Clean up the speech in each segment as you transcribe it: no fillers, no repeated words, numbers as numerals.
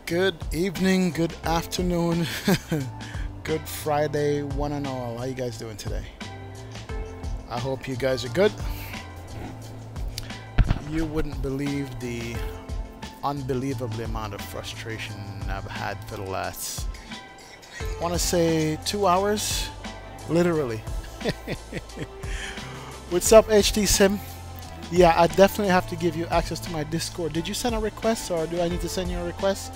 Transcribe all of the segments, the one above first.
Good evening, good afternoon, good Friday, one and all. How you guys doing today? I hope you guys are good. You wouldn't believe the unbelievable amount of frustration I've had for the last, I want to say 2 hours, literally. What's up, HD Sim? Yeah, I definitely have to give you access to my Discord. Did you send a request, or do I need to send you a request?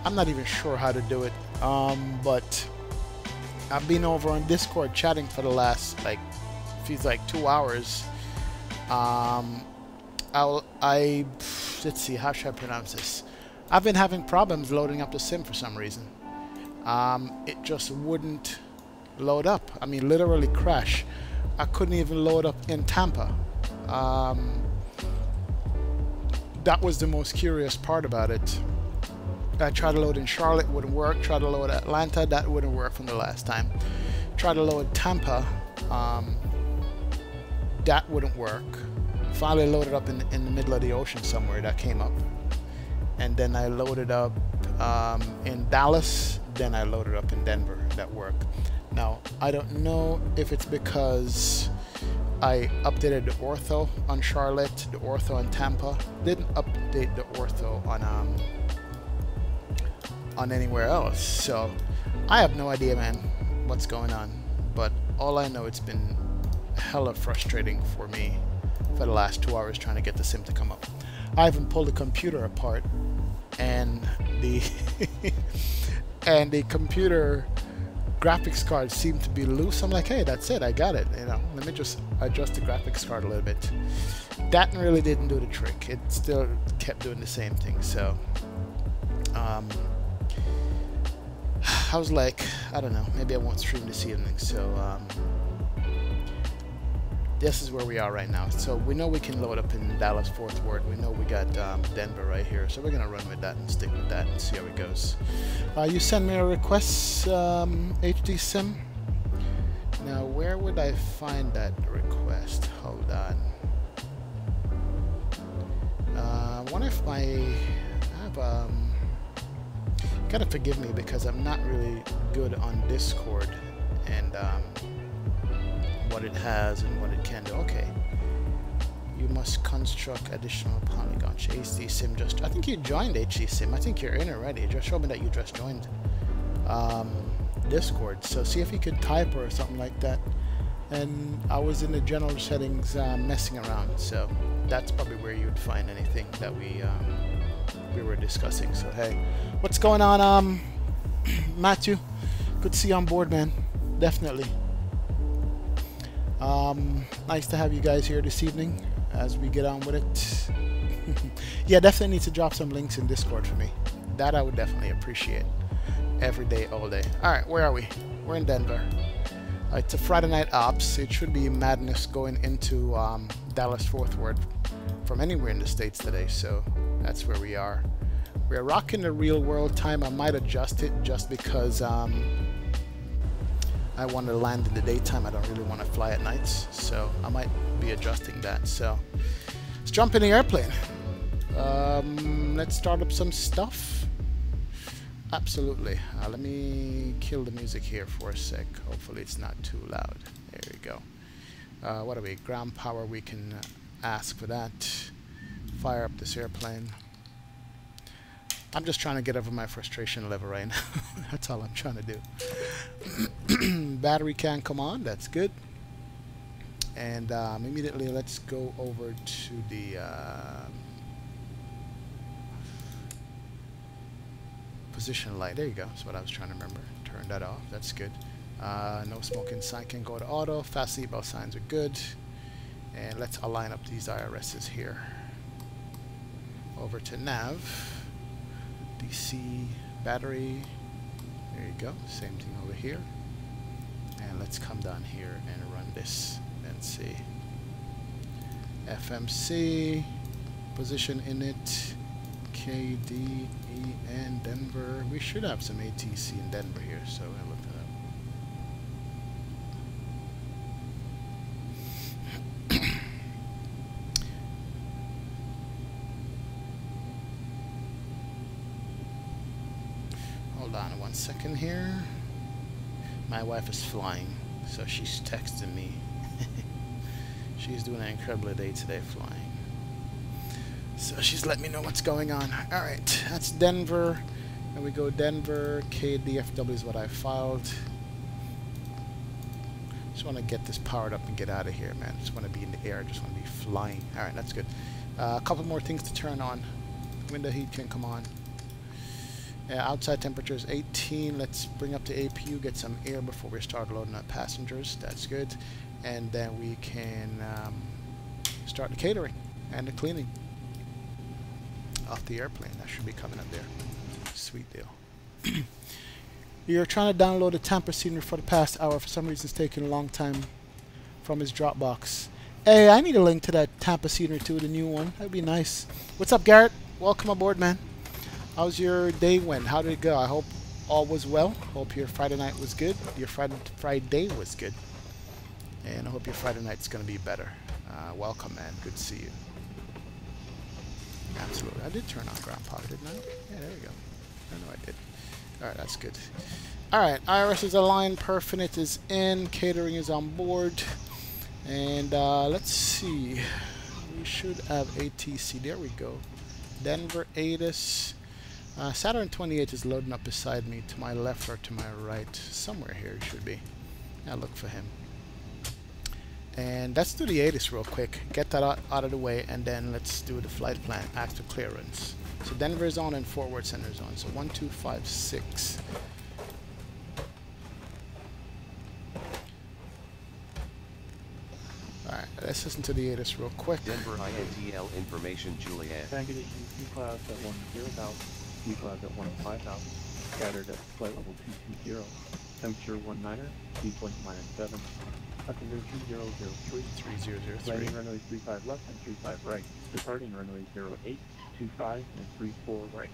I'm not even sure how to do it, but I've been over on Discord chatting for the last, feels like 2 hours. Let's see, how should I pronounce this? I've been having problems loading up the sim for some reason. It just wouldn't load up. I mean, literally crash. I couldn't even load up in Tampa. That was the most curious part about it. I tried to load in Charlotte, wouldn't work. Tried to load Atlanta, that wouldn't work from the last time. Tried to load Tampa, that wouldn't work. Finally loaded up in the middle of the ocean somewhere, that came up. And then I loaded up in Dallas, then I loaded up in Denver, that worked. Now, I don't know if it's because I updated the ortho on Charlotte, the ortho on Tampa. Didn't update the ortho on anywhere else. So I have no idea, man, what's going on. But all I know, it's been hella frustrating for me for the last 2 hours trying to get the sim to come up. I even pulled the computer apart, and the and the computer graphics card seemed to be loose. I'm like, hey, that's it, I got it. You know, let me just adjust the graphics card a little bit. That really didn't do the trick. It still kept doing the same thing. So I was like, I don't know, maybe I won't stream this evening. So this is where we are right now. So we know we can load up in Dallas Fort Worth. We know we got Denver right here. So we're gonna run with that and stick with that and see how it goes. You send me a request, HD Sim. Now where would I find that request? Hold on. I wonder if I have gotta forgive me because I'm not really good on Discord and what it has and what it can do. Okay. You must construct additional polygons. HD Sim just, I think you joined HD Sim. I think you're in already. It just showed me that you just joined Discord. So see if you could type or something like that. And I was in the general settings messing around. So that's probably where you would find anything that we were discussing. So hey, what's going on, Matthew? Good to see you on board, man. Definitely. Nice to have you guys here this evening as we get on with it. Yeah, definitely need to drop some links in Discord for me. That I would definitely appreciate. Every day, all day. Alright, where are we? We're in Denver. It's a Friday night ops. It should be madness going into Dallas Fort Worth from anywhere in the States today, so that's where we are. We're rocking the real world time. I might adjust it just because I want to land in the daytime. I don't really want to fly at nights, so I might be adjusting that. So let's jump in the airplane. Let's start up some stuff. Absolutely. Let me kill the music here for a sec. Hopefully it's not too loud. There we go. What are we? Ground power, we can ask for that. Fire up this airplane. I'm just trying to get over my frustration level right now. That's all I'm trying to do. Battery can come on, that's good. And immediately let's go over to the position light. There you go, that's what I was trying to remember. Turn that off, that's good. No smoking sign can go to auto. Fast seatbelt signs are good. And let's align up these IRSs here. Over to nav. DC battery, there you go, same thing over here. And let's come down here and run this and see. FMC, position in it, KDEN Denver. We should have some ATC in Denver here, so we'll look that up. Hold on 1 second here. My wife is flying, so she's texting me. She's doing an incredible day today flying. So she's letting me know what's going on. Alright, that's Denver. And we go Denver, KDFW is what I filed. Just want to get this powered up and get out of here, man. Just want to be in the air, just want to be flying. Alright, that's good. A couple more things to turn on. Window heat can come on. Outside temperature is 18. Let's bring up the APU, get some air before we start loading up passengers. That's good. And then we can start the catering and the cleaning off the airplane. That should be coming up there. Sweet deal. You're trying to download the Tampa scenery for the past hour. For some reason, it's taking a long time from his Dropbox. Hey, I need a link to that Tampa scenery too, the new one. That'd be nice. What's up, Garrett? Welcome aboard, man. How's your day went? How did it go? I hope all was well. Hope your Friday night was good. Your Friday was good. And I hope your Friday night's going to be better. Welcome, man. Good to see you. Absolutely. I did turn on ground power, didn't I? Yeah, there we go. I know I did. Alright, that's good. Alright, IRS is aligned. Perfinite is in. Catering is on board. And let's see. We should have ATC. There we go. Denver ATIS. Saturn 28 is loading up beside me, to my left or to my right. Somewhere here he should be. I'll look for him. And let's do the ATIS real quick. Get that out of the way, and then let's do the flight plan. Ask for clearance. So Denver is on and Fort Worth Center is on. So 1256. Alright, let's listen to the ATIS real quick. Denver INTL information, Juliet. Packet issue clouds at 10,000, clouds at 15,000, scattered at flight level 220, temperature 19er, dew point -7, passenger 3003, 3003. landing runway 35 left and 35 right, departing runway 08, 25 and 34 right.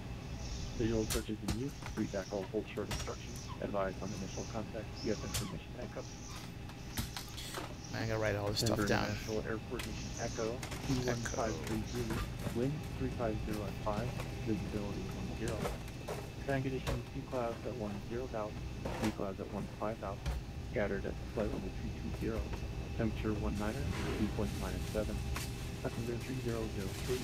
Visual approaches in use, read back all hold short instructions, advise on initial contact, you have information echo. I'm gonna write all this stuff down. International Airport Mission Echo 2153 Zulu, wind 350 at 5, visibility 10. Fan conditions, sea clouds at 10,000, sea clouds at 15,000, scattered at flight level 220, temperature 19er, dew point -7, passenger 3003,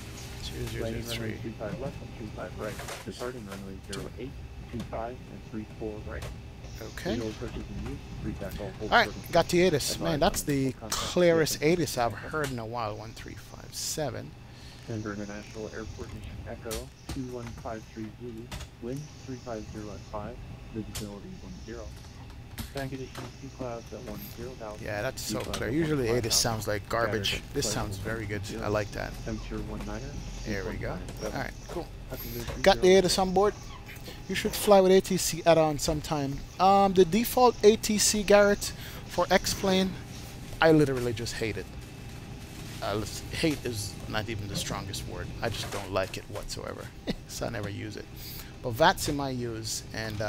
landing runway 35 left and 35 right, departing runway 08, 25 and 34 right. Okay. All right, got the ATIS. Man, that's the clearest ATIS I've heard in a while. 1357. Denver International Airport Mission Echo 2153 Zulu, wind 350 at 5, visibility 10. Fan conditions, sea clouds at 10,000. Yeah, that's so clear. Usually ATIS sounds like garbage. This sounds very good. I like that. Temperature 19er. There we go. All right, cool. Got the ATIS on board. You should fly with ATC add-on sometime. The default ATC, Garrett, for X-Plane, I literally just hate it. Hate is not even the strongest word. I just don't like it whatsoever. So I never use it. But Vatsim I use, and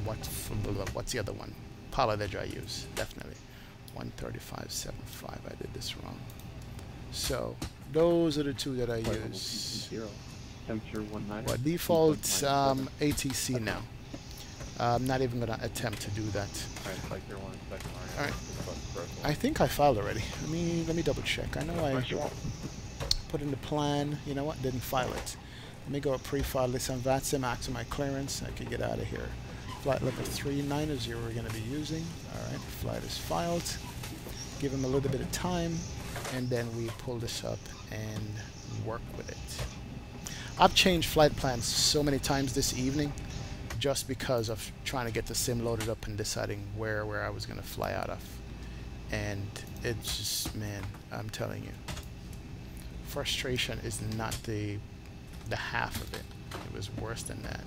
what's the other one? Paladedge I use, definitely. 135.75. I did this wrong. So those are the two that I use. Temperature 19. Well, default ATC now. I'm not even going to attempt to do that. Alright. I think I filed already. Let me double check. I know I put in the plan. You know what? Didn't file it. Let me go pre-file this on Vatsim, ask my clearance. I can get out of here. Flight level 39 is we're going to be using. Alright, flight is filed. Give him a little bit of time, and then we pull this up and work with it. I've changed flight plans so many times this evening just because of trying to get the sim loaded up and deciding where I was going to fly out of. And it's just, man, I'm telling you, frustration is not the half of it. It was worse than that.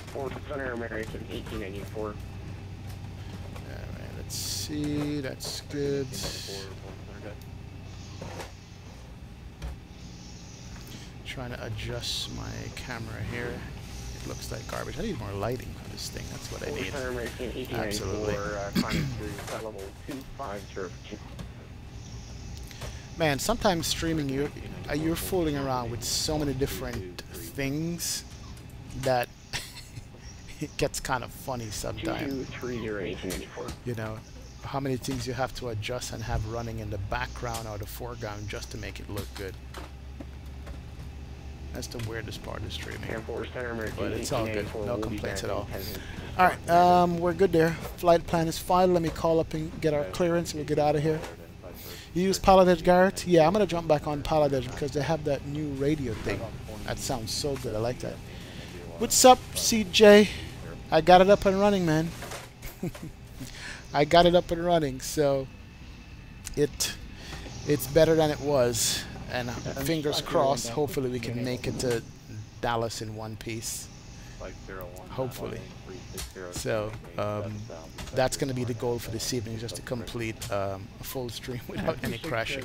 Fort Center American 1894. Alright, let's see. That's good. Trying to adjust my camera here. It looks like garbage. I need more lighting on this thing. That's what I need. Absolutely. Man, sometimes streaming you're fooling around with so many different things that it gets kind of funny sometimes. 2230 You know, how many things you have to adjust and have running in the background or the foreground just to make it look good. That's the weirdest part of the stream here. But it's all good. No complaints at all. Alright, we're good there. Flight plan is filed. Let me call up and get our clearance and we'll get out of here. You use Paladin, Garrett? Yeah, I'm going to jump back on Paladin because they have that new radio thing. That sounds so good. I like that. What's up, CJ? I got it up and running, man. I got it up and running, so it's better than it was. And fingers crossed, hopefully we can make it to Dallas in one piece. Hopefully. So that's going to be the goal for this evening, just to complete a full stream without any crashing.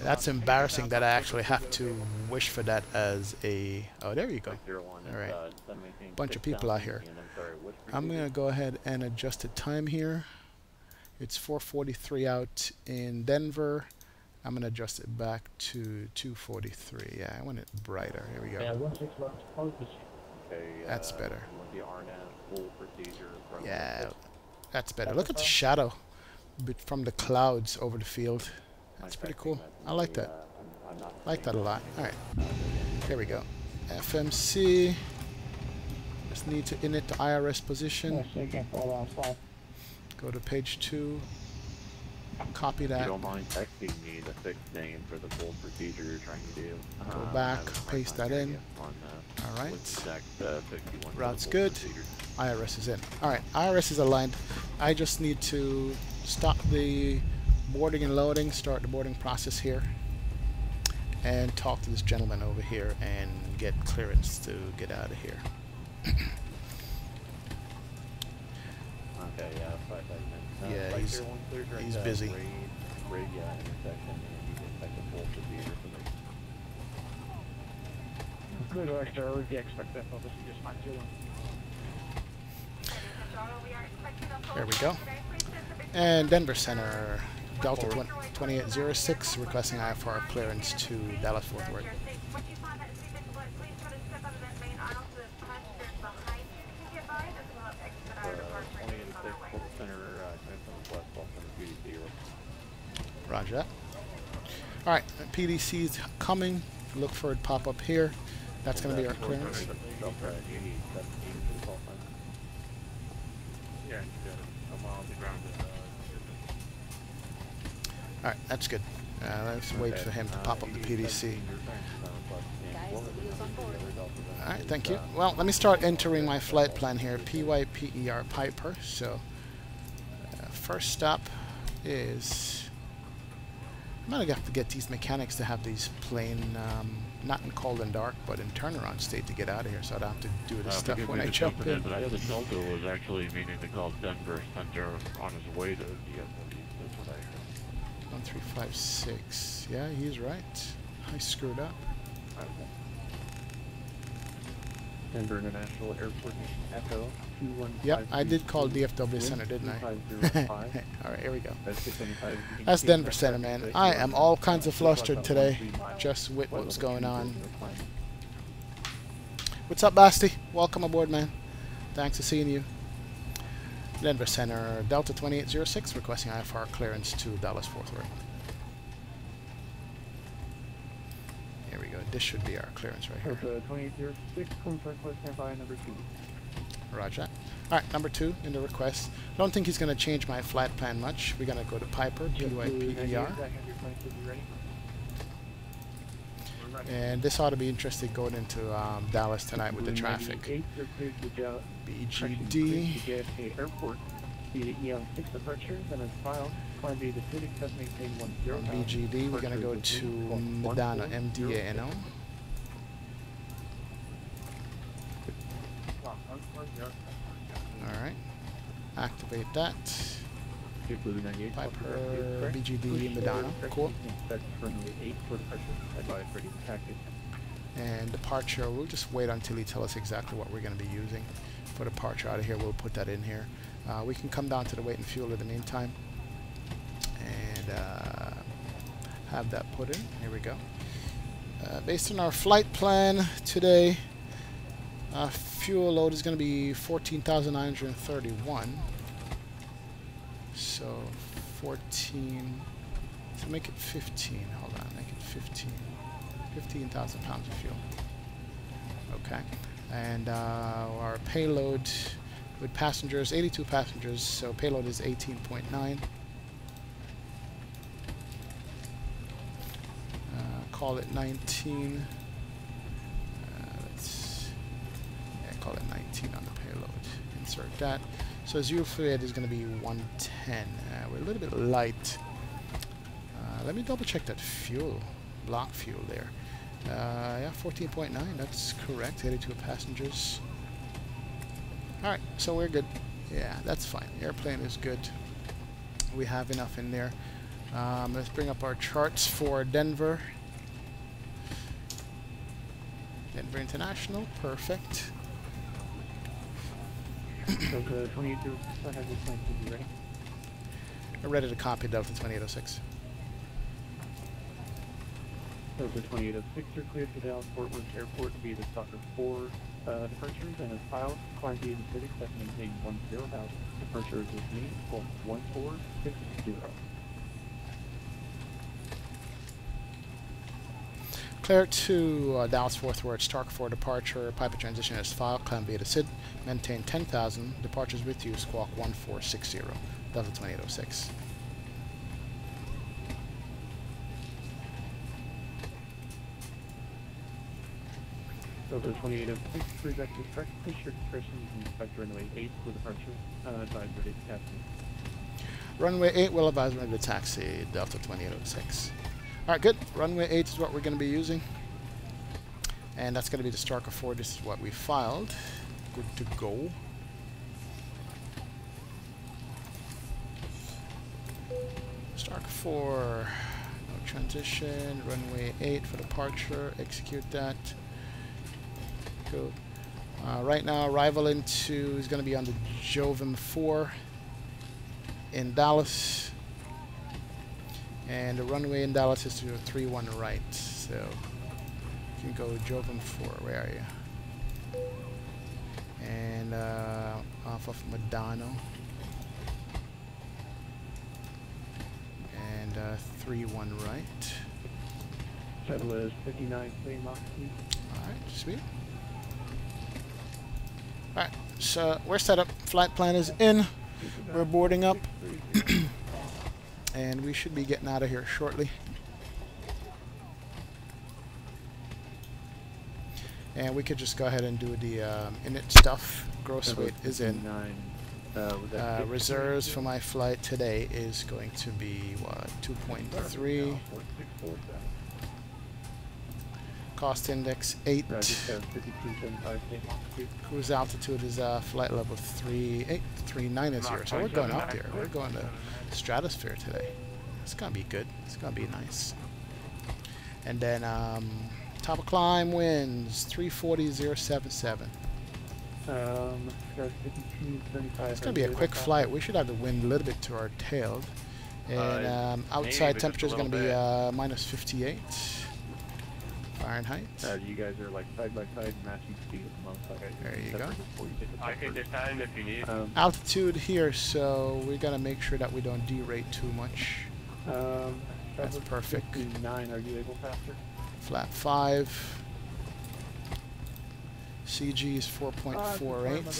That's embarrassing that I actually have to wish for that as a... Oh, there you go. Alright. Bunch of people out here. I'm going to go ahead and adjust the time here. It's 4:43 out in Denver. I'm going to adjust it back to 2:43. Yeah, I want it brighter. Here we go. That's better. Yeah, that's better. Look at the shadow from the clouds over the field. That's pretty cool. I like that. Like that a lot. Alright. Here we go. FMC. Just need to init the IRS position. Go to page 2. Copy that. You don't mind texting me the fixed name for the full procedure you're trying to do. Go back, paste that in. Alright. Route's good. IRS is in. Alright, IRS is aligned. I just need to stop the boarding and loading, start the boarding process here, and talk to this gentleman over here and get clearance to get out of here. Okay, yeah, 5 Yeah, minutes. he's busy. Good director, I would expect that, but this is just my feeling. There we go. And Denver Center, Delta 2806, requesting IFR clearance to Dallas Fort Worth. Roger that. Alright, PDC's coming. Look for it to pop up here. That's going to be our clearance. Alright, that's good. Let's wait for him to pop up the PDC. Alright, thank you. Well, let me start entering my flight plan here. PYPER Piper. So, first stop is... I'm going to have to get these mechanics to have these plane, not in cold and dark, but in turnaround state to get out of here, so I don't have to do this stuff when I jump in. But I the Delta was actually meaning to call Denver Center on his way to DFW. That's what I heard. 1356. Yeah, he's right. I screwed up. Denver International Airport, Echo 215. Yep, I did call DFW Center, didn't I? Alright, here we go. That's Denver Center, man. I am all kinds of flustered today, just with what's going on. What's up, Basti? Welcome aboard, man. Thanks for seeing you. Denver Center, Delta 2806, requesting IFR clearance to Dallas Fort Worth. Here we go. This should be our clearance right here. 2806, standby number 2. Roger. Alright, number 2 in the request. I don't think he's going to change my flight plan much. We're going to go to Piper, PYPER. And this ought to be interesting going into Dallas tonight with the traffic. BGD. From BGD, we're going to go to Medano, MDANO. Alright. Activate that. Piper, BGD, Medano. Cool. And departure, we'll just wait until he tells us exactly what we're going to be using. For departure out of here, we'll put that in here. We can come down to the weight and fuel in the meantime. And have that put in. Here we go. Based on our flight plan today, Fuel load is going to be 14,931. So 14. So make it 15. Hold on, make it 15. 15,000 pounds of fuel. Okay. And our payload with passengers, 82 passengers. So payload is 18.9. Call it 19. Call it 19 on the payload. Insert that. So zero fuel is going to be 110. We're a little bit light. Let me double check that fuel, block fuel there. Yeah, 14.9. That's correct. 82 passengers. All right, so we're good. Yeah, that's fine. Airplane is good. We have enough in there. Let's bring up our charts for Denver. Denver International, perfect. So the 2806, I have this plane to be ready. We're ready to copy Delta 2806. So the 2806, you're cleared for Dallas Fort Worth Airport to be the Stalker 4 departures, and as filed, climb to the city, set maintain 10,000. Departures with me, call 1460. Clear to Dallas Fort Worth, Stark 4 departure, pipe transition as filed, climb via the SID, maintain 10,000, departures with you, squawk 1460, Delta 2806. So the 2806, please exit correct, push your discretion and expect runway 8 for departure, advise ready to taxi. Runway 8 will advise ready to taxi, Delta 2806. Alright, good. Runway 8 is what we're going to be using. And that's going to be the Starker 4. This is what we filed. Good to go. Starker 4. No transition. Runway 8 for departure. Execute that. Good. Right now, arrival into is going to be on the Jovim 4 in Dallas. And the runway in Dallas is to 31 right, so you can go Jovim 4. Where are you? And off of Madonna. And 31 right. Shuttle is 59 clean Mach 2. Alright, sweet. Alright, so we're set up. Flight plan is in. We're boarding up. And we should be getting out of here shortly. And we could just go ahead and do the init stuff. Gross weight is in. Reserves for my flight today is going to be, what, 2.3. Cost index 8. Cruise altitude is flight level 39 is here. So we're going up there. We're going to stratosphere today. It's gonna be good. It's gonna be nice. And then top of climb winds 340.077. It's gonna be a quick flight. We should have the wind a little bit to our tail. And outside temperature is gonna be minus 58 Fahrenheit. You guys are like side by side matching speed at the moment. There you go. I can descend if you need. Altitude here, so we gotta make sure that we don't derate too much. That's perfect. 9, are you able faster? Flat 5. CG is 4.48.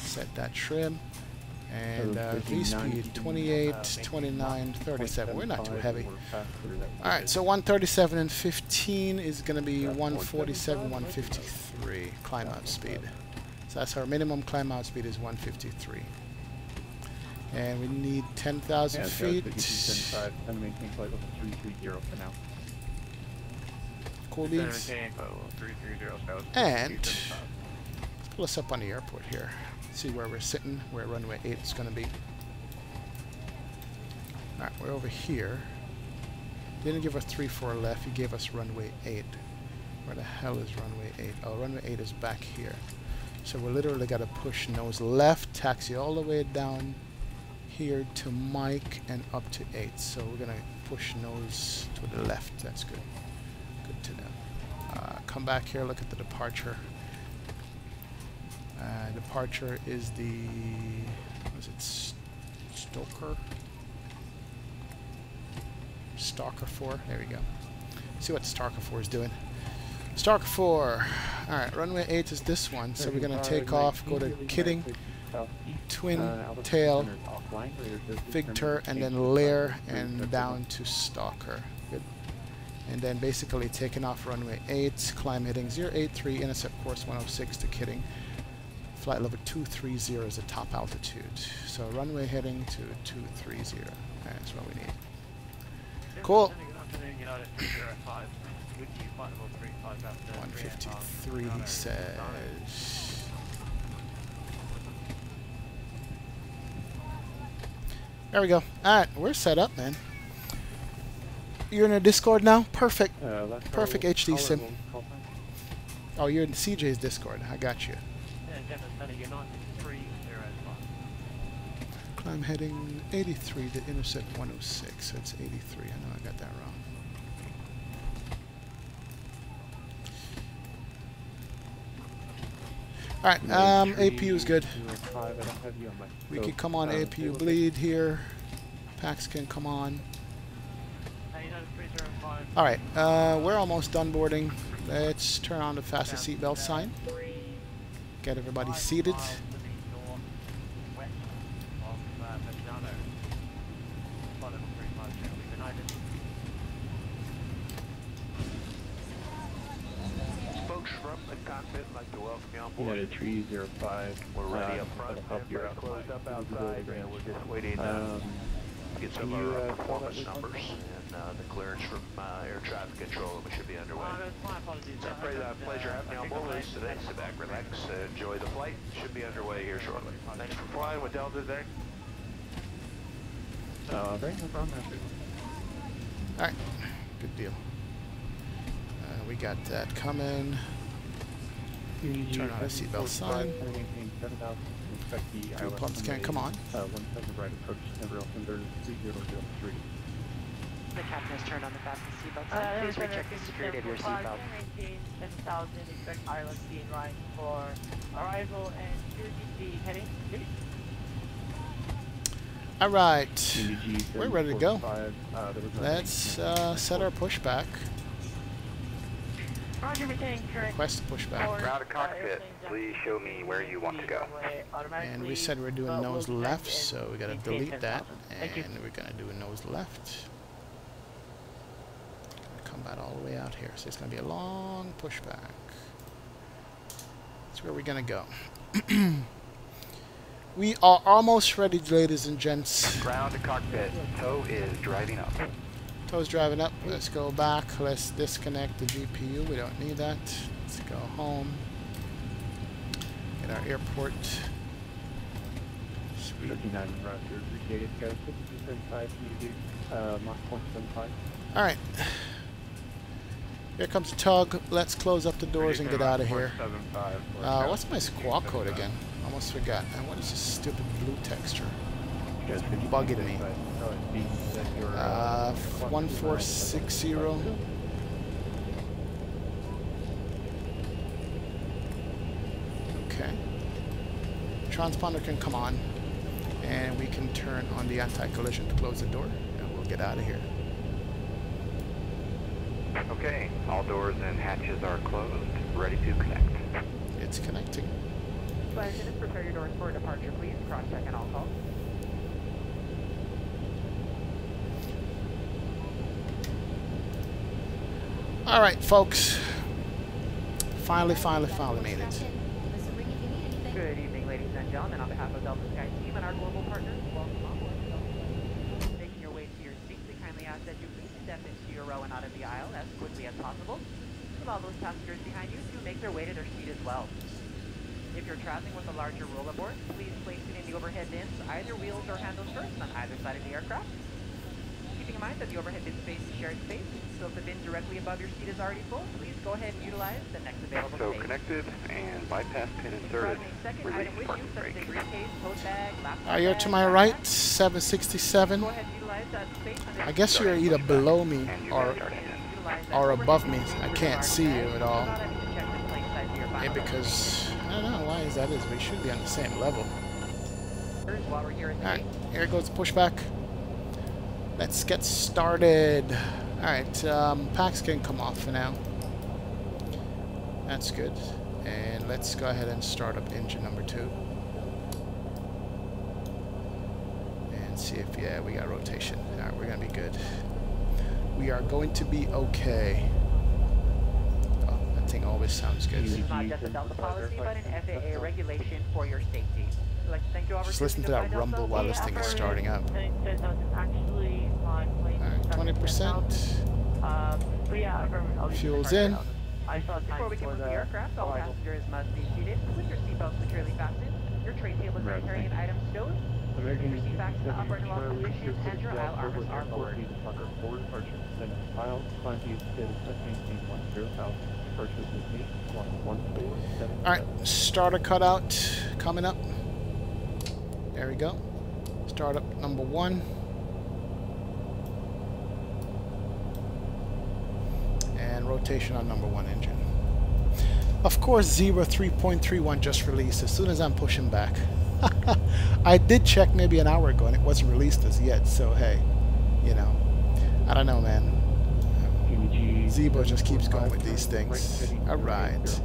Set that trim. And V speed 28, 29, 37. We're not too heavy. Alright, so 137 and 15 is going to be 147, 153 climb out speed. So that's our minimum climb out speed is 153. And we need 10,000 feet. Cool beans. And let's pull us up on the airport here. See where we're sitting, where runway 8 is going to be. Alright, we're over here. Didn't give us 3-4 left, he gave us runway 8. Where the hell is runway 8? Oh, runway 8 is back here. So we literally got to push nose left, taxi all the way down here to Mike and up to 8. So we're going to push nose to the left. That's good. Good to know. come back here, look at the departure. Departure is the, was it Stalker 4? There we go. See what Stalker 4 is doing. Stalker 4. Alright, runway 8 is this one, so we're going to take off, go to Kidding, Twin Tail, Victor, and then Lair, and down to Stalker. Good. And then basically taking off runway 8, climb heading 083, intercept course 106 to Kidding. Flight level 230 is the top altitude. So runway heading to 230. That's what we need. Cool. 153 he says. There we go. Alright, we're set up, man. You're in a Discord now? Perfect. Perfect HD sim. Oh, you're in CJ's Discord. I got you. Climb heading 83 to intercept 106. So it's 83. I know I got that wrong. Alright, APU is good. We can come on APU bleed here. Pax can come on. Alright, we're almost done boarding. Let's turn on the fastest seatbelt sign. Get everybody seated. Folks from the cockpit like to welcome you on board. United 305. We're ready up front. Everybody closed up outside, and we're just waiting to get some of our performance numbers and the clearance from air traffic control. We should be underway. It's our pleasure having you on board with us today. Sit back, relax, enjoy the flight. Should be underway here shortly. Thanks for flying with Delta today. Very no problem. Alright, good deal. We got that coming. Turn on a seatbelt sign. Fuel pumps can't come on. 17 right approach, Emerald under 3003. The captain has turned on the fastest seatbelt sign. Please recheck the security of your seatbelt. 10,000, expect Ireland being right for arrival and QTC heading, please. Alright, we're ready to go. Let's set our pushback. Roger, retain current. Request pushback. Ground to cockpit, please show me where you want to go. And we said we're doing nose left, so we gotta delete that. And we're gonna do a nose left. Come back all the way out here. So it's gonna be a long pushback. That's where we're gonna go. We are almost ready, ladies and gents. Ground to cockpit, tow is driving up. Tow's driving up. Let's go back. Let's disconnect the GPU. We don't need that. Let's go home. Get our airport. Sweet. 39 Roger, appreciate it, guys. 55, Mach 0.75. Alright. Here comes the tug. Let's close up the doors and get out of here. What's my squawk code again? Almost forgot. And what is this stupid blue texture? It's been bugging me. 1460. Okay. Transponder can come on, and we can turn on the anti-collision to close the door, and we'll get out of here. Okay, all doors and hatches are closed, ready to connect. It's connecting. Flight attendants, prepare your doors for departure, please. Cross-check and all calls. Alright, folks. Finally made it. Good evening, ladies and gentlemen. On behalf of Delta Sky Team and our global partners, welcome on board. Making your way to your seats, we kindly ask that you please step into your row and out of the aisle as quickly as possible. With all those passengers behind you to make their way to their seat as well. If you're traveling with a larger rollerboard, please place it in the overhead bins, either wheels or handles first on either side of the aircraft. Keeping in mind that the overhead bin space is shared space, so if the bin directly above your seat is already full, please go ahead and utilize the next available So space. connected and bypass pin inserted. Release parking brake. You're to my right, 767. Go ahead and utilize that space under I guess you're either below me or or above me. I can't see you at all. Maybe because, I don't know why is that is. We should be on the same level. Alright, here goes the pushback. Let's get started. Alright, packs can come off for now. That's good. And let's go ahead and start up engine number 2. And see if, yeah, we got rotation. Alright, we're going to be good. We are going to be okay. Oh, that thing always sounds good. This is not just a Delta policy, but an FAA regulation for your safety. I'd like to thank you all for Just listen to that rumble while this thing is starting up. Alright, 20%. Fuel's in. Before we can move the aircraft, all passengers must be seated with your seatbelts securely fastened, your tray table and carrying items stowed, your seat backs to the upward and lower positions, and your aisle armors are forward. Alright, starter cutout coming up. There we go. Startup number 1. And rotation on number 1 engine. Of course, Zibo 3.31 just released as soon as I'm pushing back. I did check maybe an hour ago and it wasn't released as yet, so hey, you know, I don't know, man. Zibo just keeps going with these things. Alright.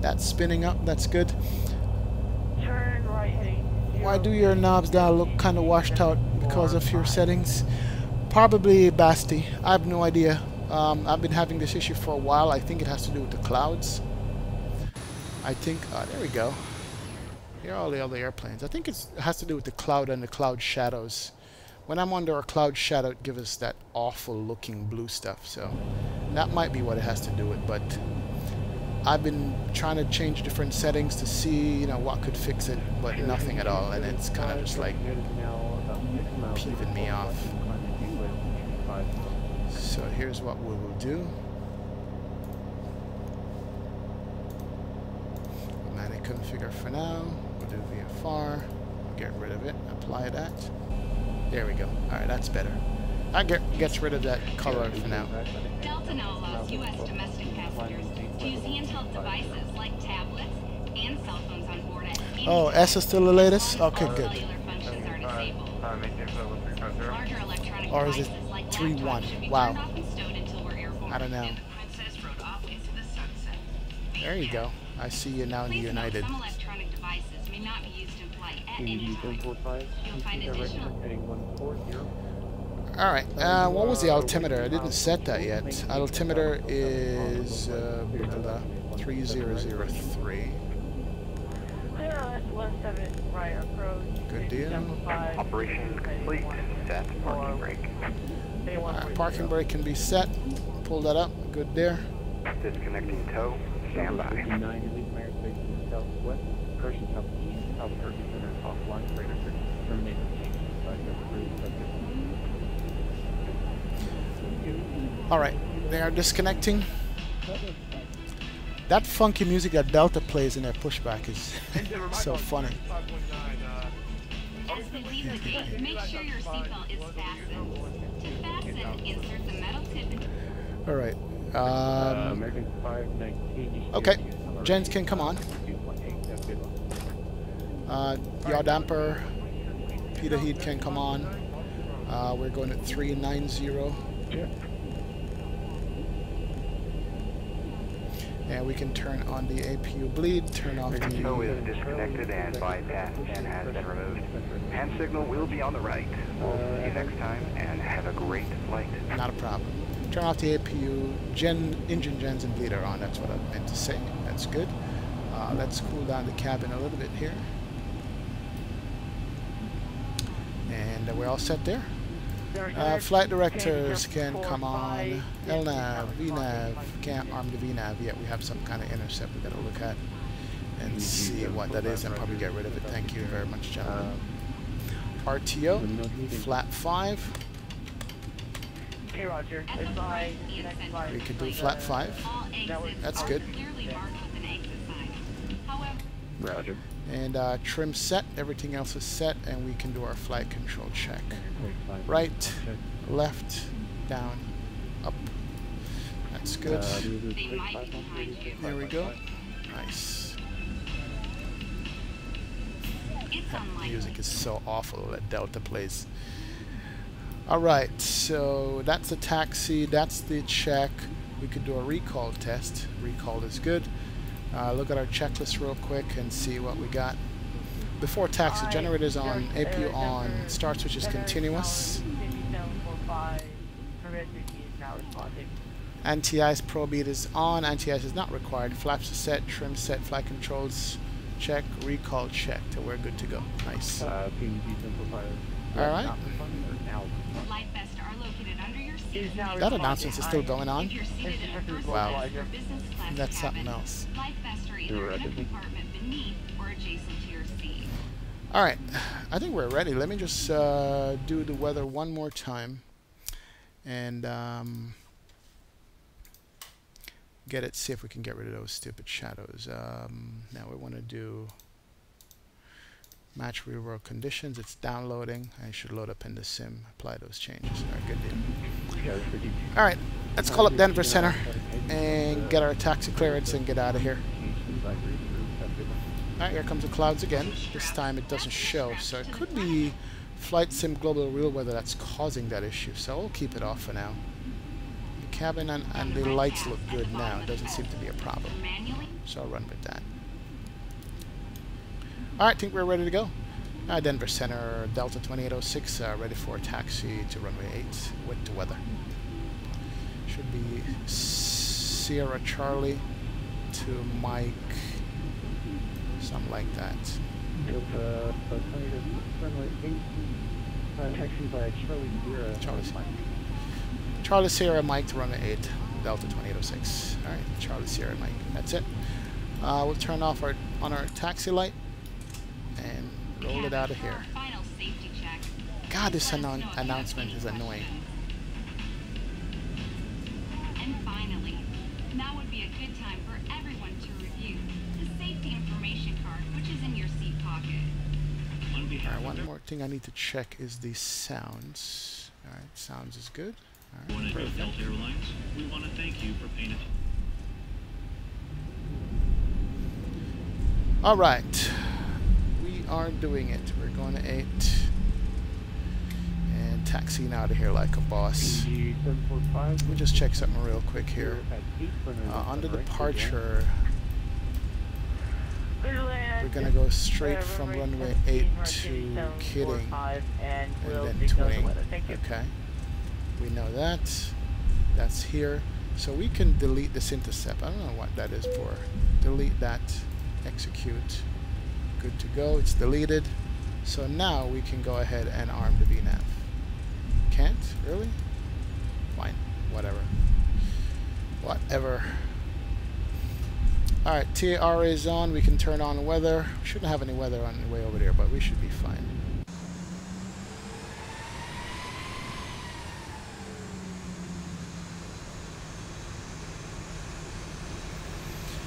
That's spinning up, that's good. Turn right heading. Why do your knobs gotta look kind of washed out because of your settings? Probably Basti. I have no idea. I've been having this issue for a while. I think it has to do with the clouds. I think, there we go. Here are all the other airplanes. I think it has to do with the cloud and the cloud shadows. When I'm under a cloud shadow, it gives us that awful looking blue stuff. So that might be what it has to do with. But I've been trying to change different settings to see, you know, what could fix it, but nothing at all. And it's kind of just like peeving me off. So here's what we will do. Automatic configure for now. We'll do VFR. Get rid of it. Apply that. There we go. Alright, that's better. That gets rid of that color for now. Delta now allows U.S. domestic passengers to use handheld devices like tablets and cell phones on board at any Oh, S is still the latest? Okay, good. cellular functions are disabled. Larger electronic Or is it devices like 3-1? laptops should be Wow. turned off and stowed until we're airborne. I don't know. And the Princess rode off into the sunset. There you go. I see you now in the Please note United. some electronic devices may not be used in flight at any time. You'll find additional Alright, what was the altimeter? I didn't set that yet. Altimeter is 3003. 0S17 right approach. Good deal. Operation complete. Set parking brake. Parking brake can be set. Pull that up. Good there. Disconnecting tow. Stand by. Alright, they are disconnecting. That funky music that Delta plays in their pushback is so funny. As we leave the gate, make sure your seatbelt is fastened. To fasten, insert the metal tip. Alright. American 519. Okay, gens can come on. Yaw damper, Peter Heat can come on. We're going at 390. Yeah. And we can turn on the APU bleed, turn off the... FNO is disconnected and bypassed and has been removed. Hand signal will be on the right. We'll see you next time and have a great flight. Not a problem. Turn off the APU, engine gens and bleed are on, that's what I meant to say. That's good. Let's cool down the cabin a little bit here. And we're all set there. Flight directors can come on. LNAV, VNAV, can't arm the VNAV yet. We have some kind of intercept we gotta look at and see what that is and probably get rid of it. Thank you very much, gentlemen. RTO, flat 5. Okay, Roger. We can do flat 5. That's good. Roger. And trim set, everything else is set, and we can do our flight control check. Right, left, down, up. That's good. They might be behind you. There we go. Nice. It's That unlikely. music is so awful that Delta plays. Alright, so that's the taxi, that's the check. We could do a recall test. Recall is good. Look at our checklist real quick and see what we got. Before taxi, generators on, APU on, start switch is continuous. Anti-ice probe bead is on, anti-ice is not required. Flaps are set, trim set, flight controls check, recall checked. We're good to go. Nice. PNG simplifier. Alright. Life vests are located under your seat. That announcement is still going on. If you're seated in a first Wow. class or business class That's cabin, something else. life vests are either in a compartment beneath or adjacent to your seat. Alright, I think we're ready. Let me just do the weather one more time. And get it, see if we can get rid of those stupid shadows. Now we want to do match real world conditions. It's downloading. I should load up in the sim. Apply those changes. Alright, good deal. Alright, let's call up Denver Center and get our taxi clearance and get out of here. Alright, here comes the clouds again. This time it doesn't show, so it could be Flight Sim Global Real Weather that's causing that issue, so we'll keep it off for now. The cabin and the lights look good now. It doesn't seem to be a problem, so I'll run with that. Alright, I think we're ready to go. Denver Center, Delta 2806, ready for a taxi to runway 8 with the weather. Should be Sierra Charlie to Mike, something like that. Taxi by Charlie Sierra. Charlie Sierra Mike to runway 8, Delta 2806. Alright, Charlie Sierra Mike. That's it. We'll turn off on our taxi light and roll it out of here. God, this announcement is annoying. And finally, now would be a good time for everyone to review the safety information card, which is in your seat pocket. Alright, one more thing I need to check is the sounds. Alright, sounds is good. Alright, perfect. Delta Airlines, we want to thank you for paying attention. Alright, we are doing it. We're going to 8 and taxiing out of here like a boss. Let me just check something real quick here. Under departure, we're going to go straight from runway 8 to Kidding and then twin. Okay, we know that. That's here. So we can delete this intercept. I don't know what that is for. Delete that. Execute. Good to go. It's deleted. So now we can go ahead and arm the VNAV. Can't? Really? Fine. Whatever. Whatever. Alright, TAR is on. We can turn on weather. We shouldn't have any weather on the way over there, but we should be fine.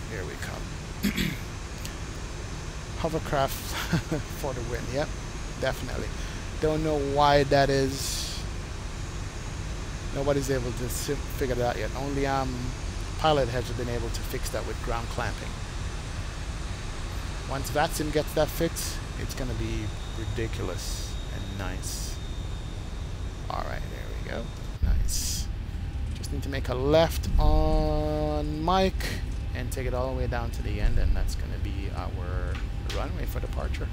Here we come. Hovercraft for the win. Yep, definitely. Don't know why that is. Nobody's able to figure that out yet. Only pilot heads have been able to fix that with ground clamping. Once Vatsim gets that fixed, it's going to be ridiculous and nice. Alright, there we go. Nice. Just need to make a left on Mike and take it all the way down to the end, and that's going to be our runway for departure.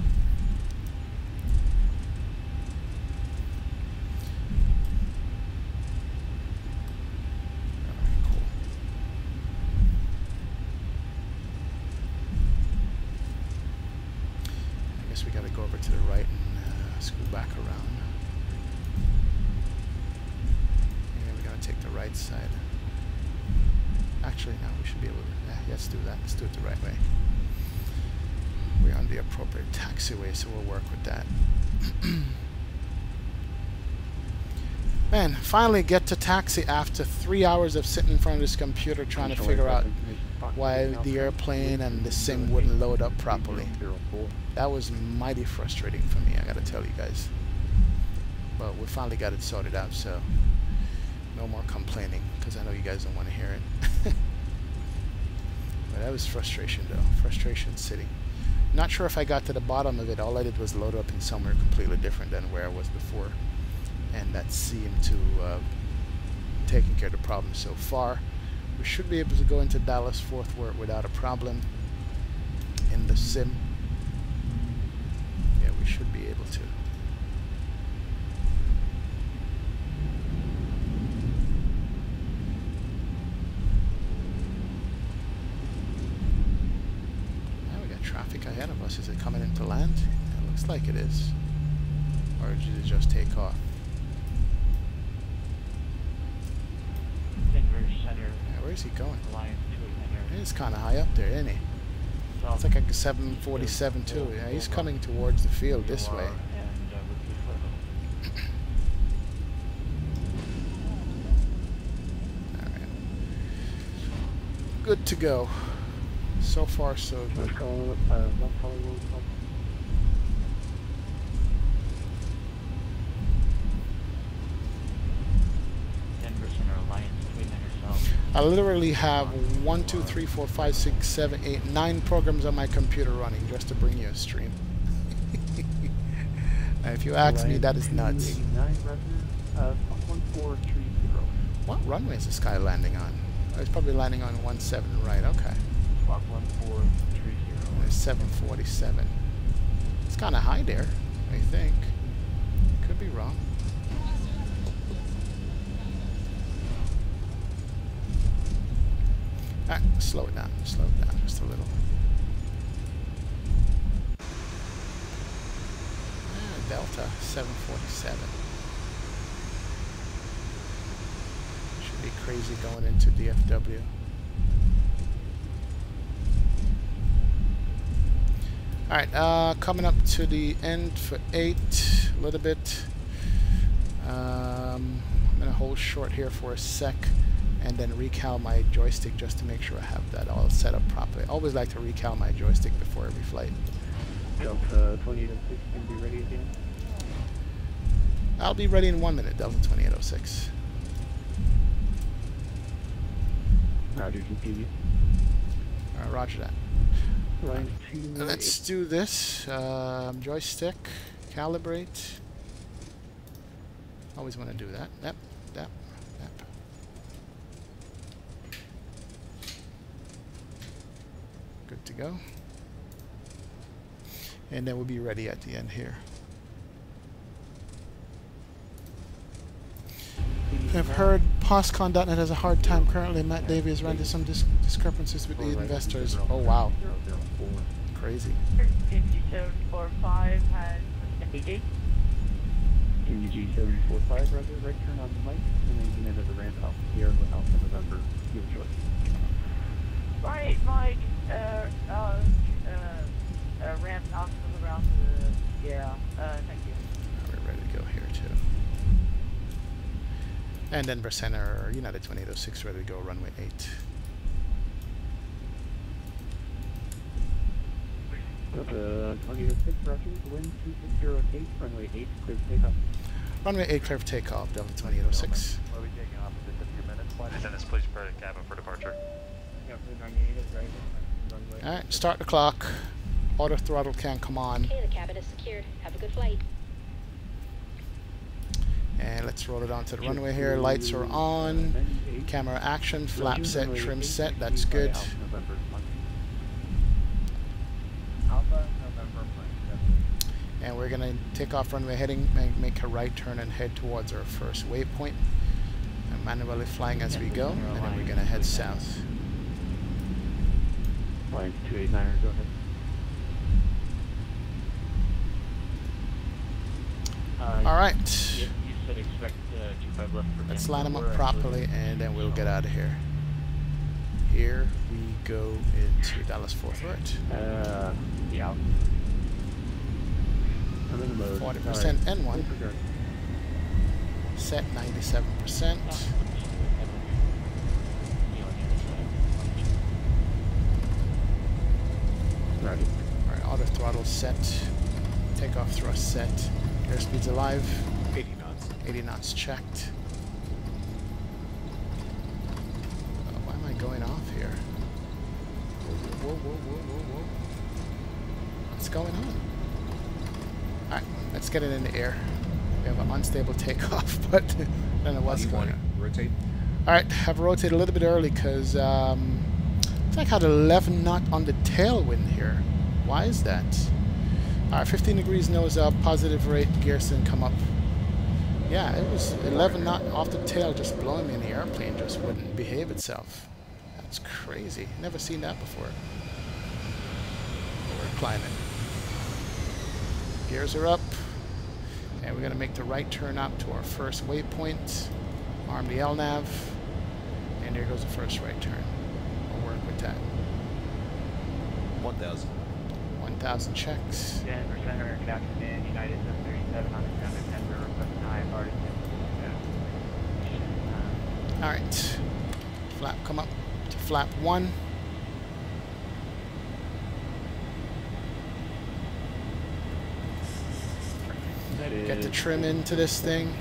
Alright, cool. I guess we got to go over to the right and scoot back around. And we're going to take the right side. Actually, no, we should be able to. Let's do that. Let's do it the right way. We're on the appropriate taxiway, so we'll work with that. Man, finally get to taxi after 3 hours of sitting in front of this computer trying to figure out why the airplane and the sim wouldn't load up properly. That was mighty frustrating for me, I gotta tell you guys. But we finally got it sorted out, so No more complaining, because I know you guys don't want to hear it. But that was frustration, though. Frustration City. Not sure if I got to the bottom of it. All I did was load up in somewhere completely different than where I was before. And that seemed to taking care of the problem so far. We should be able to go into Dallas-Fort Worth without a problem in the sim. Yeah, we should be able to. Traffic ahead of us. Is it coming into land? It looks like it is. Or did it just take off? Yeah, where is he going? He's kind of high up there, isn't he? It's like a 747 too. Yeah, he's coming towards the field this way. Alright. Good to go. So far, so good. I literally have 1, 2, 3, 4, 5, 6, 7, 8, 9 programs on my computer running just to bring you a stream. And if you ask me, that is nuts. What runway is this guy landing on? Oh, he's probably landing on 17, right? Okay. 747. It's kind of high there, I think. Could be wrong. Alright, slow it down just a little. Delta 747. Should be crazy going into DFW. Alright, coming up to the end for 8, a little bit. I'm going to hold short here for a sec and then recal my joystick just to make sure I have that all set up properly. I always like to recal my joystick before every flight. Delta 2806 can be ready again? I'll be ready in 1 minute, Delta 2806. Roger, continue. Roger that. Let's do this. Joystick, calibrate. Always want to do that. Yep, yep, yep. Good to go. And then we'll be ready at the end here. I've heard POSCon.net has a hard time currently. Matt Davies ran into some discrepancies with the investors. Oh, wow. Crazy. 5745 has AJ. KG745, right turn on the mic, and then you can enter the ramp out here without the November, your choice. Right, Mike, ramp out around the, yeah, thank you. We're ready to go here too. And then Center, United 2806, ready to go, runway 8. Delta 2806, roger, wind 2608, runway 8, clear for takeoff. Runway 8, clear for takeoff, Delta 2806. We'll be taking off in just a few minutes. Flight attendants, please prepare the cabin for departure. Alright, start the clock. Auto throttle can come on. Okay, the cabin is secured. Have a good flight. And let's roll it onto the runway here. Lights are on. Camera action. Flap set, trim set. That's good. And we're going to take off runway heading, make a right turn and head towards our first waypoint. And manually flying as we go. And then we're going to head south. Flying 289er, go ahead. Alright. You said expect 25 left for Let's line them up properly and then we'll get out of here. Here we go into Dallas-Fort Worth. Yeah. I'm in the mode. 40% N1. Set 97%. Ready. Alright, auto throttle set. Takeoff thrust set. Airspeed's alive. 80 knots. 80 knots checked. going off here? Whoa, whoa, whoa, whoa, whoa. What's going on? Alright, let's get it in the air. We have an unstable takeoff, but I don't know what's going on. Rotate. Alright, have rotated a little bit early because I think I had 11 knot on the tailwind here. Why is that? Alright, 15 degrees nose up, positive rate, gears didn't come up. Yeah, it was 11 knot off the tail, just blowing me in the airplane, just wouldn't behave itself. That's crazy. Never seen that before. We're climbing. Gears are up. And we're going to make the right turn up to our first waypoint. Arm the LNAV. And there goes the first right turn. We'll work with that. 1,000. 1,000 checks. 10% American Accident, United 737 on the ground at 10 requesting high Artist. Alright. Flap come up to flap 1. Get the trim into this thing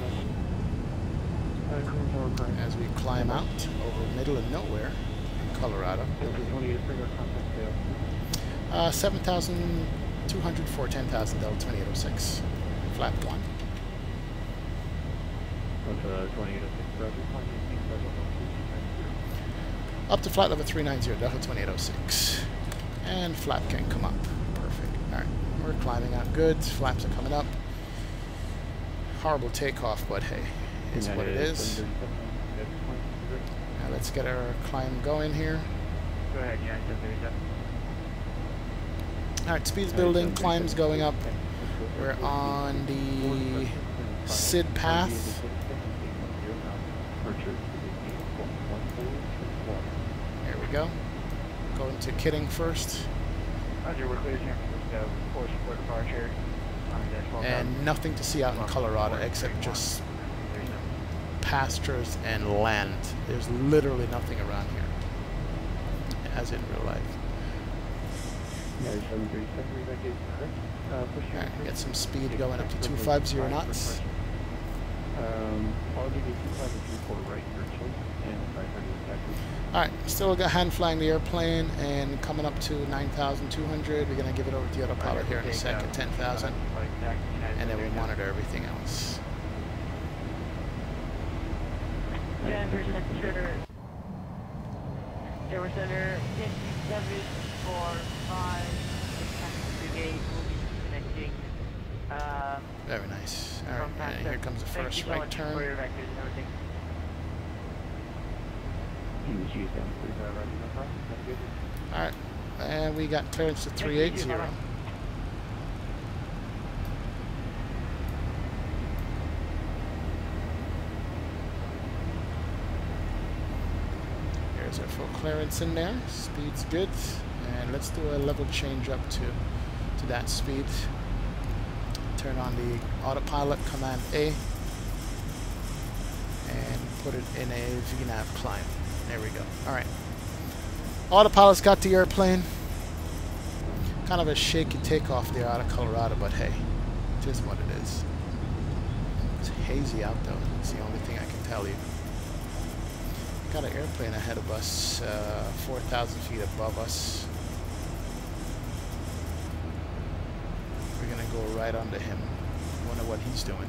as we climb out over the middle of nowhere in Colorado. 7,200 for 10,000 Delta 2806. Flap 1. Up to flight level 390 Delta 2806. And flap can come up. Perfect. Alright, we're climbing out good. Flaps are coming up. Horrible takeoff, but hey, it's what it is. Now let's get our climb going here. Go ahead, United 737. Alright, speed's building, climb's going up. We're on the SID path. There we go. Going to kitting first. Roger, we're clear here for force for departure. And nothing to see out in Colorado except just pastures and land. There's literally nothing around here, as in real life. Alright, get some speed going up to 250 knots. Alright, still got hand flying the airplane and coming up to 9,200. We're going to give it over to the autopilot here in a sec at 10,000. And then we'll monitor everything else. 10% sure. Tower Center 5745. Brigade will be connecting. Very nice. Alright, and here comes the first right turn. Alright, and we got clearance to 380. There's our full clearance in there. Speed's good. And let's do a level change up to that speed. Turn on the autopilot, Command A, and put it in a VNAV climb. There we go. Alright. Autopilot's got the airplane. Kind of a shaky takeoff there out of Colorado, but hey, it is what it is. It's hazy out though. It's the only thing I can tell you. Got an airplane ahead of us, 4,000 feet above us. We're gonna go right under him. Wonder what he's doing.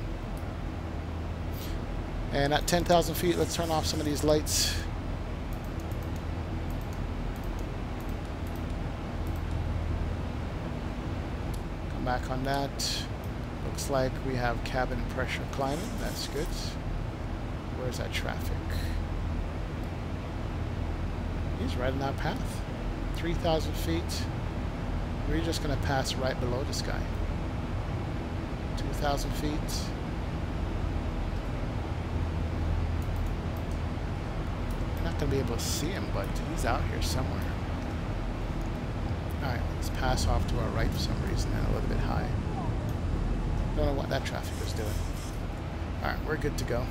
And at 10,000 feet, let's turn off some of these lights. Come back on that. Looks like we have cabin pressure climbing. That's good. Where's that traffic? He's right in our path. 3,000 feet. We're just going to pass right below this guy. 2,000 feet. We're not going to be able to see him, but he's out here somewhere. Alright, let's pass off to our right for some reason and a little bit high. Don't know what that traffic is doing. Alright, we're good to go.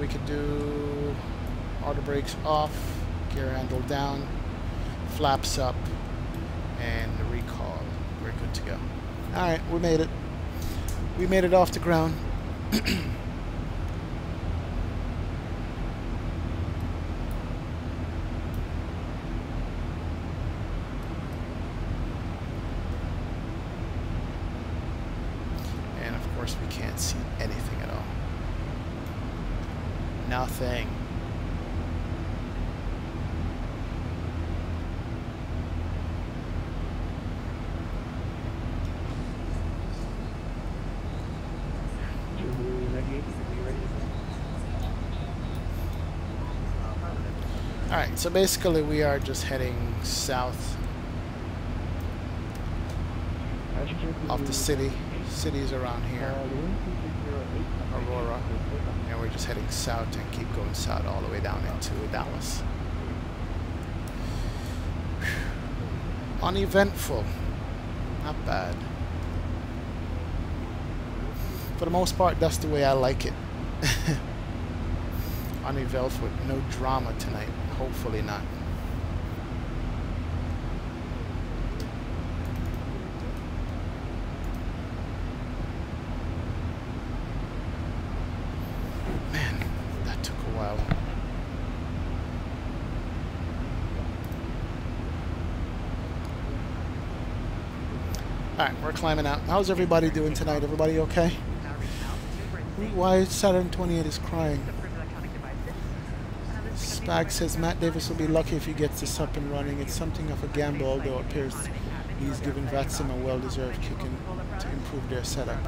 We could do auto brakes off, gear handle down, flaps up, and recall. We're good to go. Alright, we made it. We made it off the ground. And of course we can't see anything at all. Nothing. Alright, so basically we are just heading south of the city. Cities around here. Aurora. And we're just heading south and keep going south all the way down into Dallas. Uneventful. Not bad. For the most part, that's the way I like it. Uneventful, no drama tonight. Hopefully not. Man, that took a while. Alright, we're climbing out. How's everybody doing tonight? Everybody okay? Why Saturn 28 is crying? Spag says Matt Davis will be lucky if he gets this up and running. It's something of a gamble, although it appears he's giving Vatsim a well-deserved kick to improve their setup.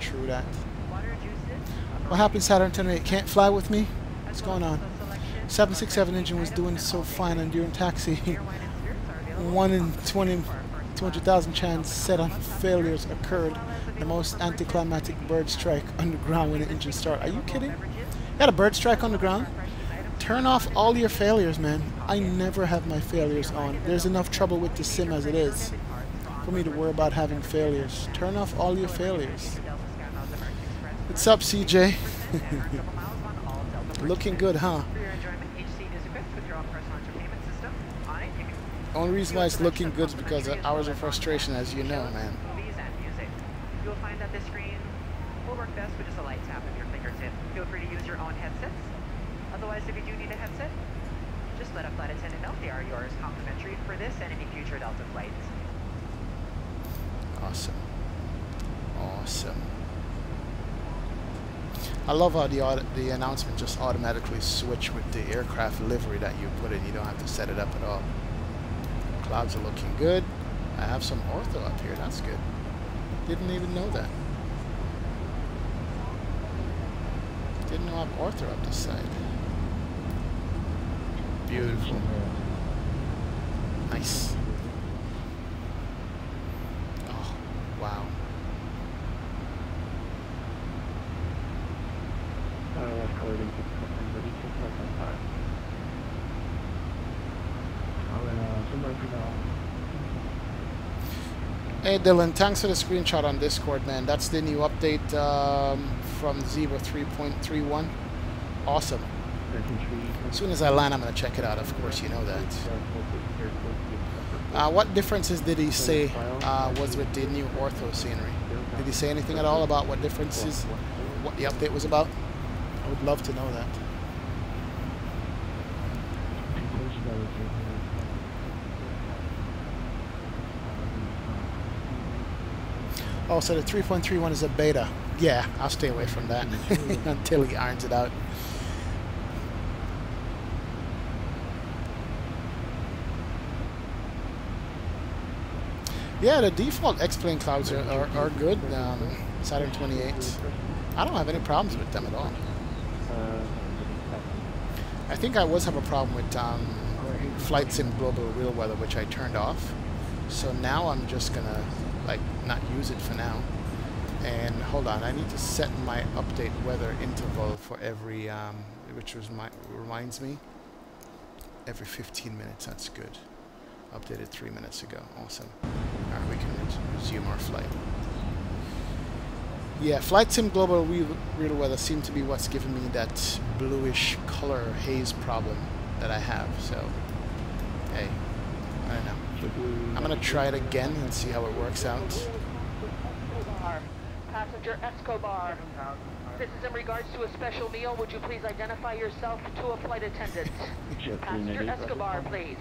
True that. What happened, Saturn 28? Can't fly with me? What's going on? 767 engine was doing so fine on during taxi. 1 in 200,000 chance set on failures occurred. The most anticlimactic bird strike underground when the engine started. Are you kidding? You had a bird strike on the ground? Turn off all your failures, man. I never have my failures on. There's enough trouble with the sim as it is for me to worry about having failures. Turn off all your failures. What's up, CJ? Looking good, huh? Only reason why it's looking good is because of hours of frustration, as you know, man. You'll find that the screen will work best with just a light tap of your fingertip. Feel free to use your own headsets. Otherwise, if you do need a headset, just let a flight attendant know they are yours, complimentary for this and any future Delta flights. Awesome. Awesome. I love how the announcement just automatically switch with the aircraft livery that you put in. You don't have to set it up at all. Clouds are looking good. I have some ortho up here. That's good. Didn't even know that. Didn't know I have ortho up this side. Beautiful. Nice. Oh, wow. Hey Dylan, thanks for the screenshot on Discord, man. That's the new update from Zibo 3.31. Awesome. As soon as I land, I'm going to check it out. Of course, you know that. What differences did he say was with the new ortho scenery? Did he say anything at all about what differences, what the update was about? I would love to know that. Oh, so the 3.31 is a beta. Yeah, I'll stay away from that until he irons it out. Yeah, the default X-plane clouds are good. Saturn 28. I don't have any problems with them at all. I think I was have a problem with Flight Sim Global Real Weather, which I turned off. So now I'm just gonna like not use it for now. And hold on, I need to set my update weather interval for every which was reminds me every 15 minutes. That's good. Updated 3 minutes ago. Awesome. Alright, we can resume our flight. Yeah, Flight Sim Global Real Weather seemed to be what's giving me that bluish color haze problem that I have. So, hey, I don't know. I'm gonna try it again and see how it works out. Passenger Escobar. This is in regards to a special meal. Would you please identify yourself to a flight attendant? Passenger Escobar, please.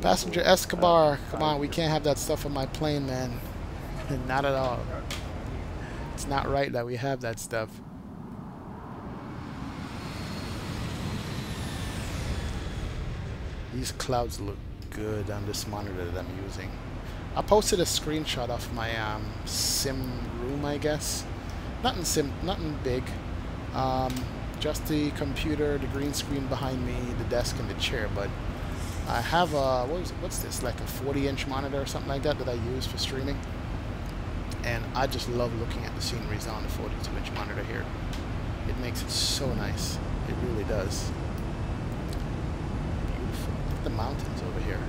Passenger Escobar, come on, we can't have that stuff on my plane, man. Not at all. It's not right that we have that stuff. These clouds look good on this monitor that I'm using. I posted a screenshot of my sim room, I guess. Nothing big. Just the computer, the green screen behind me, the desk, and the chair. But I have a what's this? Like a 40-inch monitor or something like that I use for streaming. And I just love looking at the sceneries on the 42-inch monitor here. It makes it so nice. It really does. Beautiful. Look at the mountains over here.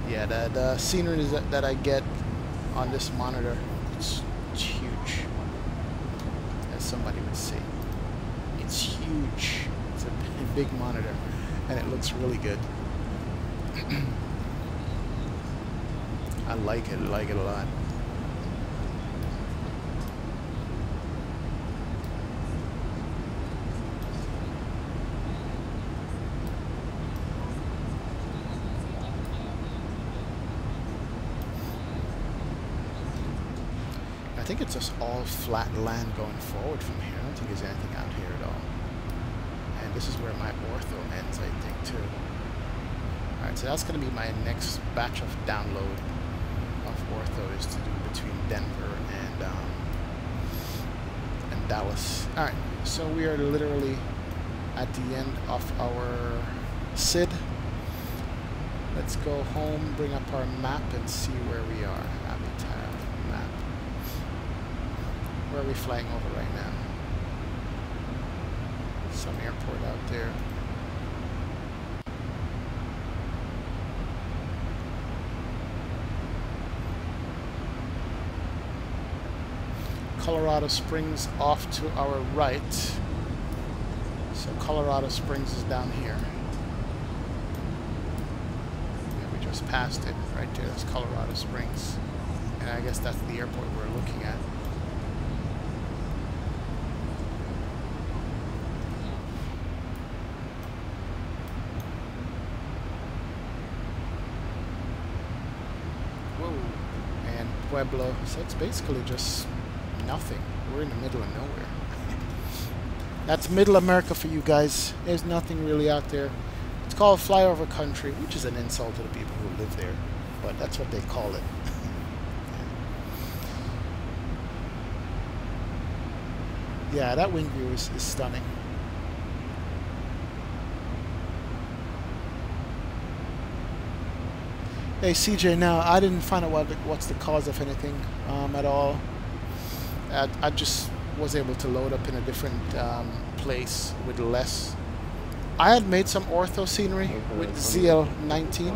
Yeah, the scenery that I get on this monitor, it's huge. As somebody would say. It's huge. It's a big monitor. And it looks really good. I like it a lot. I think it's just all flat land going forward from here. I don't think there's anything out here at all. And this is where my ortho ends, I think, too. Alright, so that's going to be my next batch of download of ortho is to do between Denver and Dallas. Alright, so we are literally at the end of our SID. Let's go home, bring up our map, and see where we are. Habitat map. Where are we flying over right now? Some airport out there. Colorado Springs off to our right. So Colorado Springs is down here. Yeah, we just passed it right there. That's Colorado Springs. And I guess that's the airport we're looking at. And Pueblo, so it's basically just nothing. We're in the middle of nowhere. That's middle America for you guys. There's nothing really out there. It's called flyover country, which is an insult to the people who live there, but that's what they call it. Yeah, that wing view is stunning. Hey CJ, now I didn't find out what's the cause of anything at all. I just was able to load up in a different place with less. I had made some ortho scenery with the ZL19.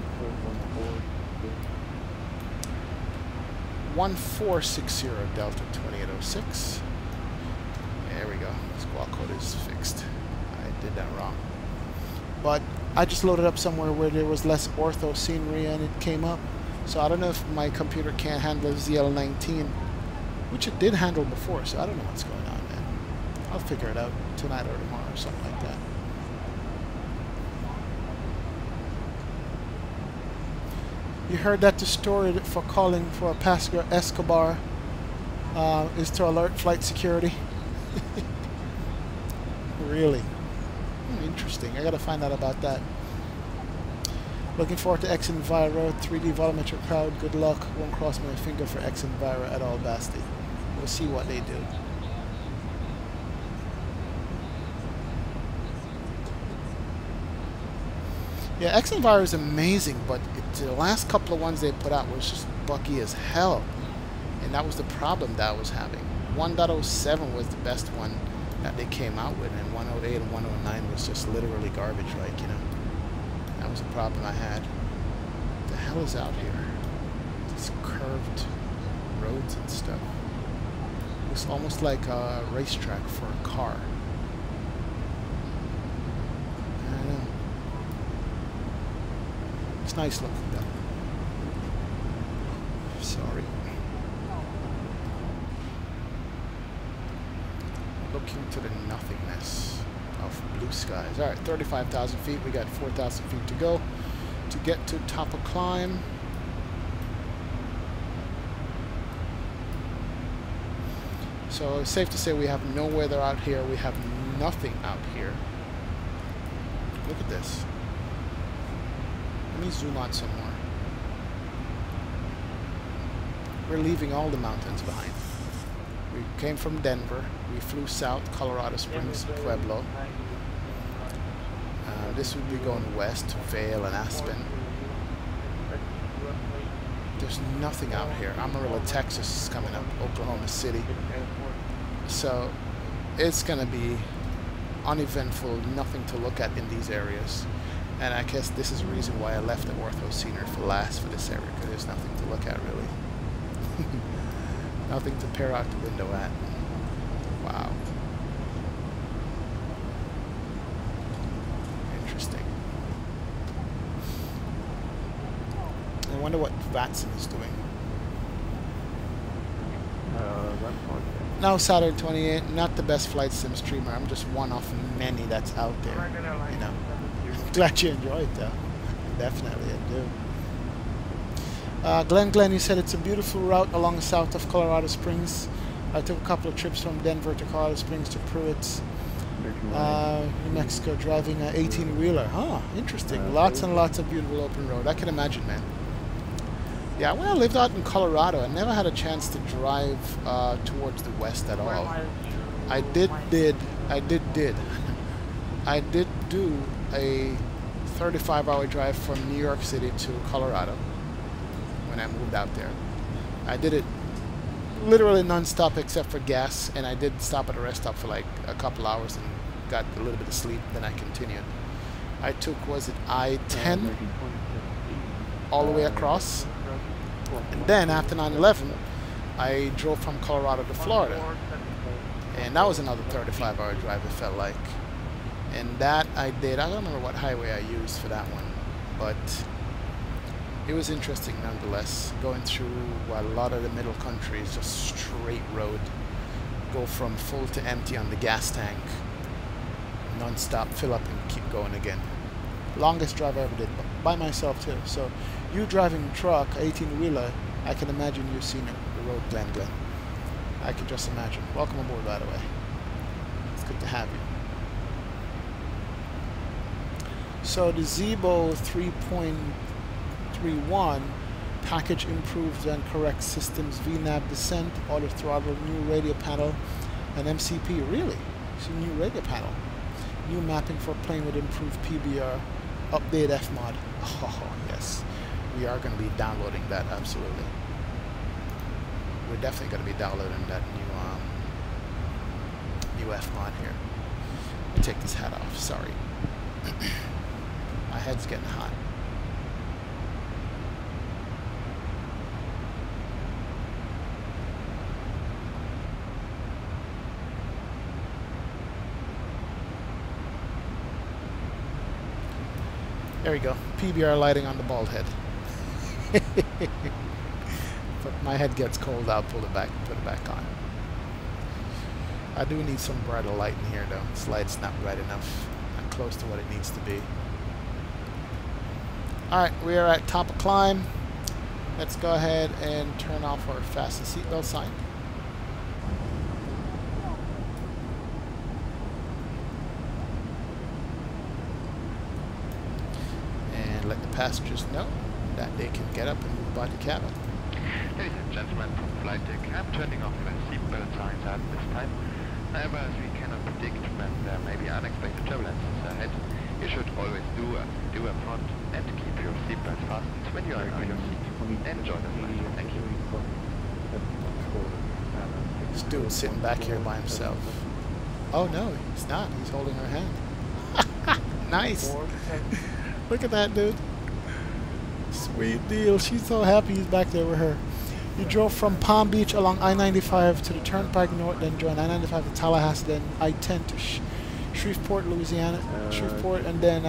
1460 Delta 2806. There we go. Squawk code is fixed. I did that wrong. But I just loaded up somewhere where there was less ortho scenery and it came up. So I don't know if my computer can't handle ZL19, which it did handle before, so I don't know what's going on, man. I'll figure it out tonight or tomorrow or something like that. You heard that the story for calling for a Passenger Escobar is to alert flight security? Really? Interesting. I gotta find out about that. Looking forward to X Enviro, 3D volumetric crowd. Good luck. Won't cross my finger for X Enviro at all, Basti. We'll see what they do. Yeah, X Enviro is amazing, but the last couple of ones they put out was just buggy as hell. And that was the problem that I was having. 1.07 was the best one that they came out with, and 108 and 109 was just literally garbage, like, you know. That was a problem I had. What the hell is out here? These curved roads and stuff. It's almost like a racetrack for a car. I don't know. It's nice looking though. Sorry. looking to the nothingness of blue skies. Alright, 35,000 feet. We got 4,000 feet to go to get to top of climb. So it's safe to say we have no weather out here. We have nothing out here. Look at this. Let me zoom out some more. We're leaving all the mountains behind. We came from Denver. We flew south, Colorado Springs, Pueblo. This would be going west to Vail and Aspen. There's nothing out here. Amarillo, Texas is coming up, Oklahoma City. So it's going to be uneventful, nothing to look at in these areas. And I guess this is the reason why I left the ortho scenery for last for this area, because there's nothing to look at really. Nothing to peer out the window at. Wow. Interesting. I wonder what Vatsim is doing. No, Saturn 28, not the best flight sim streamer. I'm just one of many that's out there. You know. Glad you enjoy it though. Definitely, I do. Glenn, you said it's a beautiful route along the south of Colorado Springs. I took a couple of trips from Denver to Colorado Springs to Pruitt, New Mexico, driving an 18-wheeler. Huh, interesting. Lots and lots of beautiful open road. I can imagine, man. Yeah, when I lived out in Colorado, I never had a chance to drive towards the west at all. I did do a 35-hour drive from New York City to Colorado when I moved out there. I did it literally non-stop except for gas, and I did stop at a rest stop for like a couple hours and got a little bit of sleep, then I continued. I took, was it I-10 all the way across, and then after 9/11 I drove from Colorado to Florida, and that was another 35-hour drive, it felt like. And that I did, I don't remember what highway I used for that one, but it was interesting nonetheless, going through a lot of the middle country. It's just straight road, go from full to empty on the gas tank, non-stop, fill up and keep going again. Longest drive I ever did, by myself too. So you driving a truck, 18-wheeler, I can imagine you've seen the road, Glenn. I can just imagine. Welcome aboard, by the way. It's good to have you. So the Zibo 3.31 package improves and corrects systems, VNAV descent, auto throttle, new radio panel, and MCP. Really? It's a new radio panel. New mapping for plane with improved PBR. Update FMod. Oh, yes. We are going to be downloading that, absolutely. We're definitely going to be downloading that new FMod here. Let me take this hat off, sorry. My head's getting hot. There we go. PBR lighting on the bald head. But my head gets cold, I'll pull it back and put it back on. I do need some brighter light in here though. This light's not bright enough. Not close to what it needs to be. Alright, we are at top of climb. Let's go ahead and turn off our fasten seatbelt sign. And let the passengers know that they can get up and move by the cabin. Ladies and gentlemen from flight deck, I'm turning off my seatbelt signs at this time. However, as we cannot predict when there may be unexpected turbulences ahead, you should always do a front and keep your seatbelt fastened when you are on your seat. Enjoy the flight. Thank you. This dude's sitting back here by himself. Oh no, he's not. He's holding her hand. Nice. Look at that, dude. Sweet deal. She's so happy he's back there with her. You drove from Palm Beach along I-95 to the Turnpike North, then joined I-95 to Tallahassee, then I-10 to Shreveport, Louisiana, Shreveport, and then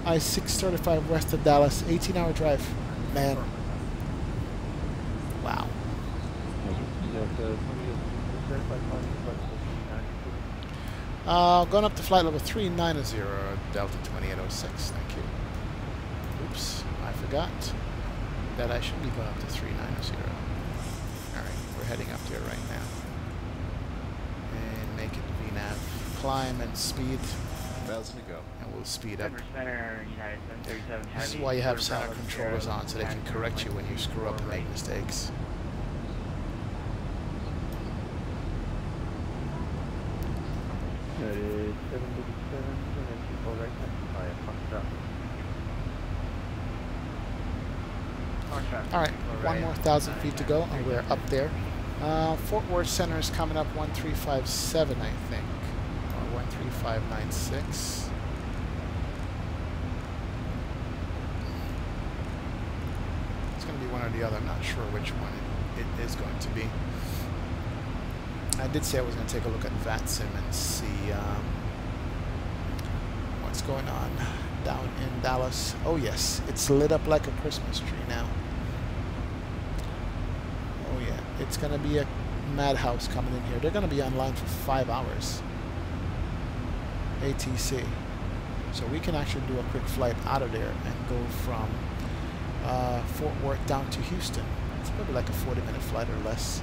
I-635 west of Dallas. 18-hour drive. Man. Wow. Going up to flight level 390, Delta 2806. Thank you. Oops, I forgot that I should be going up to 390. Alright, we're heading up there right now. And make it VNAV. Climb and speed. 1,000 to go. And we'll speed up. Center, United 737 This is Heavy, why you have Bravo center controllers on, so they can correct you when you screw up and make mistakes. That is 737, and people right next by a Foxtrot. Alright, one more 1,000 feet to go, and we're up there. Fort Worth Center is coming up 1357, I think. Or 13596. It's going to be one or the other. I'm not sure which one it is going to be. I did say I was going to take a look at Vatsim and see what's going on down in Dallas. Oh yes, it's lit up like a Christmas tree now. Oh yeah, it's going to be a madhouse coming in here. They're going to be online for 5 hours. ATC. So we can actually do a quick flight out of there and go from Fort Worth down to Houston. It's probably like a 40-minute flight or less.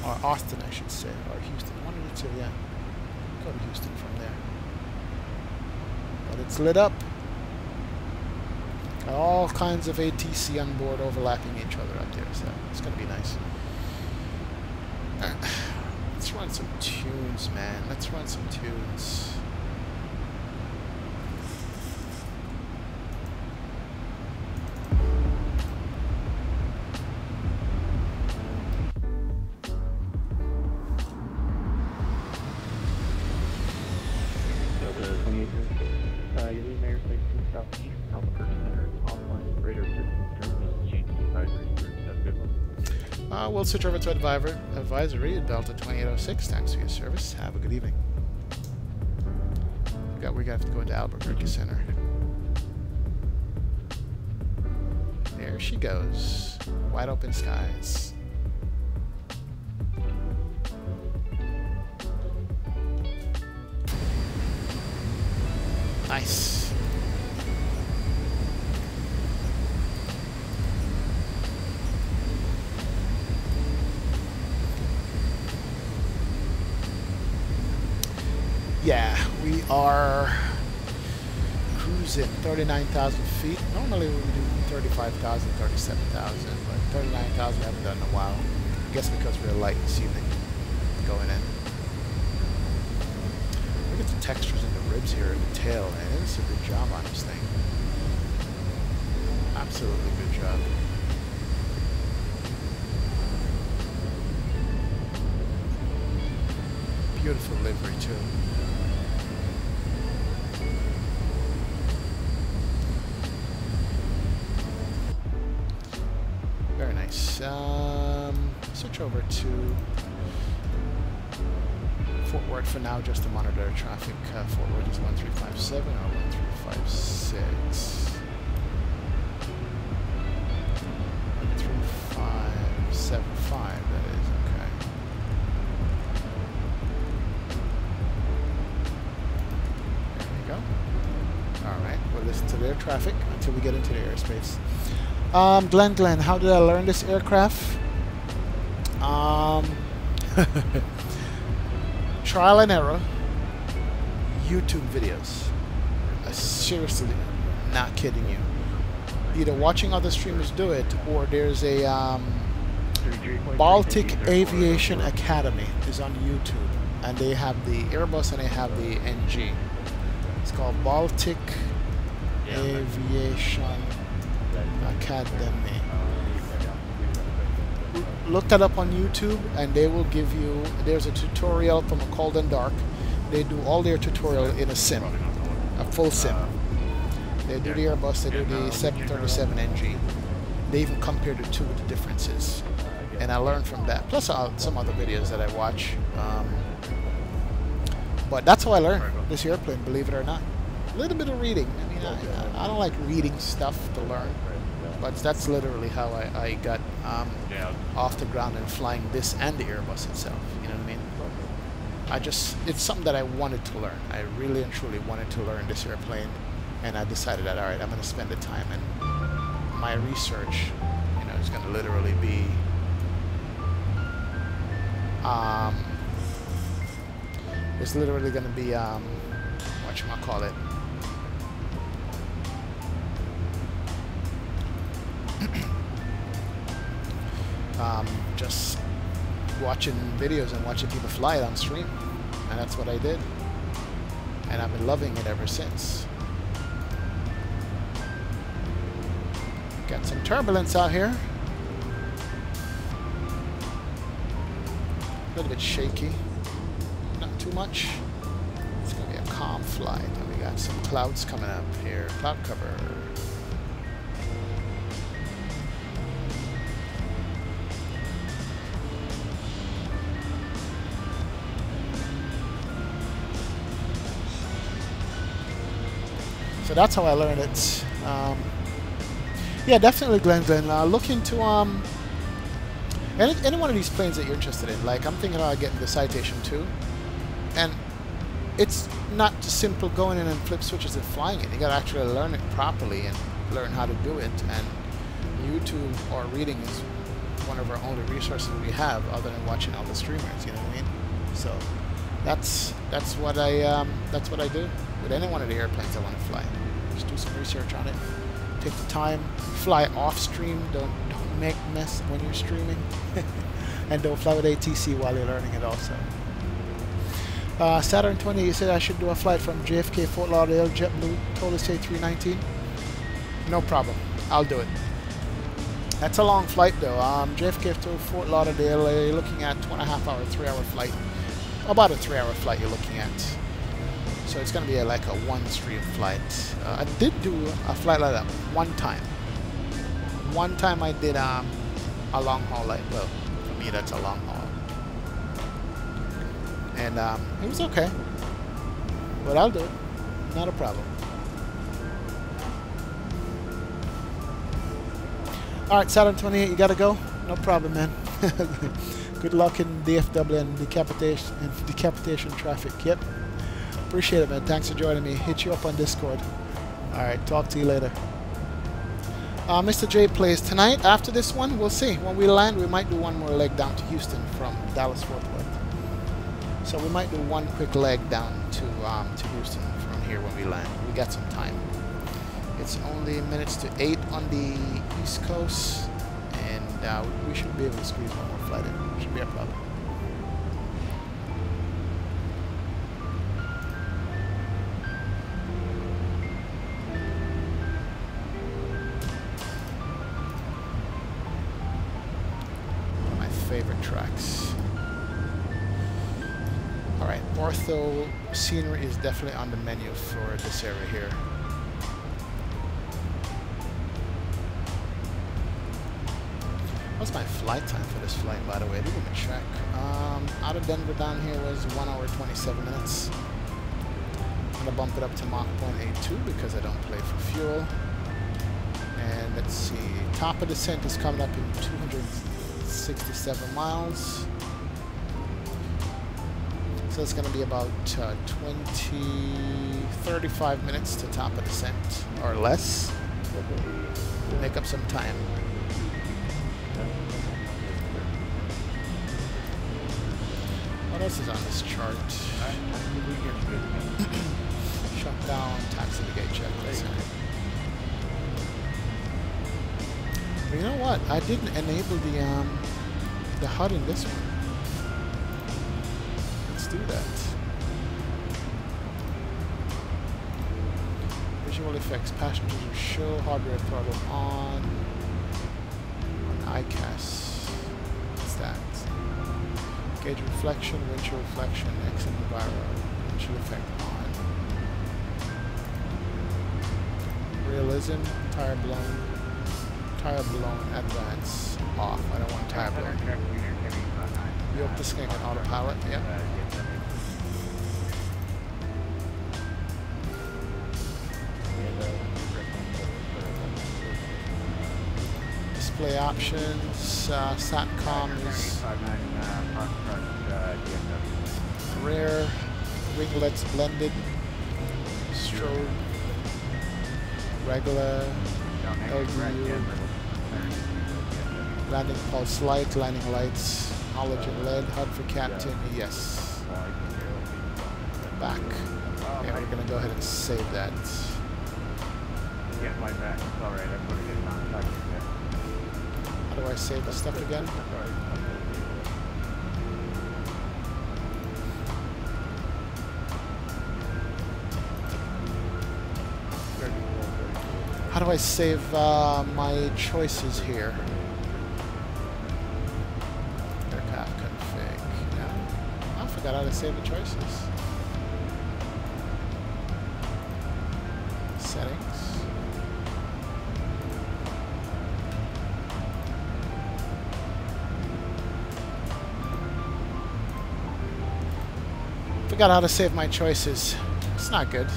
Or Austin, I should say, or Houston. One of the two, yeah. Go to Houston from there. But it's lit up. Got all kinds of ATC on board overlapping each other up there, so it's going to be nice. Let's run some tunes, man. Let's run some tunes. We'll switch over to advisory at Delta 2806. Thanks for your service. Have a good evening. We're going to have to go into Albuquerque Center. There she goes. Wide open skies. Nice. Yeah, we are cruising 39,000 feet. Normally we do 35,000, 37,000, but 39,000 I haven't done in a while. I guess because we're light this evening going in. Look at the textures in the ribs here and the tail, man. It is a good job on this thing. Absolutely good job. Beautiful livery too. Very nice. Switch over to Fort Worth for now, just to monitor traffic. Fort Worth is 1357 or 1356. 3575, that is, okay. There we go. Alright, we'll listen to their traffic until we get into the airspace. Glenn, how did I learn this aircraft? Trial and error. YouTube videos. Seriously, not kidding you. Either watching other streamers do it, or there's a Baltic Aviation Academy is on YouTube, and they have the Airbus and they have the NG. It's called Baltic Aviation Academy. Look that up on YouTube, and they will give you. There's a tutorial from a Cold and Dark. They do all their tutorial in a sim, a full sim. They do the Airbus, they do the 737 NG. They even compare the two, the differences. And I learned from that, plus some other videos that I watch. But that's how I learned this airplane, believe it or not. A little bit of reading. I mean, I don't like reading stuff to learn, but that's literally how I got off the ground and flying this and the Airbus itself. You know what I mean? it's something that I wanted to learn. I really and truly wanted to learn this airplane, and I decided that, all right, I'm going to spend the time, and my research, you know, is going to literally be it's literally going to be whatchamacallit, just watching videos and watching people fly it on stream, and that's what I did, and I've been loving it ever since. Got some turbulence out here, a little bit shaky, not too much. It's gonna be a calm flight, and we got some clouds coming up here, cloud cover. So that's how I learned it. Yeah, definitely, Glenn. Look into any one of these planes that you're interested in. Like, I'm thinking about getting the Citation 2, and it's not just simple going in and flip switches and flying it. You got to actually learn it properly and learn how to do it. And YouTube or reading is one of our only resources we have, other than watching all the streamers. You know what I mean? So that's what I do with any one of the airplanes I want to fly. Just do some research on it. Take the time, fly off stream. Don't make mess when you're streaming, and don't fly with ATC while you're learning it also. Saturn 20, you said I should do a flight from JFK Fort Lauderdale JetBlue. Total say 319. No problem, I'll do it. That's a long flight though. JFK to Fort Lauderdale, you're looking at 2.5 hour, 3 hour flight. About a 3 hour flight you're looking at. So it's going to be like a one-stream flight. I did do a flight like that one time. One time I did a long haul, like, well, for me that's a long haul. And it was okay. But I'll do it. Not a problem. Alright, Saturn 28, you gotta go? No problem, man. Good luck in DFW and decapitation traffic. Yep. Appreciate it, man. Thanks for joining me. Hit you up on Discord. Alright, talk to you later. Mr. J plays tonight. After this one, we'll see. When we land, we might do one more leg down to Houston from Dallas-Fort Worth. So we might do one quick leg down to Houston from here when we land. We got some time. It's only minutes to 8 on the East Coast, and we should be able to squeeze one more flight in. Should be a problem. Favorite tracks. Alright, ortho scenery is definitely on the menu for this area here. What's my flight time for this flight, by the way? I didn't even check. Out of Denver down here was 1 hour 27 minutes. I'm going to bump it up to Mach 0.82 because I don't play for fuel. And let's see, top of descent is coming up in 267 miles. So it's going to be about 35 minutes to top of descent or less. Make up some time. What else is on this chart? Shut down, taxi to gate check. But you know what? I didn't enable the HUD in this one. Let's do that. Visual effects, passengers will show, hardware throttle on ICAS. What's that? Gauge reflection, windshield reflection, exit environment, windshield effect on. Realism, tire blown, advance, off. I don't want tire blown. You hope this thing can autopilot, yep. Display options, SATCOM is rear, winglets blended, strobe, regular, LDU, landing pulse light, landing lights, halogen LED, HUD for captain, yes. Back. Okay, we're gonna go ahead and save that. Get my back. It's alright. I put it in contact. How do I save the stuff again? How do I save my choices here? Aircraft config. Yeah. I forgot how to save the choices. Settings. Forgot how to save my choices. It's not good.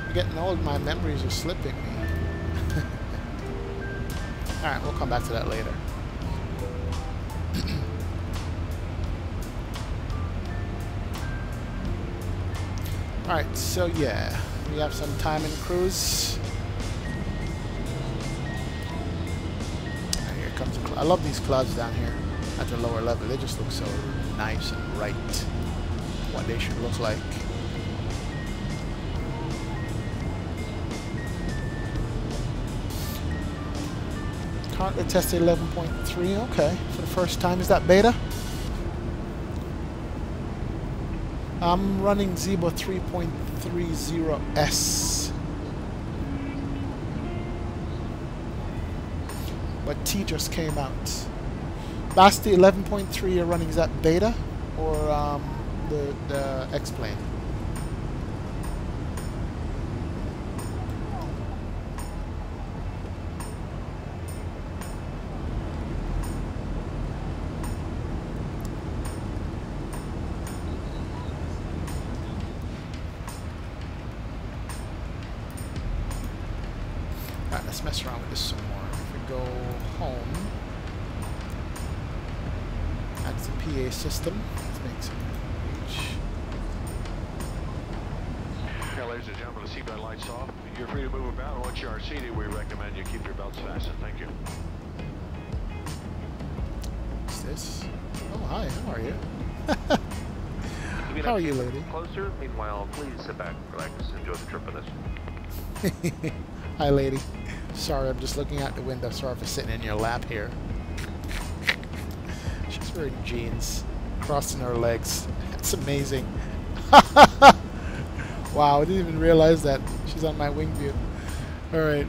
I'm getting old, my memories are slipping me. Alright, we'll come back to that later. Alright, so yeah, we have some time in cruise. And here comes I love these clouds down here at the lower level. They just look so nice and bright. What they should look like. Currently tested 11.3, okay, for the first time. Is that beta? I'm running Zibo 3.30S. But T just came out. That's the 11.3 you're running, is that beta? Or the X-plane? Alright, let's mess around with this some more. If we go home, that's the PA system. Let's make some reach. Yeah, ladies and gentlemen, the seatbelt lights off. You're free to move about. Once you are seated, we recommend you keep your belts fastened. Thank you. What's this? Oh, hi, how are you? How are you, lady? Closer. Meanwhile, please sit back, relax, enjoy the trip with us. Hi, lady. Sorry, I'm just looking out the window. Sorry for sitting in your lap here. She's wearing jeans, crossing her legs. That's amazing. Wow, I didn't even realize that. She's on my wing view. Alright,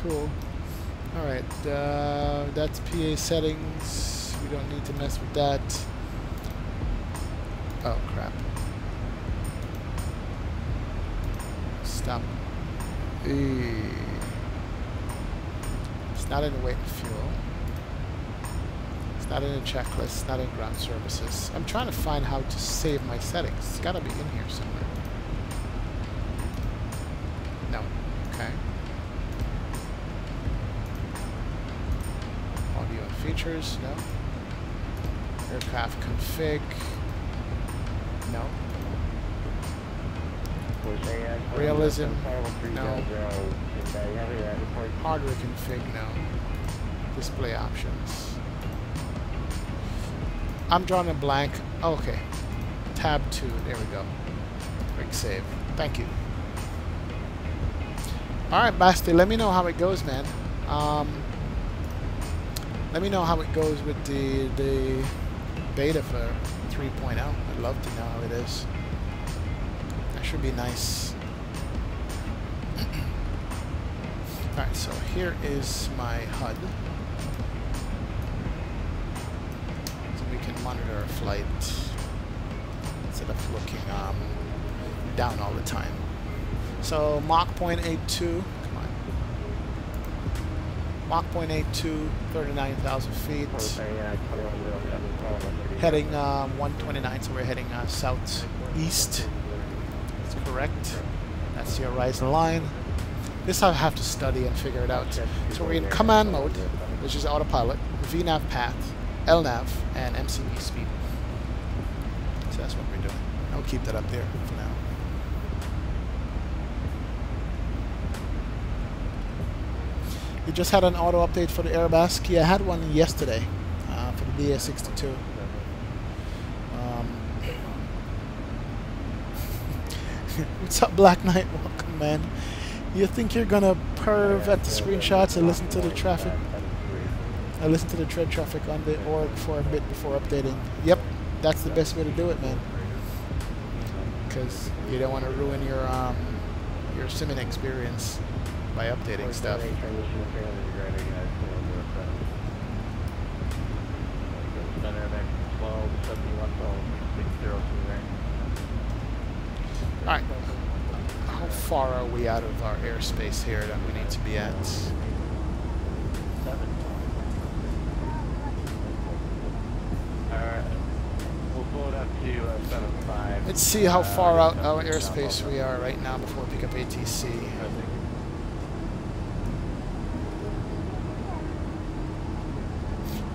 cool. Alright, that's PA settings. We don't need to mess with that. Oh, crap. Stop. It's not in weight and fuel. It's not in a checklist. It's not in ground services. I'm trying to find how to save my settings. It's got to be in here somewhere. No. Okay. Audio and features. No. Aircraft config. No. Realism. No. Hardware config. No. Display options. I'm drawing a blank. Okay. Tab 2. There we go. Quick save. Thank you. Alright, Basti. Let me know how it goes, man. Let me know how it goes with the beta for 3.0. I'd love to know how it is. That should be nice. Alright, so here is my HUD. So we can monitor our flight instead of looking down all the time. So Mach 0.82, come on. Mach 0.82, 39,000 feet. Heading 129, so we're heading southeast. That's correct. That's the horizon line. This I have to study and figure it out. So we're in command mode, which is autopilot, VNAV path, LNAV, and MCV speed. So that's what we're doing. I'll keep that up there for now. You just had an auto update for the Airbus. Yeah, I had one yesterday for the DA62. What's up, Black Knight? Welcome, man. You think you're gonna perv at the screenshots and listen to the traffic? I listen to the tread traffic on the org for a bit before updating. Yep, that's the best way to do it, man. Because you don't want to ruin your simming experience by updating stuff. Alright. How far are we out of our airspace here that we need to be at? 7. Alright. We'll pull it up to 7.5. Let's see how far out our airspace we are right now before we pick up ATC.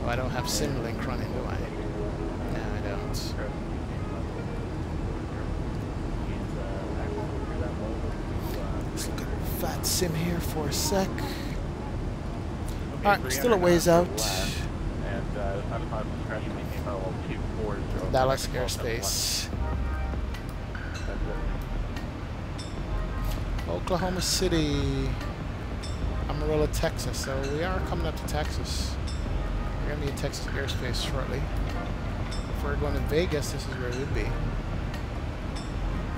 Oh, I don't have Simlink running, do I? No, I don't. Let's look at Vatsim here for a sec. Alright, still a ways out. Dallas airspace. Oklahoma City. Amarillo, Texas. So we are coming up to Texas. We're going to be in Texas airspace shortly. If we're going to Vegas, this is where we'd be.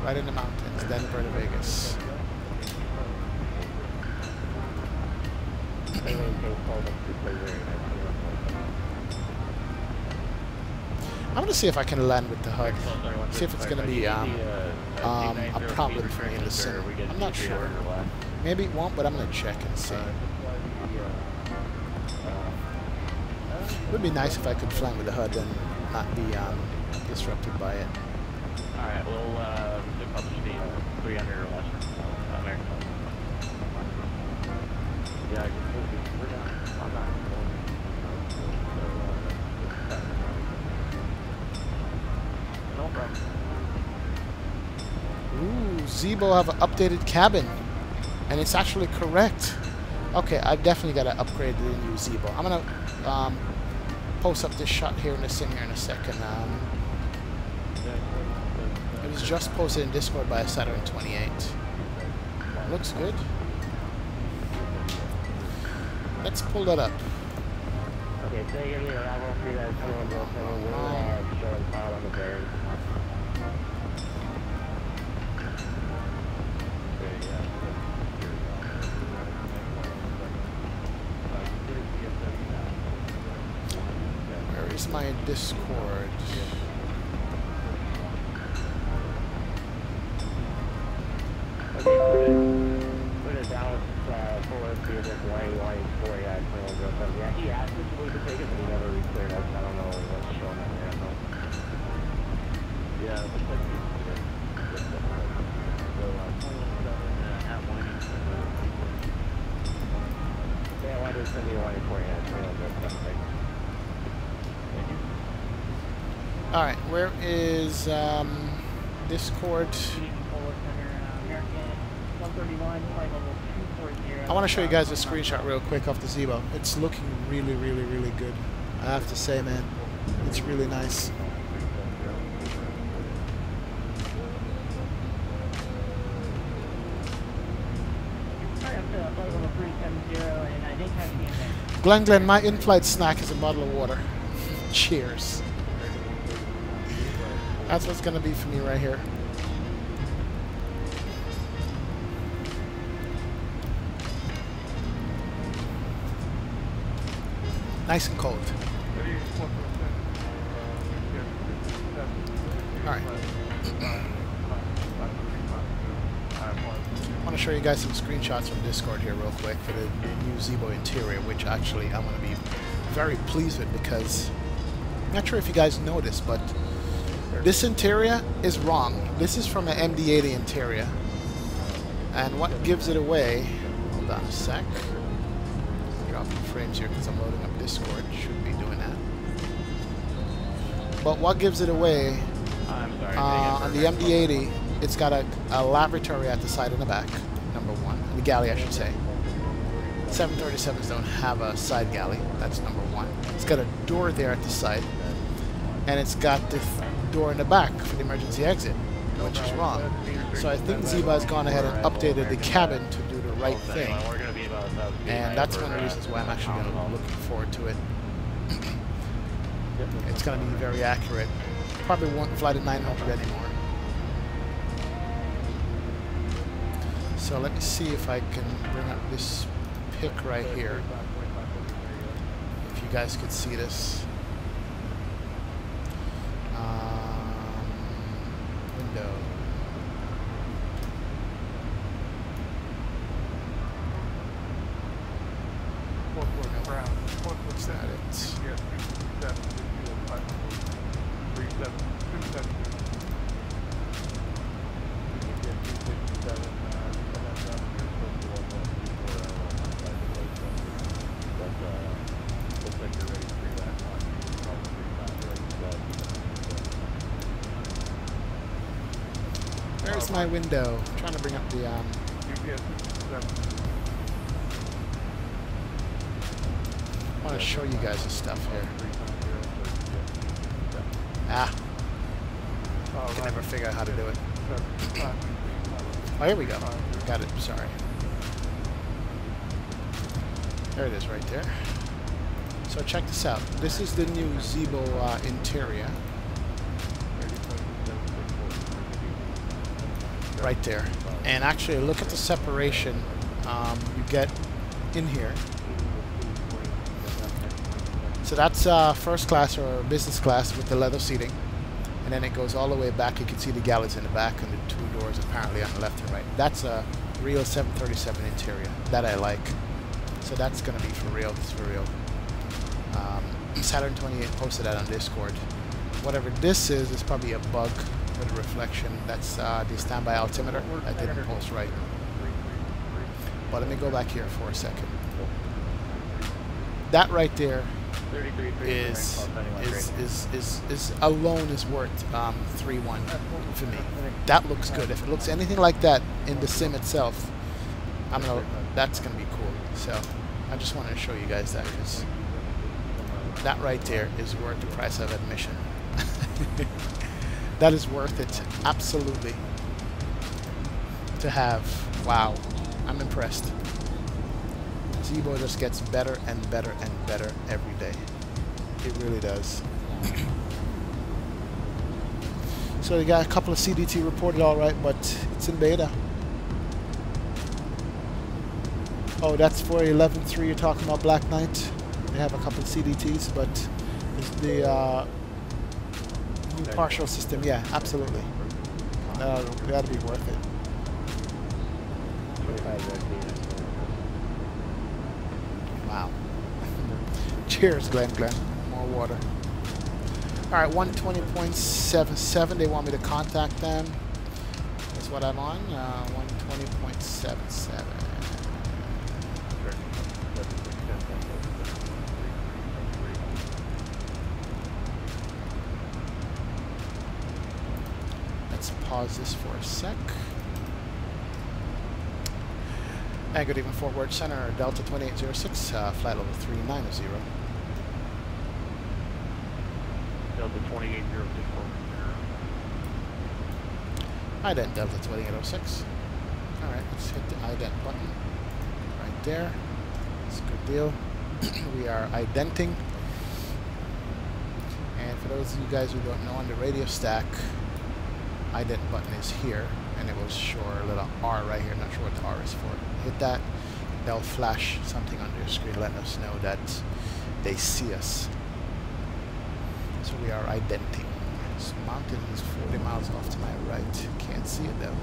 Right in the mountains, Denver to Vegas. I'm going to see if I can land with the HUD. See if it's going to be a problem for me in the sim. I'm not sure. Maybe it won't, but I'm going to check and see. It would be nice if I could fly with the HUD and not be disrupted by it. Alright, we'll publish the 300 or less American. Yeah, we're down. I'm not no problem. Ooh, Zibo have an updated cabin. And it's actually correct. Okay, I've definitely got to upgrade the new Zibo. I'm going to post up this shot here in the sim here in a second. It was just posted in Discord by a Saturn 28. Looks good. Let's pull that up. Okay, so you're here. I won't see that. We'll show and file on the bearing. Where is my Discord? Put it down full empty and just white, for yeah, yeah, he asked us to take it, but he never re-cleared us. I don't know what's showing up there, though. Yeah, it looks like he's clear. So, 27 at 1. Yeah, why does somebody want it for you? Alright, where is Discord? I want to show you guys a screenshot real quick of the Zibo. It's looking really, really, really good. I have to say, man, it's really nice. Glenn, my in-flight snack is a bottle of water. Cheers. That's what's going to be for me right here. Nice and cold. Alright. I want to show you guys some screenshots from Discord here real quick for the new Zibo interior, which actually I'm going to be very pleased with because I'm not sure if you guys noticed, but this interior is wrong. This is from an MD-80 interior. And what gives it away... Hold on a sec. Dropping frames here because I'm loading up Discord. Should be doing that. But what gives it away On the MD-80, it's got a lavatory at the side and the back, number one. The galley, I should say. 737s don't have a side galley. That's number one. It's got a door there at the side, and it's got the door in the back for the emergency exit, which is wrong. So I think Zibo has gone ahead and updated the cabin to do the right thing, and that's one of the reasons why I'm actually looking forward to it. It's going to be very accurate. Probably won't fly to 900 anymore. So let me see if I can bring up this pic right here. If you guys could see this. Window. Is that it? There's my window. I'm trying to bring up the I want to show you guys the stuff here. I can never figure out how to do it. Oh, here we go. Got it. Sorry. There it is right there. So check this out. This is the new Zibo interior. Right there. And actually, look at the separation you get in here. So that's first class or business class with the leather seating. And then it goes all the way back. You can see the galleys in the back and the two doors apparently on the left and right. That's a real 737 interior. That I like. So that's going to be for real. It's for real. Saturn 28 posted that on Discord. Whatever this is probably a bug for the reflection. That's the standby altimeter. I didn't post right. But let me go back here for a second. That right there is alone is worth 3-1 for me. That looks good. If it looks anything like that in the sim itself, that's gonna be cool. So I just wanted to show you guys that, because that right there is worth the price of admission. That is worth it, absolutely, to have. Wow, I'm impressed. Zibo just gets better and better and better every day. It really does. So they got a couple of CDT reported all right, but it's in beta. Oh, that's for 11.3 you're talking about, Black Knight. They have a couple of CDTs, but it's the new partial system. Yeah, absolutely. That'll be worth it. Wow. Cheers, Glenn. More water. Alright, 120.77. They want me to contact them. That's what I'm on. 120.77. Let's pause this for a sec. And good evening, Fort Worth Center, Delta 2806, flight level 390. Delta 2806. Ident Delta 2806. Alright, let's hit the ident button right there. That's a good deal. We are identing. And for those of you guys who don't know, on the radio stack, ident button is here, and it will show a little R right here. Not sure what the R is for. Hit that, they'll flash something on your screen letting us know that they see us. So we are identing. This mountain is 40 miles off to my right. Can't see it though.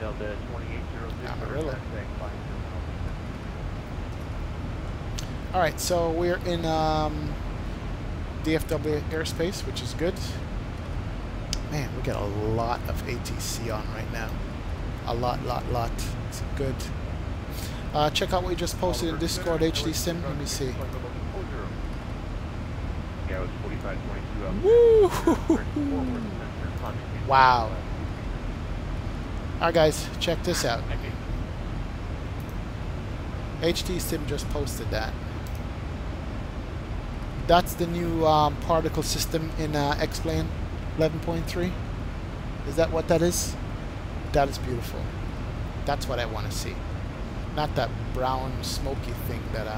Delta 2806. Amarillo. Alright, so we're in DFW airspace, which is good. Man, we got a lot of ATC on right now. A lot. It's good. Check out what we just posted in Discord, HD Sim. Let me see. Scout 4522 up. Woo! Wow. Alright guys, check this out. HT Sim just posted that. That's the new particle system in X-Plane 11.3. Is that what that is? That is beautiful. That's what I want to see. Not that brown smoky thing that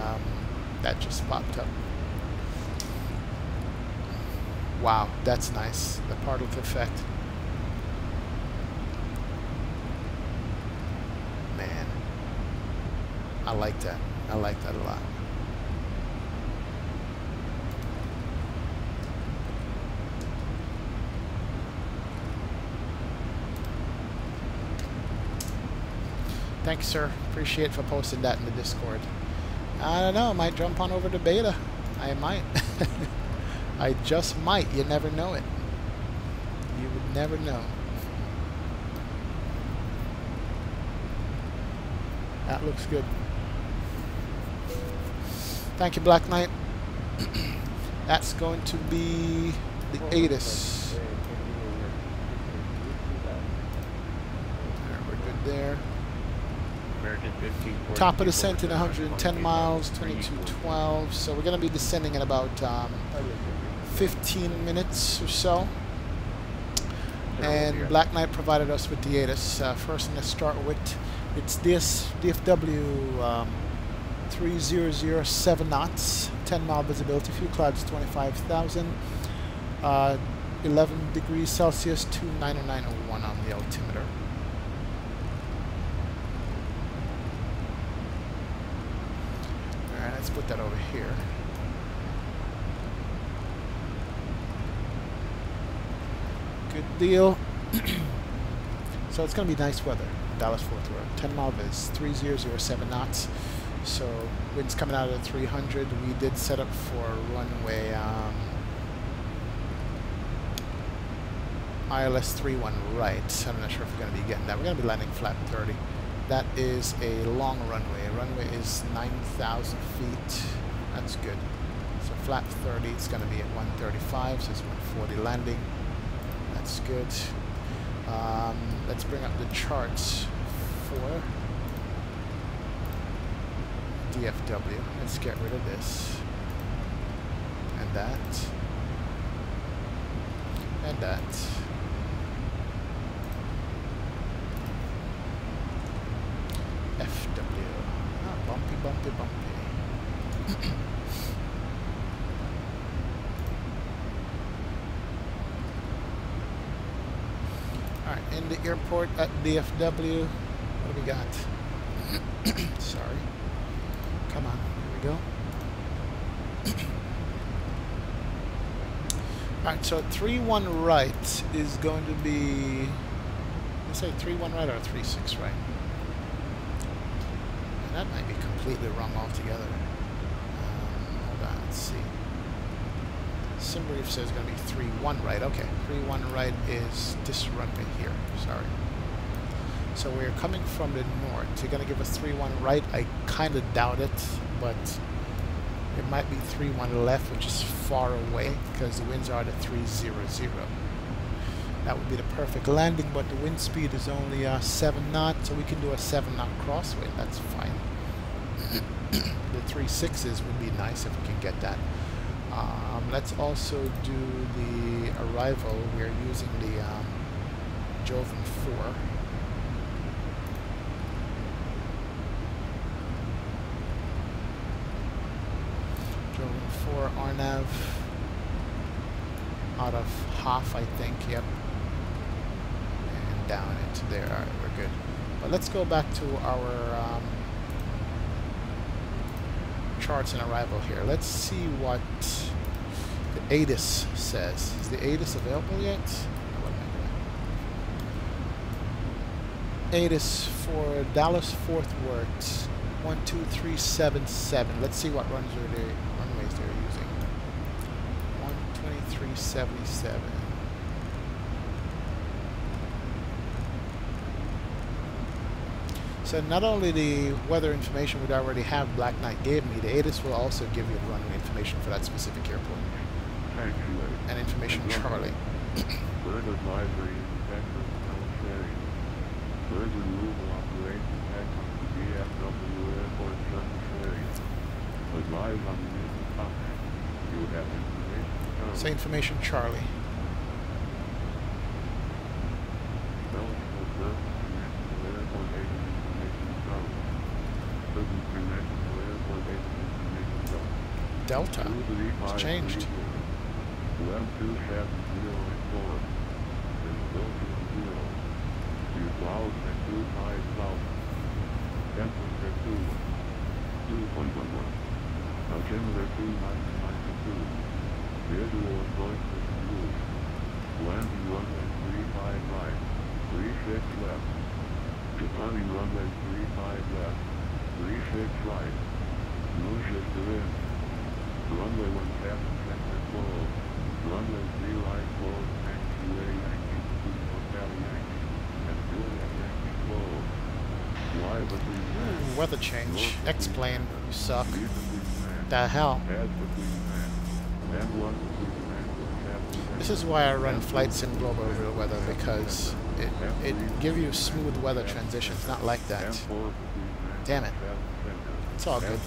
that just popped up. Wow, that's nice. The particle effect. Man, I like that. I like that a lot. Thank you, sir. Appreciate for posting that in the Discord. I don't know. I might jump on over to beta. I might. I just might. You never know it. You would never know. That looks good. Thank you, Black Knight. That's going to be the ATIS. We're good there. Top of descent in 110 miles, 2212. So we're going to be descending in about 15 minutes or so. And Black Knight provided us with the ATIS. First, I'm going to start with it's this DFW 3007 knots, 10 mile visibility, fuel clouds 25,000, 11 degrees Celsius, 29901 on the altimeter. Alright, let's put that over here. Good deal. So it's going to be nice weather in Dallas-Fort Worth. 10 mile viz, 3007 knots. So winds coming out at 300. We did set up for runway ILS 31 right. I'm not sure if we're going to be getting that. We're going to be landing flat 30. That is a long runway. Runway is 9,000 feet. That's good. So flat 30, it's going to be at 135, so it's 140 landing. That's good. Let's bring up the charts for DFW. Let's get rid of this. And that. And that. FW. Ah, bumpy, bumpy, bumpy. Alright, in the airport at DFW. What do we got? Sorry. Come on, here we go. Alright, so 3-1 right is going to be, let's say 3-1 right or 3-6 right. And that might be completely wrong altogether. Hold on, let's see. SimBrief says it's going to be 3-1 right. Okay, 3-1 right is this runway here. Sorry. So we're coming from the north. You're going to give us 3-1 right. I kind of doubt it, but it might be 3-1 left, which is far away because the winds are at 300. That would be the perfect landing, but the wind speed is only 7 knots, so we can do a 7 knot crosswind. That's fine. The 3.6s would be nice if we can get that. Let's also do the arrival. We're using the Jovan 4. Jovan 4 RNAV out of half, I think, yep. And down into there. Alright, we're good. But let's go back to our charts and arrival here. Let's see what the ATIS says. Is the ATIS available yet? What am I doing? ATIS for Dallas-Fort Worth 12377. Let's see what runways they're using. 12377. So not only the weather information we'd already have Black Knight gave me, the ATIS will also give you the runway information for that specific airport. and information Charlie. Bird advisory inspector, military. Bird removal operation at KDFW airport surface area. Advise on the mission topic. You have information. Say information Charlie. Delta. It's changed. Web 270 visibility 0. You clouds at 25,000. Temperature 2.11. Altimeter 292. Visual approachment view. Landing runway 35 right. 36 left. Departing runway 35 left. 36 right. No shift to in. Runway 1 cabin center closed. Runway 3 right closed. QA Yankee, Hotel Yankee, and Juliet Yankee closed. Fly between Ooh, weather change. X-plane. You suck. The hell. This is why I run flights in global real weather, because it gives you smooth weather transitions, not like that. Damn it. It's all good.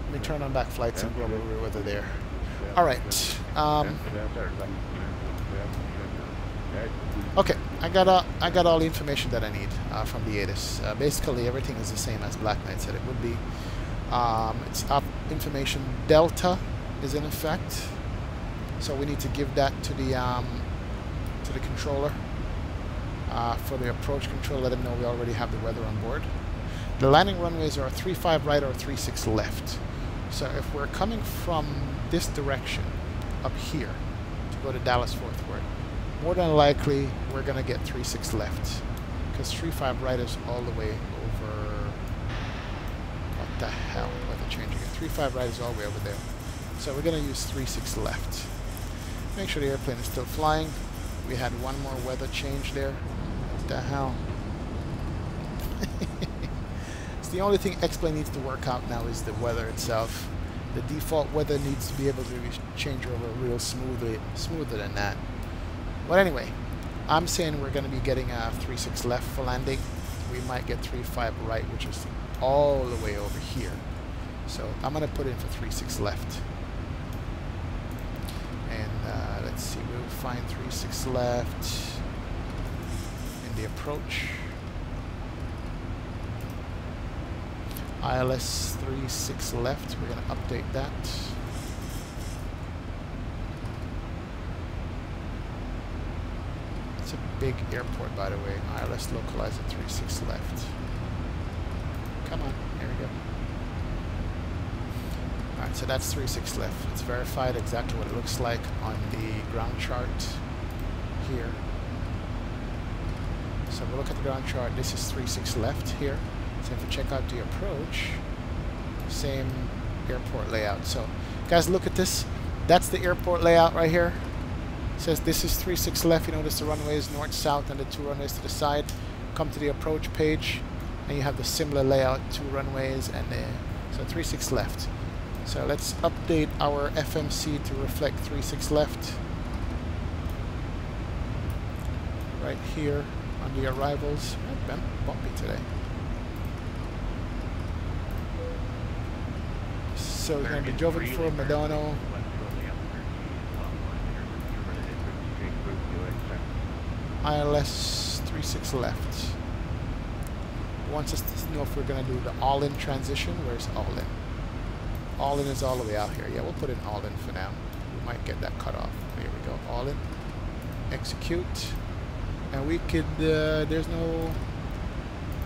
Let me turn on back flights in global real weather there. Alright. Okay, I got all the information that I need from the ATIS. Basically, everything is the same as Black Knight said it would be. It's up information Delta is in effect, so we need to give that to the controller for the approach control. Let them know we already have the weather on board. The landing runways are 35 right or 36 left. So if we're coming from this direction up here to go to Dallas Fort Worth, more than likely we're gonna get 36 left, because 35 right is all the way over. What the hell? Weather changing it. 35 right is all the way over there. So we're gonna use 36 left. Make sure the airplane is still flying. We had one more weather change there. What the hell? It's the only thing X-plane needs to work out now is the weather itself. The default weather needs to be able to change over real smoother than that. But anyway, I'm saying we're going to be getting a 36 left for landing. We might get 35 right, which is all the way over here. So I'm going to put in for 36 left. And let's see, we'll find 36 left in the approach. ILS 36 left, we're going to update that. It's a big airport, by the way. ILS localized at 36 left. Come on, here we go. Alright, so that's 36 left. It's verified exactly what it looks like on the ground chart here. So we'll look at the ground chart. This is 36 left here. So if we check out the approach, same airport layout. So guys, look at this. That's the airport layout right here. It says this is 36 left. You notice the runways north, south, and the two runways to the side. Come to the approach page, and you have the similar layout, two runways, and so 36 left. So let's update our FMC to reflect 36 left. Right here on the arrivals. I've been bumpy today. So we're going to be Joven for Madonna. ILS 36 left. Wants us to know if we're going to do the all-in transition. Where's all-in? All-in is all the way out here. Yeah, we'll put in all-in for now. We might get that cut off. Here we go. All-in. Execute. And we could, there's no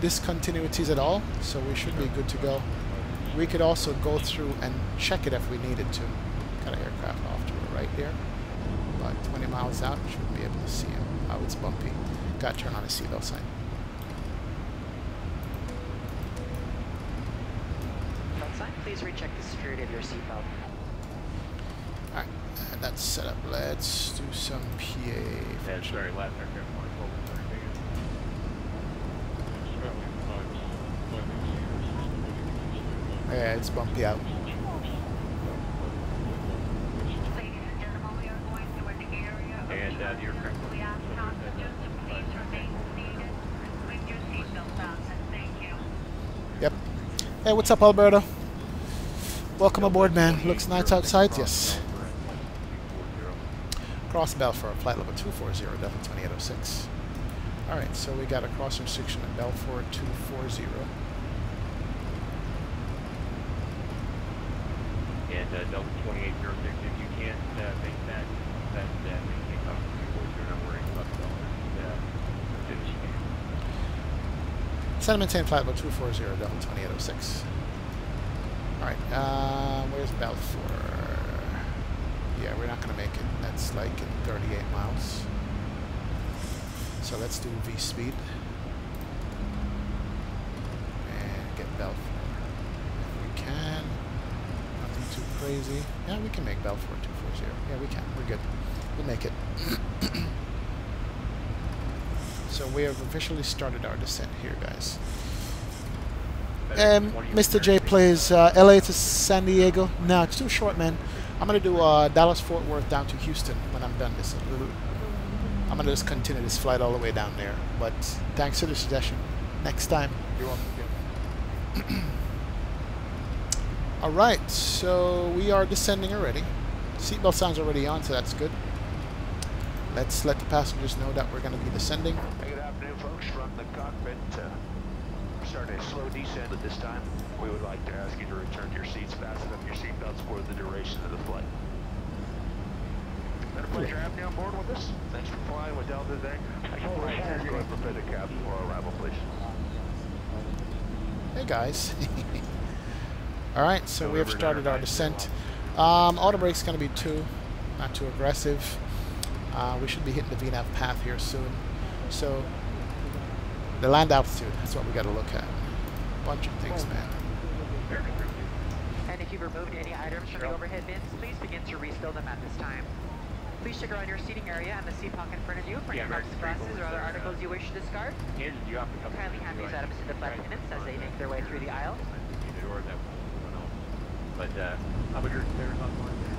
discontinuities at all, so we should be good to go. We could also go through and check it if we needed to. Got an aircraft off to the right there. About 20 miles out, should be able to see him. Oh, it's bumpy. Got to turn on the seatbelt sign. Seatbelt sign, please recheck the security of your seatbelt. Alright, that's set up. Let's do some PA. That's very left, aircraft 1 Yeah, it's bumpy out. Hey, what's up, Alberto? Welcome aboard, man. Looks nice outside. Yes. Cross Belfort, flight level 240, Delta 2806. Alright, so we got a cross restriction at Belfort 240. And Delta 2806, if you can't make that maintain cover 240, not worrying about the dollars. Finish you can. Send and maintain flight level 240, Delta 2806. Alright, where's Belfort? Yeah, we're not going to make it. That's like in 38 miles. So let's do V speed. And get Belfort. If we can. Nothing too crazy. Yeah, we can make Belfort 240. Yeah, we can. We're good. We'll make it. So we have officially started our descent here, guys. Mr. J plays LA to San Diego. No, it's too short, man. I'm going to do Dallas Fort Worth down to Houston when I'm done this. I'm going to just continue this flight all the way down there. But thanks for the suggestion. Next time. You're welcome. Alright, so we are descending already. Seatbelt sound's already on, so that's good. Let's let the passengers know that we're going to be descending. Good afternoon, folks. From the cockpit, starting a slow descent at this time. We would like to ask you to return to your seats, fasten up your seatbelts for the duration of the flight. Been a pleasure having you on board with us. Thanks for flying with Delta today. I can go ahead and prepare the cabin for our arrival, please. Hey guys. Alright, so we have started our descent. Auto brake's going to be 2, not too aggressive. We should be hitting the VNAV path here soon. So, the land altitude, that's what we got to look at. Bunch of things, man. And if you've removed any items from the overhead bins, please begin to restow them at this time. Please check around your seating area and the seat pocket in front of you for any cups, glasses, or other articles you wish to discard. Kindly hand these items to the flight attendants as they make their way through the aisle. But how about your stairs on board there?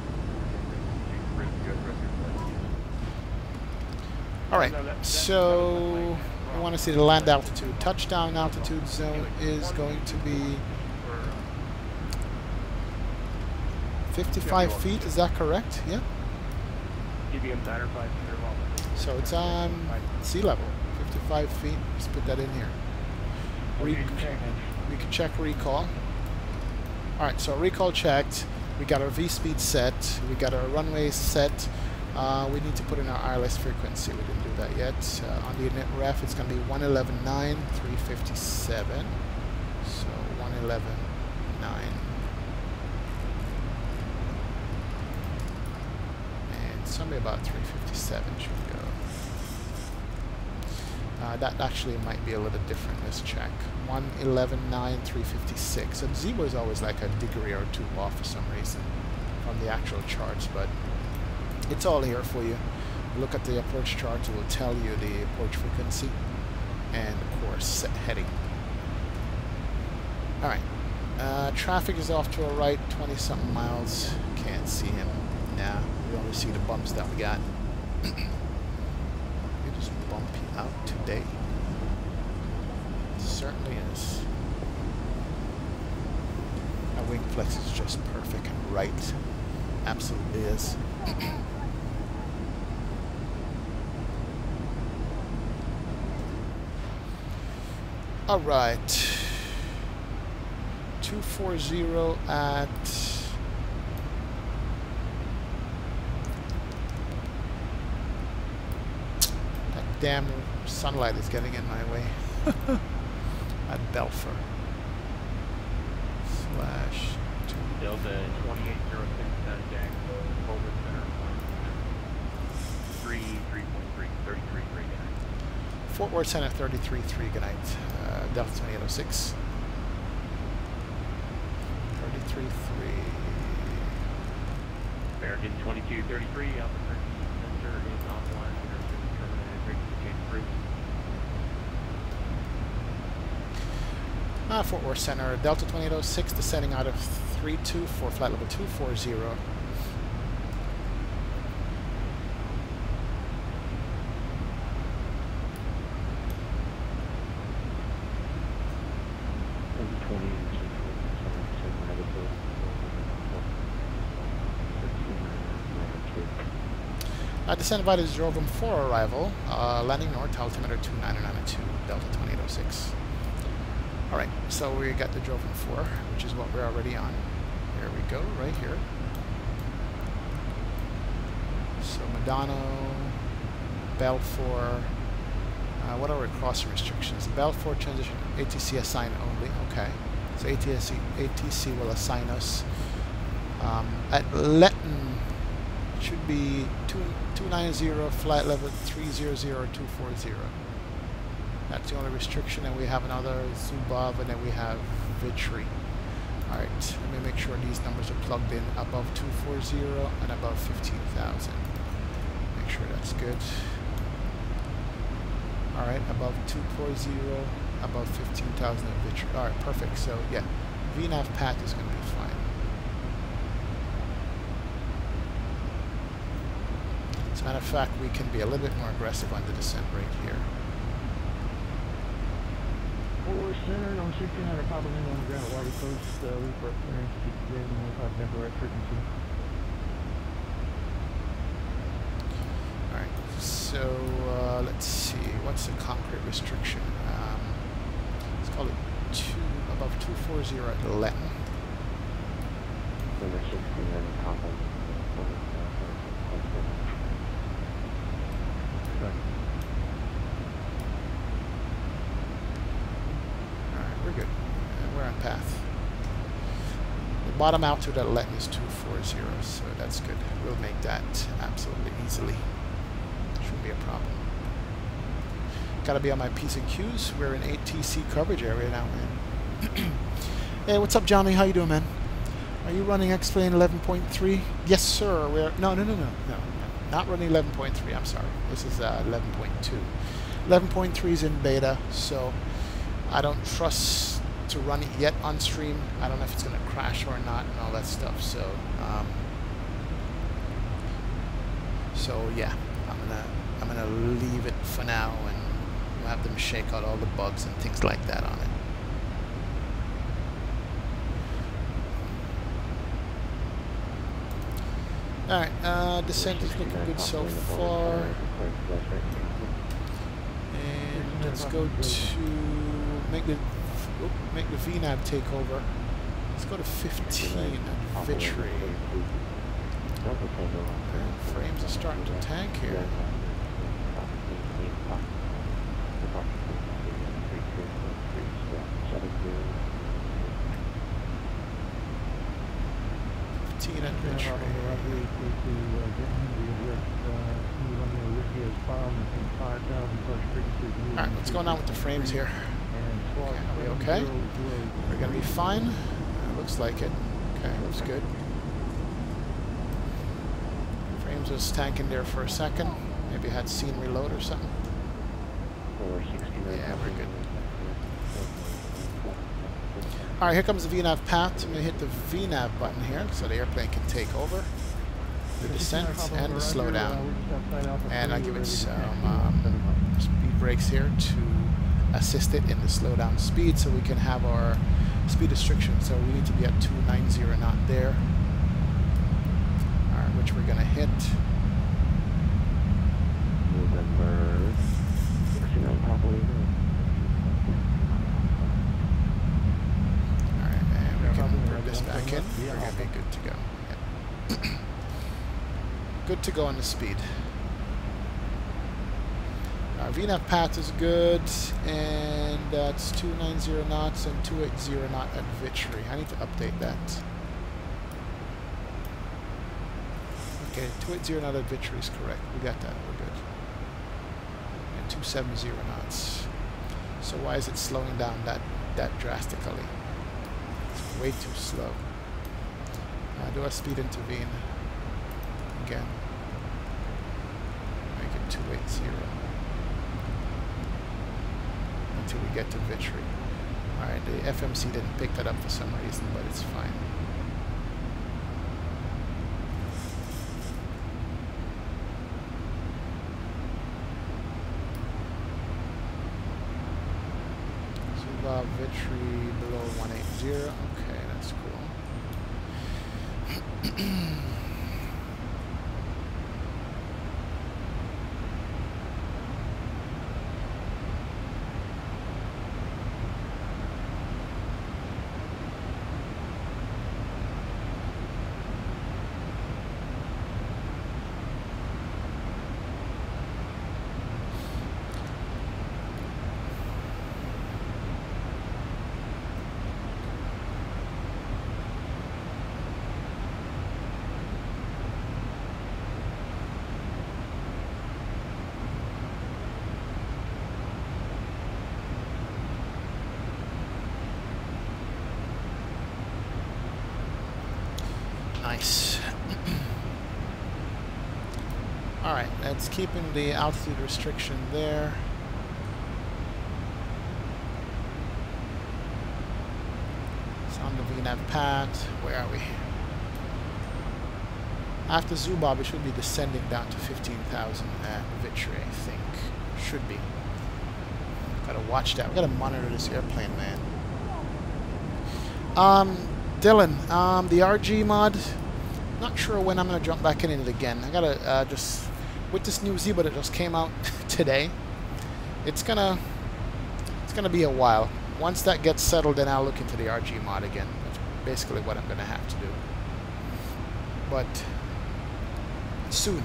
Alright, so we want to see the land altitude. Touchdown altitude zone is going to be 55 feet, is that correct? Yeah. So it's on sea level, 55 feet. Let's put that in here. We can check recall. Alright, so recall checked. We got our V-speed set. We got our runway set. We need to put in our ILS frequency. We didn't do that yet. On the init ref, it's going to be 111.9, 357. So 111.9. And somewhere about 357 should go. That actually might be a little different. Let's check. 111.9, 356. And Zibo is always like a degree or 2 off for some reason from the actual charts, but it's all here for you. Look at the approach chart, it will tell you the approach frequency and of course set heading. Alright, traffic is off to our right, 20 something miles. Can't see him now. We only see the bumps that we got. It is bumpy out today. It certainly is. Our wing flex is just perfect and right. Absolutely is. All right, 240 at that damn sunlight is getting in my way. At Belfort / Delta 2806 Jack over center 33.3 33 good night. Fort Worth Center 33.3 good night. Delta 2806. 33.3. American 2233 Alpha sensor is offline. Terminated frequency change approved. Fort Worth Center, Delta 2806, descending out of 32 for flight level 240. Descent invite is Jovan 4 arrival. Landing north, altimeter 2992, Delta 2806. Alright, so we got the Jovan 4, which is what we're already on. Here we go, right here. So Madano, Belfour. What are our crossing restrictions? Belfour transition ATC assign only. Okay, so ATC will assign us. At Letton should be 290, flight level 300 or 240. That's the only restriction, and we have another Zubov, and then we have Vitry. Alright, let me make sure these numbers are plugged in above 240 and above 15,000. Make sure that's good. Alright, above 240, above 15,000 of Vitry. Alright, perfect. So, yeah, VNAV path is going to be fine. As a matter of fact, we can be a little bit more aggressive on the descent rate here. We're centered on 1600 Papa Lima on the ground at Water Coast. We've got clearance to begin with temporary frequency. Alright, so let's see, what's the concrete restriction? Let's call it above 240 at Letton. Number 1600 Papa. We're good. We're on path. The bottom altitude at Letton is 240, so that's good. We'll make that absolutely easily. Shouldn't be a problem. Gotta be on my P's and Q's. We're in ATC coverage area now, man. Hey, what's up, Johnny? How you doing, man? Are you running X-Plane 11.3? Yes, sir. We're no. Not running 11.3. I'm sorry. This is 11.2. 11.3 is in beta, so I don't trust to run it yet on stream. I don't know if it's going to crash or not and all that stuff. So, yeah, I'm gonna leave it for now, and we'll have them shake out all the bugs and things like that on it. Alright, descent is looking good so far. And let's go to make the VNAV take over. Let's go to 15 at Vitry. And frames are starting to tank here. At Vitry. Alright, what's going on with the frames here? Okay, are we okay? We're going to be fine? Looks like it. Okay, looks good. Frames was tanking there for a second. Maybe had scene reload or something. Yeah, we're good. Alright, here comes the VNAV path. I'm going to hit the VNAV button here so the airplane can take over the descent and the slowdown. And I'll give it some speed brakes here to assist it in the slowdown speed so we can have our speed restriction. So we need to be at 290, not there. Alright, which we're going to hit. Bring this back in. We're going to be good to go. Yep. Good to go on the speed. Our VNAV path is good, and that's 290 knots and 280 knot at Vitry. I need to update that. Okay, 280 knot at Vitry is correct. We got that. We're good. And 270 knots. So why is it slowing down that drastically? Way too slow. Do I speed intervene again? Make it 280 until we get to Vitry. Alright, the FMC didn't pick that up for some reason, but it's fine. Vitry below 180. Okay, that's cool. Nice. Alright, that's keeping the altitude restriction there. It's on the VNAV path. Where are we? After Zibo, we should be descending down to 15,000 at Vitry, I think. Should be. Gotta watch that. We gotta monitor this airplane, man. Dylan, the RG mod, not sure when I'm gonna jump back in it again. I gotta just, with this new Zibo that just came out today, it's gonna be a while. Once that gets settled, then I'll look into the RG mod again. That's basically what I'm gonna have to do. But soon.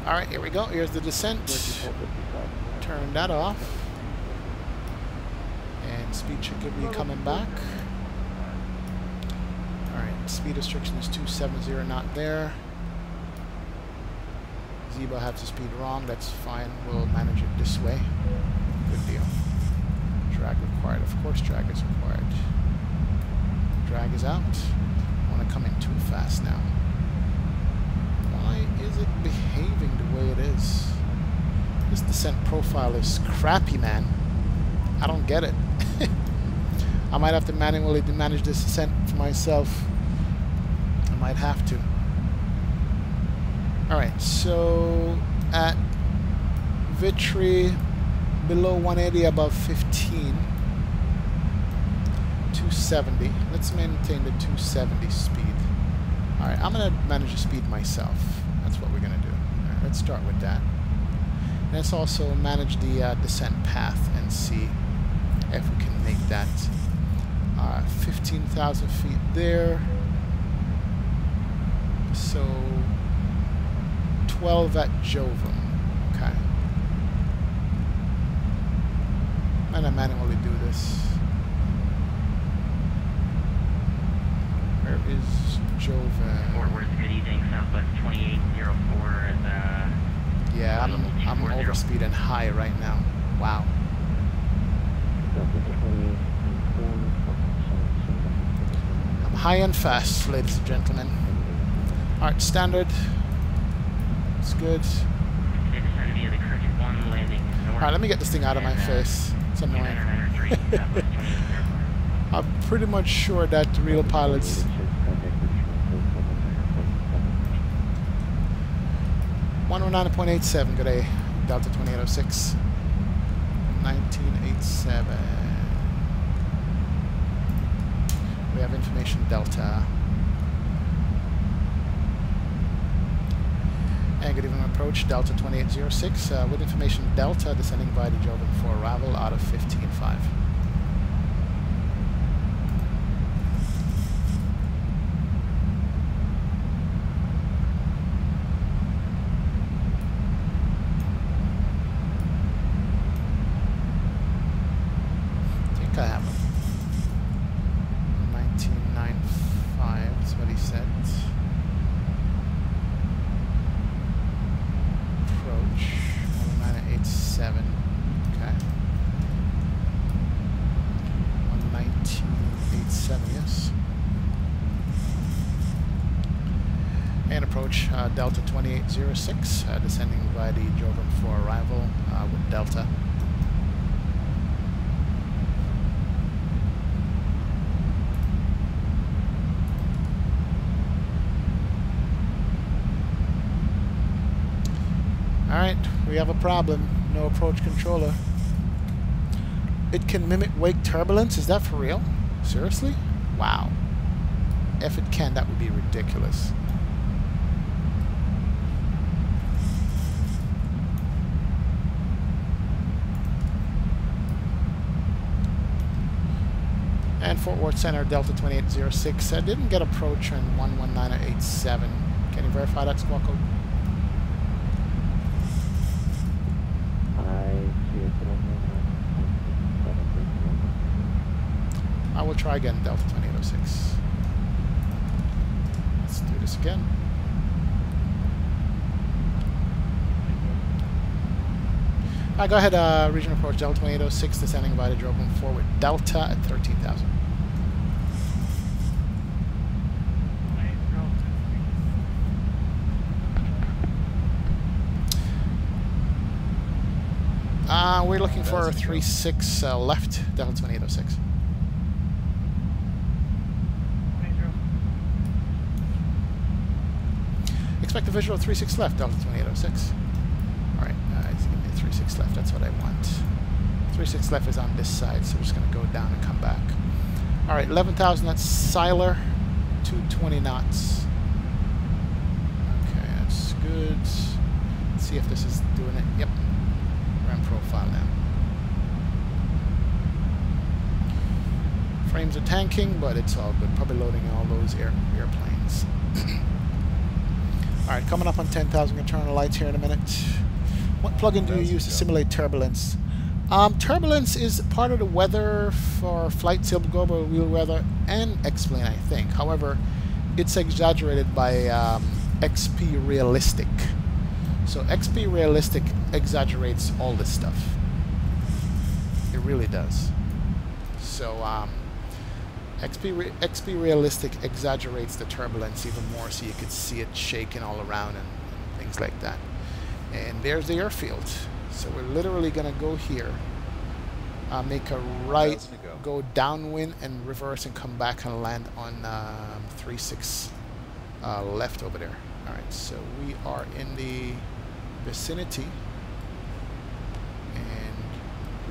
Alright, here we go. Here's the descent. Turn that off. And speed should be coming back. Alright, speed restriction is 270, not there. Zibo had the speed wrong. That's fine. We'll manage it this way. Good deal. Drag required. Of course drag is required. Drag is out. I want to come in too fast now. Why is it behaving the way it is? This descent profile is crappy, man. I don't get it. I might have to manually manage this descent for myself. I might have to. Alright, so at Vitry, below 180, above 15. 270. Let's maintain the 270 speed. Alright, I'm going to manage the speed myself. That's what we're going to do. Alright, let's start with that. Let's also manage the descent path and see if we can make that 15,000 feet there. So 12 at Jovem. Okay. I'm going to manually do this. Where is Jovan? Fort Worth, good evening, Southwest 2804 is yeah, I'm overspeed and high right now. Wow. I'm high and fast, ladies and gentlemen. Alright, standard. It's good. Alright, let me get this thing out of my face. It's annoying. I'm pretty much sure that the real pilots... .87, good day. Delta 2806. 1987. We have information Delta. And good evening approach, Delta 2806. With information Delta, descending by the Jovan for arrival out of 15.5. I have him. 1995, that's what he said. Approach 1987. Okay. 1987, yes. And approach Delta 2806, descending by the Jovan for arrival with Delta. Alright, we have a problem. No approach controller. It can mimic wake turbulence? Is that for real? Seriously? Wow. If it can, that would be ridiculous. And Fort Worth Center, Delta 2806. I didn't get approach on 11987. Can you verify that squawk code? I will try again, Delta 2806. Let's do this again. Go ahead, regional approach, Delta 2806, descending by the Drogon forward, Delta at 13,000. We're looking for 36 left, Delta 2806. Expect a visual 36 left, Delta 2806. Alright, he's giving me a 36 left, that's what I want. 36 left is on this side, so we're just going to go down and come back. Alright, 11,000, that's Siler, 220 knots. Okay, that's good. Let's see if this is doing it. Yep. We're on profile now. Frames are tanking, but it's all good. Probably loading all those airplanes. Alright, coming up on 10,000. Going to turn on the lights here in a minute. What plugin do you use to simulate turbulence? Turbulence is part of the weather for flight sim, global wheel weather, and X-Plane, I think. However, it's exaggerated by XP Realistic. So XP Realistic exaggerates all this stuff. It really does. So XP Realistic exaggerates the turbulence even more, so you could see it shaking all around and things like that. And there's the airfield. So we're literally going to go here, make a right, go downwind and reverse and come back and land on 36 left over there. Alright, so we are in the vicinity and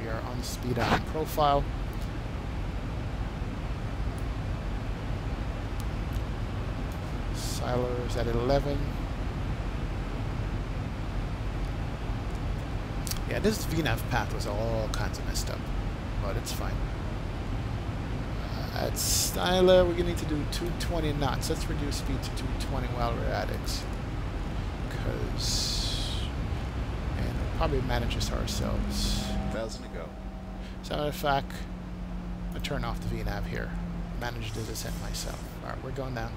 we are on speed on profile. Siler's at 11. Yeah, this VNAV path was all kinds of messed up, but it's fine. At Styler, we're going to need to do 220 knots. Let's reduce speed to 220 while we're at it. And we'll probably manage this ourselves. 1,000 to go. As a matter of fact, I'll turn off the VNAV here. Manage the descent myself. Alright, we're going down.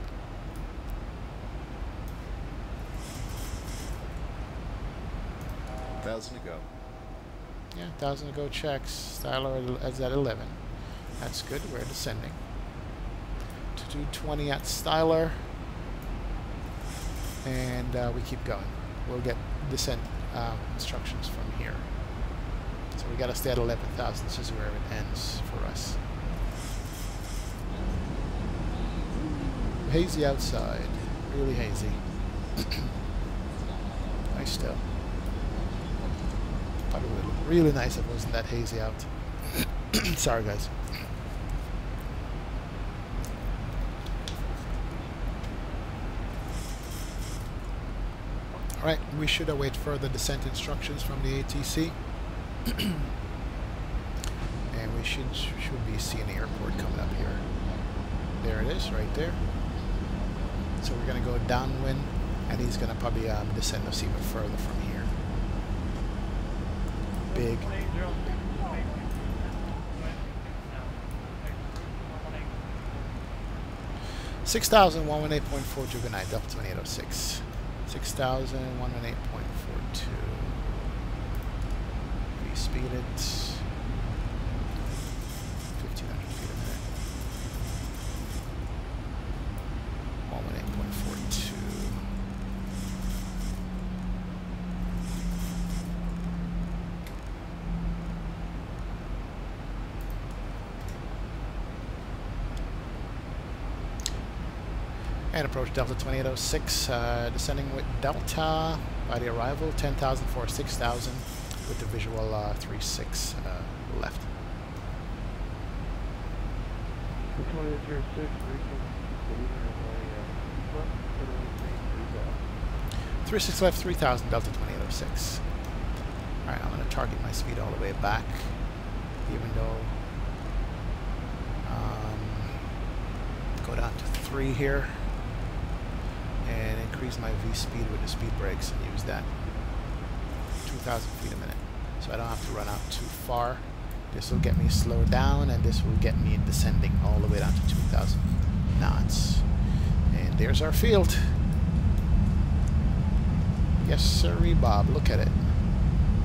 $1,000 to go. Yeah, 1,000 to go checks. Styler is at 11. That's good. We're descending. To 220 at Styler. And we keep going. We'll get descent instructions from here. So we got to stay at 11,000. This is where it ends for us. Hazy outside. Really hazy. Nice still. Probably would look really nice if it wasn't that hazy out. Sorry, guys. Alright, we should await further descent instructions from the ATC. And we should be seeing the airport coming up here. There it is, right there. So we're going to go downwind, and he's going to probably descend us even further from here. Big. 6,000, 118.4 Juvenile, Delta 2806. 6,000, 118.42. We speed it. 1,500 feet a minute. 118.42. And approach Delta 2806, descending with Delta by the arrival, 10,000 for 6,000 with the visual 36 left. 36 left, 3,000 Delta 2806. Alright, I'm going to target my speed all the way back, even though go down to 3 here and increase my V speed with the speed brakes and use that. 2,000 feet a minute. So I don't have to run out too far. This will get me slowed down, and this will get me descending all the way down to 2,000 knots. And there's our field. Yes, sirree, Bob. Look at it.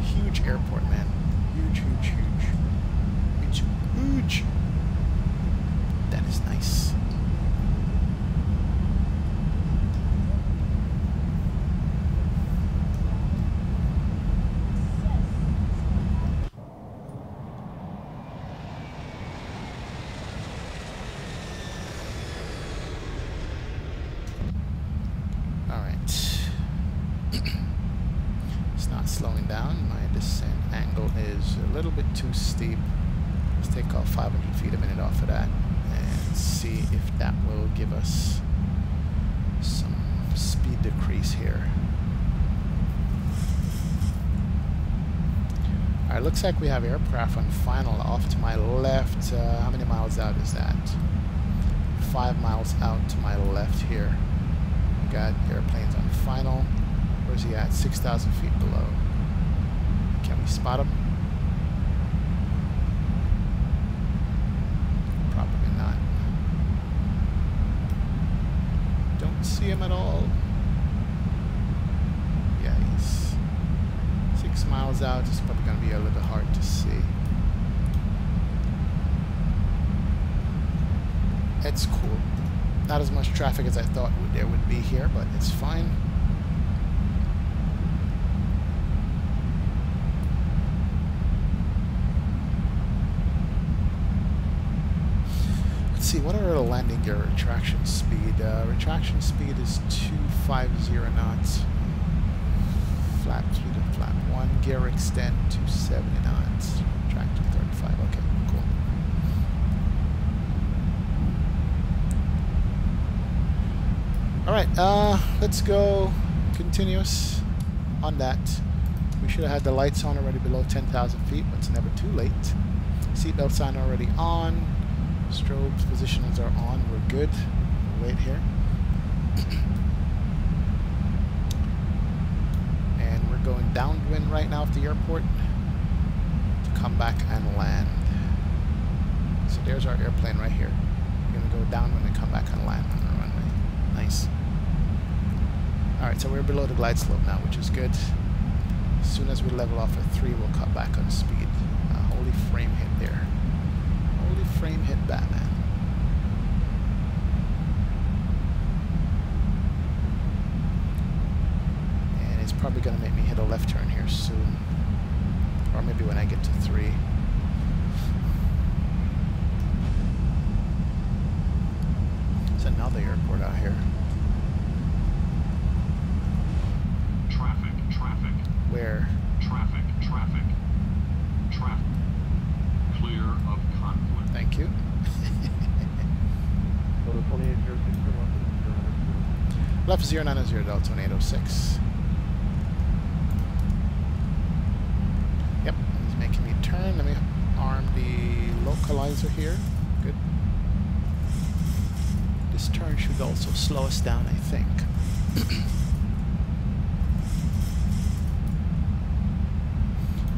Huge airport, man. Huge, huge, huge. It's huge. That is nice. Slowing down. My descent angle is a little bit too steep. Let's take off 500 feet a minute off of that and see if that will give us some speed decrease here. Alright, looks like we have aircraft on final off to my left. How many miles out is that? 5 miles out to my left here. We got airplanes on final. Where's he at? 6,000 feet below. Can we spot him? Probably not. Don't see him at all. Yeah, he's 6 miles out. It's probably going to be a little hard to see. It's cool. Not as much traffic as I thought there would be here, but it's fine. See, what are the landing gear retraction speed? Retraction speed is 250 knots. Flap 2 to flap 1. Gear extend 270 knots. Retract 235. Okay, cool. Alright, let's go continuous on that. We should have had the lights on already below 10,000 feet, but it's never too late. Seatbelt sign already on. Strobes positions are on. We're good. We'll wait here. And we're going downwind right now at the airport to come back and land. So there's our airplane right here. We're going to go downwind and come back and land on the runway. Nice. Alright, so we're below the glide slope now, which is good. As soon as we level off at 3, we'll cut back on speed. Holy frame hit there. Holy frame hit Batman. And it's probably going to make me hit a left turn here soon. Or maybe when I get to 3. It's another airport out here. Traffic, traffic. Where? Traffic, traffic. Traffic. Clear of conflict. Thank you. Left 090 Delta 2806. Yep, he's making me turn. Let me arm the localizer here. Good. This turn should also slow us down, I think.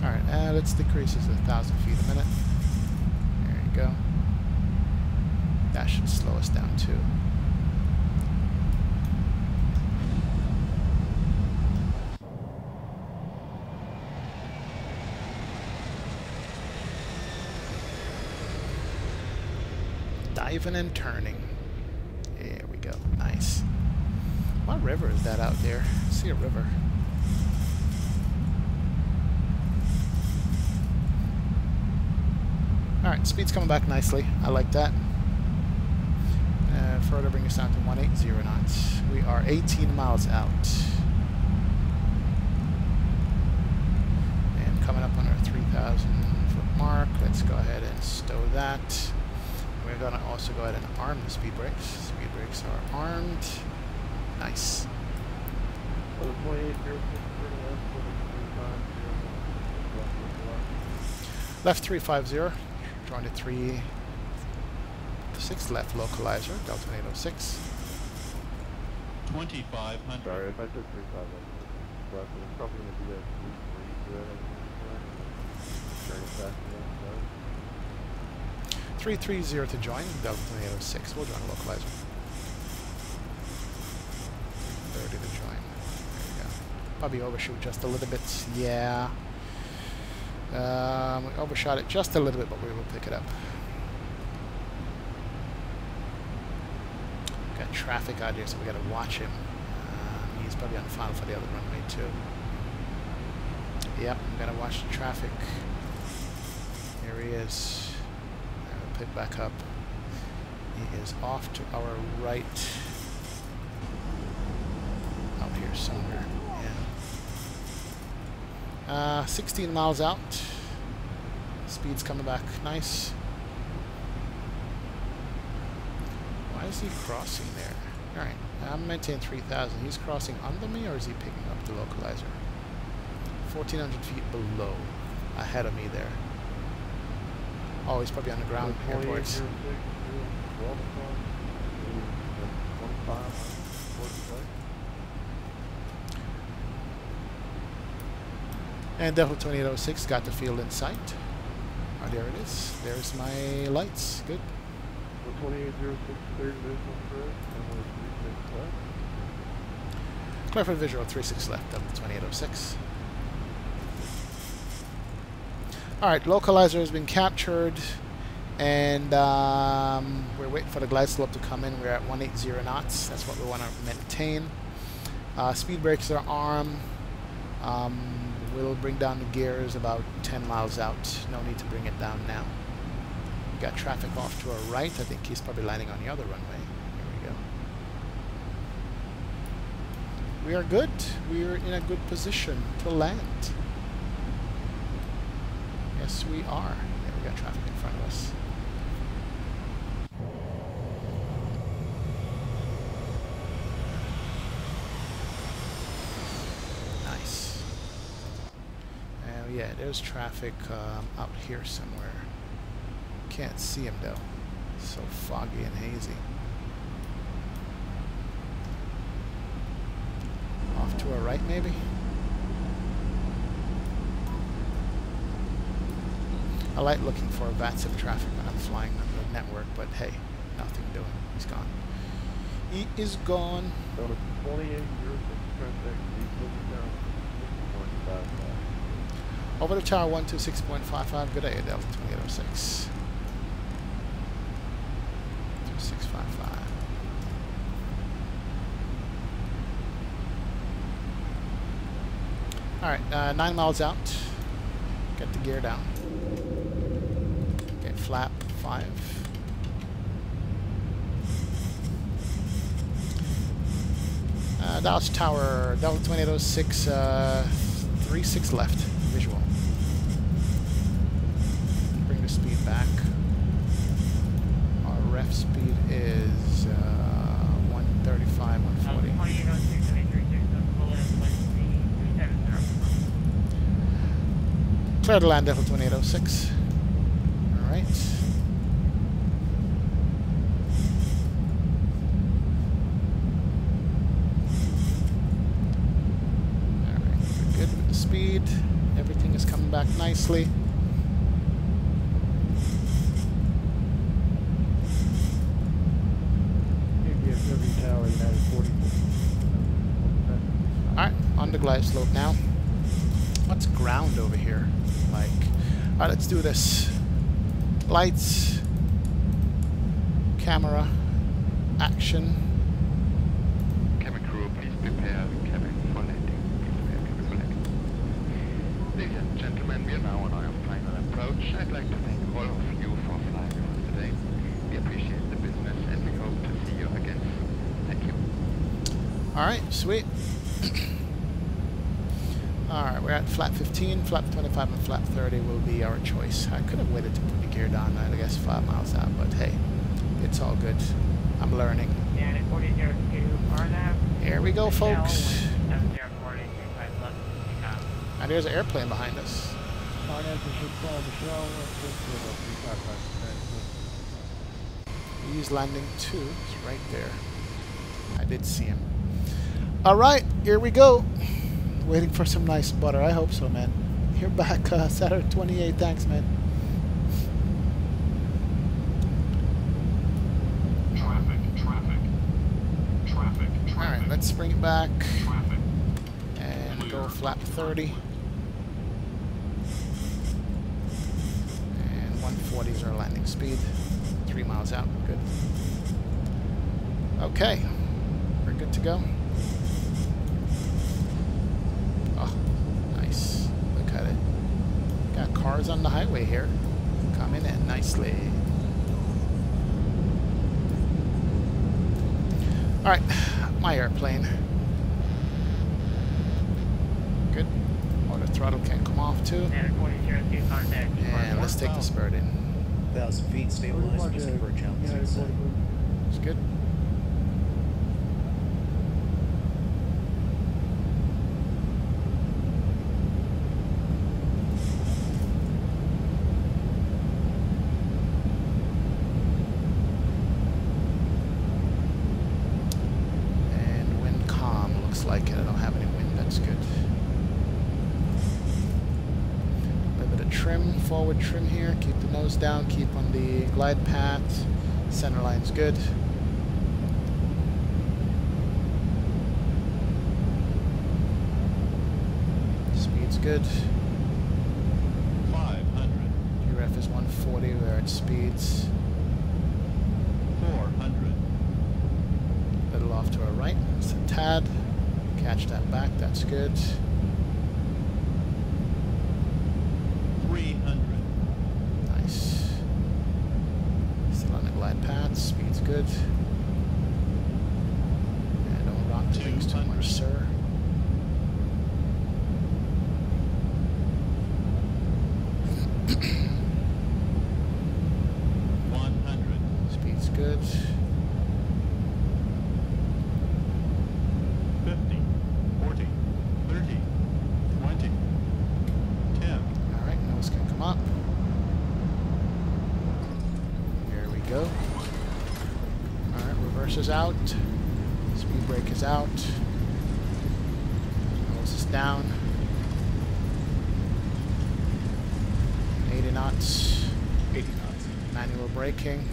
Alright, let's decrease this to 1,000 feet a minute. There you go. That should slow us down too. Diving and turning. There we go. Nice. What river is that out there? I see a river. Alright, speed's coming back nicely. I like that. Further bring us down to 180 knots. We are 18 miles out. And coming up on our 3,000 foot mark. Let's go ahead and stow that. We're going to also go ahead and arm the speed brakes. Speed brakes are armed. Nice. Left 350. Drawing to 3. 6 left localizer, Delta 2806. 2500. Sorry, if I took 35, but it's probably going to be a 330 to join, Delta 2806. We'll join a localizer. 30 to join. There you go. Probably overshoot just a little bit. Yeah. We overshot it just a little bit, but we will pick it up. Got traffic out here, so we got to watch him. He's probably on final for the other runway too. Yep, we got to watch the traffic. Here he is. We'll pick back up. He is off to our right. Out here somewhere. Yeah. 16 miles out. Speed's coming back nice. Why is he crossing there? Alright, I'm maintaining 3,000. He's crossing under me, or is he picking up the localizer? 1,400 feet below. Ahead of me there. Oh, he's probably on the ground airports. And Delta 2806 got the field in sight. Oh, there it is. There's my lights. Good. 2806, clear visual correct, and we're 36 left. Clear for visual, 36 left, Delta 2806. Alright, localizer has been captured, and we're waiting for the glide slope to come in. We're at 180 knots. That's what we want to maintain. Speed brakes are armed. We'll bring down the gears about 10 miles out. No need to bring it down now. We got traffic off to our right. I think he's probably landing on the other runway. Here we go. We are good. We are in a good position to land. Yes, we are. Yeah, we got traffic in front of us. Nice. Yeah, there's traffic out here somewhere. Can't see him though. So foggy and hazy. Off to our right, maybe? I like looking for Vatsim traffic when I'm flying on the network, but hey, nothing doing. He's gone. He is gone. Over the tower 126.55. Good day, Delta 2806. 2655. Alright, 9 miles out. Get the gear down. Okay, flap 5. Dallas Tower, Delta 2806, 36 left, visual. Bring the speed back. Our ref speed is 135, 140. Clear to land, Delta 2806. Alright. Alright, we're good with the speed. Everything is coming back nicely. Alright, on the glide slope now. What's ground over here? Like, alright, let's do this. Lights, camera, action. Cabin crew, please prepare cabin for landing. Please prepare cabin for landing. Ladies and gentlemen, we are now on our final approach. I'd like to thank all of you for flying with us today. We appreciate the business and we hope to see you again soon. Thank you. Alright, sweet. Alright, we're at flap 15, flap 25, and flap 30 will be our choice. I could have waited to put the gear down, I guess 5 miles out, but hey, it's all good. I'm learning. Here we go, folks. And there's an airplane behind us. He's landing too. He's right there. I did see him. Alright, here we go. Waiting for some nice butter. I hope so, man. You're back, Saturday 28. Thanks, man. Alright, let's bring it back. And go flap 30. And 140 is our landing speed. 3 miles out. Good. Okay. We're good to go. Oh, nice. Look at it. Got cars on the highway here. Coming in nicely. Alright, my airplane. Good. Auto throttle can come off too. And let's take this bird in. 1,000 feet, stabilized, missing for a challenge. It's good. Like it. I don't have any wind. That's good. A little bit of trim, forward trim here. Keep the nose down. Keep on the glide path. Center line's good. Speed's good. 500. URF is 140. We're at speeds. 400. Little off to our right. It's a tad. Catch that back, that's good. 300. Nice. Still on the glide path, speed's good. And don't rock the wings too much, sir. Speed's good. 50, 40, 30, 20, 10. Alright, nose can come up. Here we go. Alright, reverse is out. Speed brake is out. Nose is down. 80 knots. 80 knots. Manual braking.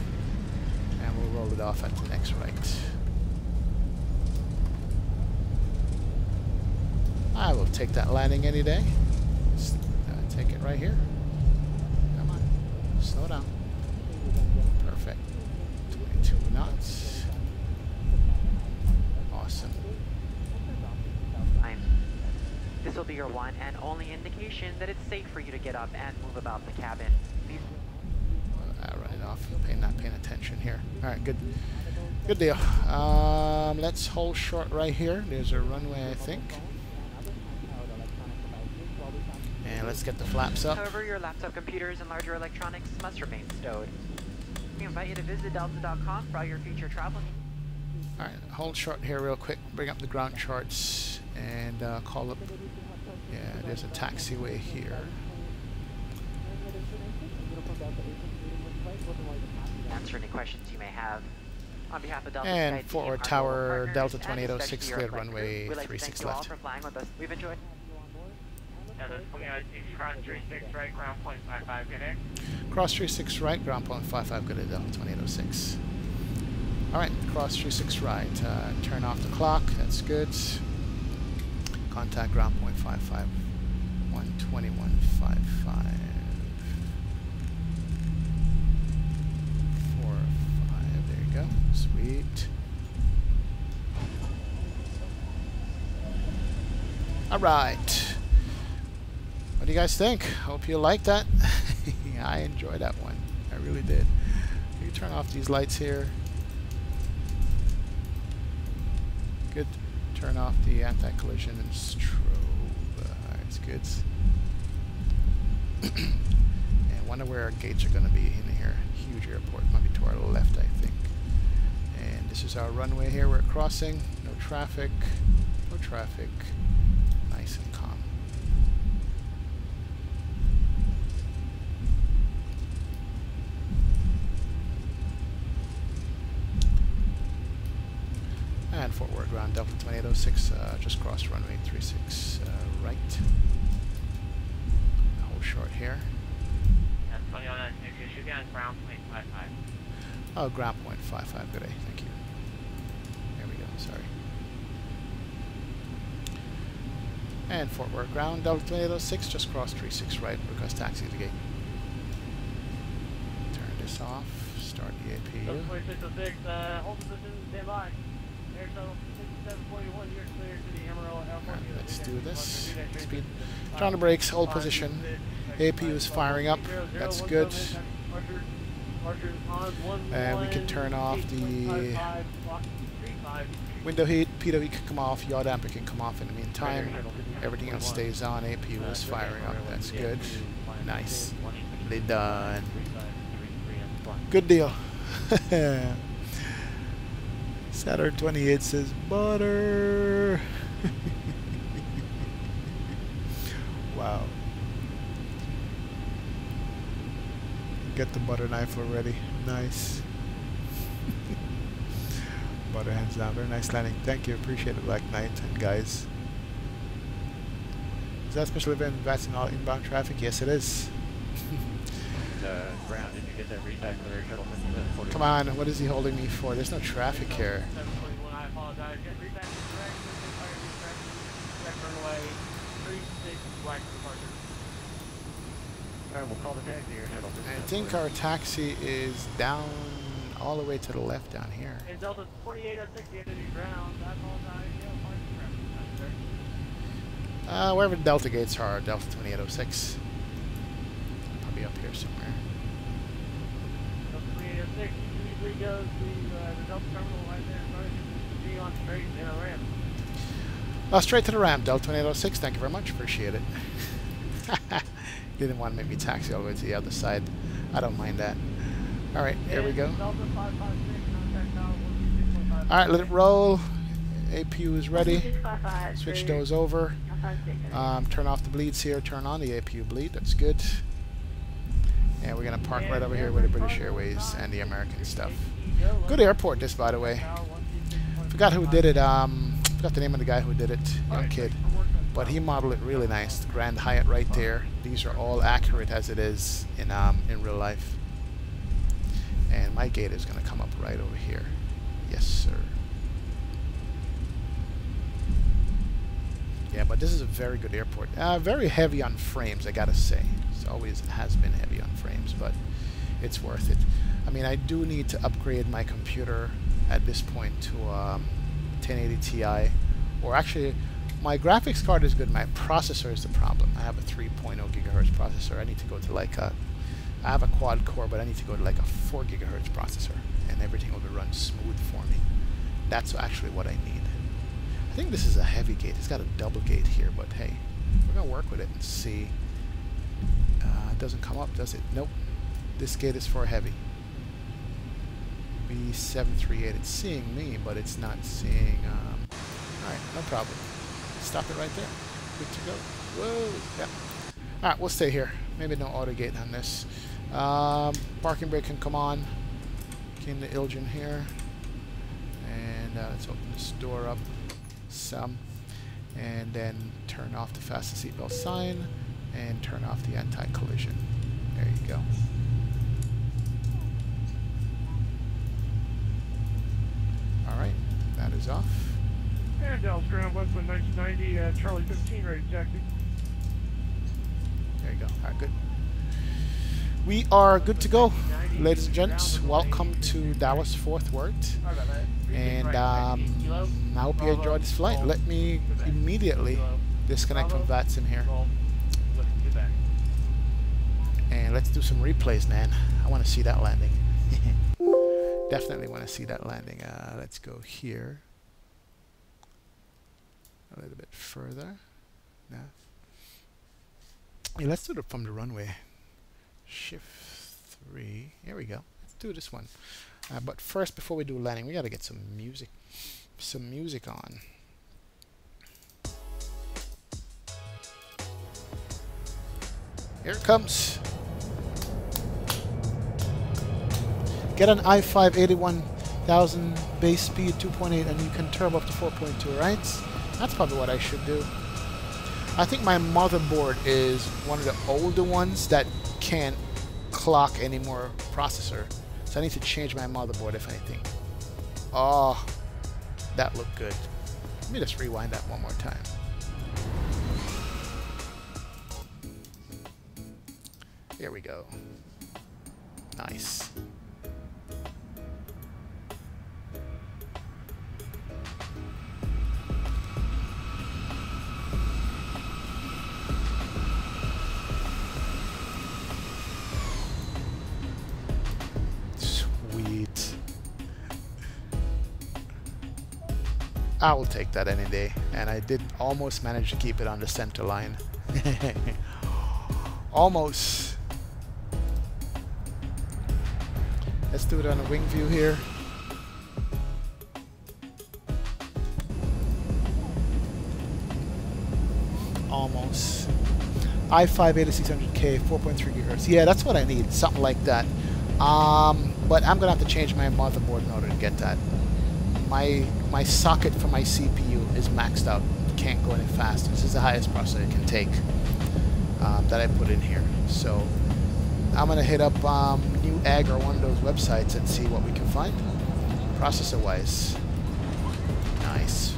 And we'll roll it off at the next right. I will take that landing any day. Just, take it right here. Come on. Slow down. Perfect. 22 knots. Awesome. This will be your one and only indication that it's safe for you to get up and move about the cabin. Please. Right off. Not paying attention here. Alright, good. Good deal. Let's hold short right here. There's a runway, I think. And let's get the flaps up. However, your laptop computers and larger electronics must remain stowed. We invite you to visit delta.com for all your future travel needs. Alright, hold short here real quick. Bring up the ground charts and call up. Yeah, there's a taxiway here. Answer any questions you may have. On behalf of Delta and Sky Fort Team, Worth our Tower, global Delta partners, 2806, and cleared especially your runway flight crew. We'd like to 36 thank you all left. for flying with us. We've enjoyed. Cross 36 right, ground point 55, connect. Cross 36 right, ground point 55, good at Delta 2806. Alright, cross 36 right, turn off the clock, that's good. Contact ground point 55, 12155. 45, there you go, sweet. Alright. What do you guys think? Hope you like that. I enjoyed that one. I really did. Can you turn off these lights here? Good. Turn off the anti-collision and strobe. It's good. And wonder where our gates are going to be in here. Huge airport. Might be to our left, I think. And this is our runway here. We're crossing. No traffic. No traffic. Nice and calm. ground, Delta 2806, just crossed runway 36 right. Hold short here. Yeah, 2006, you should be on ground point 55. Oh, ground point 55, good day, thank you. There we go, sorry. And Fort Worth ground, Delta 2806, just crossed 36 right, request taxi to the gate. Turn this off, start the APU. Delta 2606, hold position, stand by. Air shuttle 6741, you're clear to the Amarillo Airport. Alright, let's do this. Speed. Turn on the brakes, hold position. APU is firing up, that's good. And we can turn off the window heat, pitot heat can come off, yaw damper can come off in the meantime. Everything else stays on, APU is firing up, that's good. Nice. They done. Good deal. Saturn 28 says butter. Wow. Get the butter knife already. Nice. Butter hands down. Very nice landing. Thank you. Appreciate it, Black Knight and guys. Is that a special event Vatsim all inbound traffic? Yes, it is. Ground, did you get that repack for the shuttle? Come on, what is he holding me for? There's no traffic here. I apologize. Get repack correct. Correct runway 36 black departure. Alright, we'll call the taxi here. I think our taxi is down all the way to the left down here. And Delta 2806, the entity ground. I apologize. Wherever the Delta gates are, Delta 2806. Probably up here somewhere. Delta 2806, usually goes to the Delta terminal right there. Sorry, be on straight in a ramp. Straight to the ramp, Delta 2806. Thank you very much. Appreciate it. Didn't want to make me taxi all the way to the other side. I don't mind that. Alright, here we go. Alright, let it roll. APU is ready. Switch those over. Turn off the bleeds here. Turn on the APU bleed. That's good. And we're going to park right over here with the British Airways and the American stuff. Good airport, this, by the way. Forgot who did it. Forgot the name of the guy who did it. Young kid. But he modeled it really nice. The Grand Hyatt right there. These are all accurate as it is in real life. And my gate is going to come up right over here. Yes, sir. Yeah, but this is a very good airport. Very heavy on frames, I gotta say. It always has been heavy on frames, but it's worth it. I mean, I do need to upgrade my computer at this point to 1080 Ti. Or actually, my graphics card is good. My processor is the problem. I have a 3.0 gigahertz processor. I need to go to like a... I have a quad core, but I need to go to like a 4 gigahertz processor. And everything will be run smooth for me. That's actually what I need. I think this is a heavy gate. It's got a double gate here, but hey, we're going to work with it and see. It doesn't come up, does it? Nope. This gate is for heavy. B738. It's seeing me, but it's not seeing... Alright, no problem. Stop it right there. Good to go. Whoa! Yeah. Alright, we'll stay here. Maybe no auto gate on this. Parking brake can come on. Key in the Ilgen here. And let's open this door up some. And then turn off the fasten seatbelt sign. And turn off the anti-collision. There you go. Alright, that is off. And Dallas ground, Westwood 1990, Charlie 15, ready to taxi. There you go. Alright, good. We are good to go. Ladies and gents, welcome to Dallas Fort Worth. And I hope you enjoyed this flight. Let me immediately disconnect from Vatsim here. And let's do some replays, man. I want to see that landing. Definitely want to see that landing. Let's go here. A little bit further. Yeah, let's do it from the runway. Shift 3. Here we go. Let's do this one. But first, before we do landing, we got to get some music. Some music on. Here it comes. Get an i5-81 1000 base speed 2.8, and you can turbo up to 4.2, right? That's probably what I should do. I think my motherboard is one of the older ones that can't clock any more processor. So I need to change my motherboard if anything. Oh, that looked good. Let me just rewind that one more time. Here we go. Nice. Sweet. I will take that any day. And I did almost manage to keep it on the center line. Almost. Let's do it on a wing view here. Almost. i5-8600K, 4.3 GHz. Yeah, that's what I need. Something like that. But I'm gonna have to change my motherboard in order to get that. My socket for my CPU is maxed out. Can't go any faster. This is the highest processor it can take that I put in here. So I'm gonna hit up Newegg or one of those websites and see what we can find processor-wise. Nice.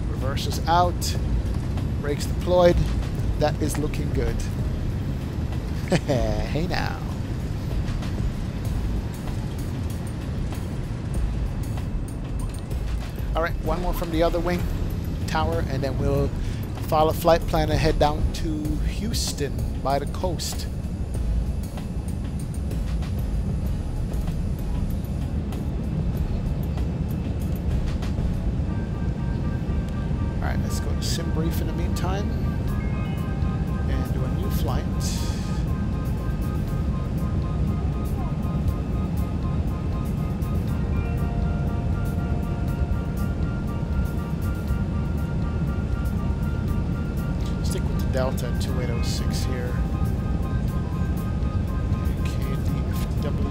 Reversers out. Brakes deployed. That is looking good. Hey now. Alright, one more from the other wing tower, and then we'll follow flight plan and head down to Houston by the coast. Alright, let's go to sim brief in the meantime and do a new flight. Delta 2806 here. KDFW.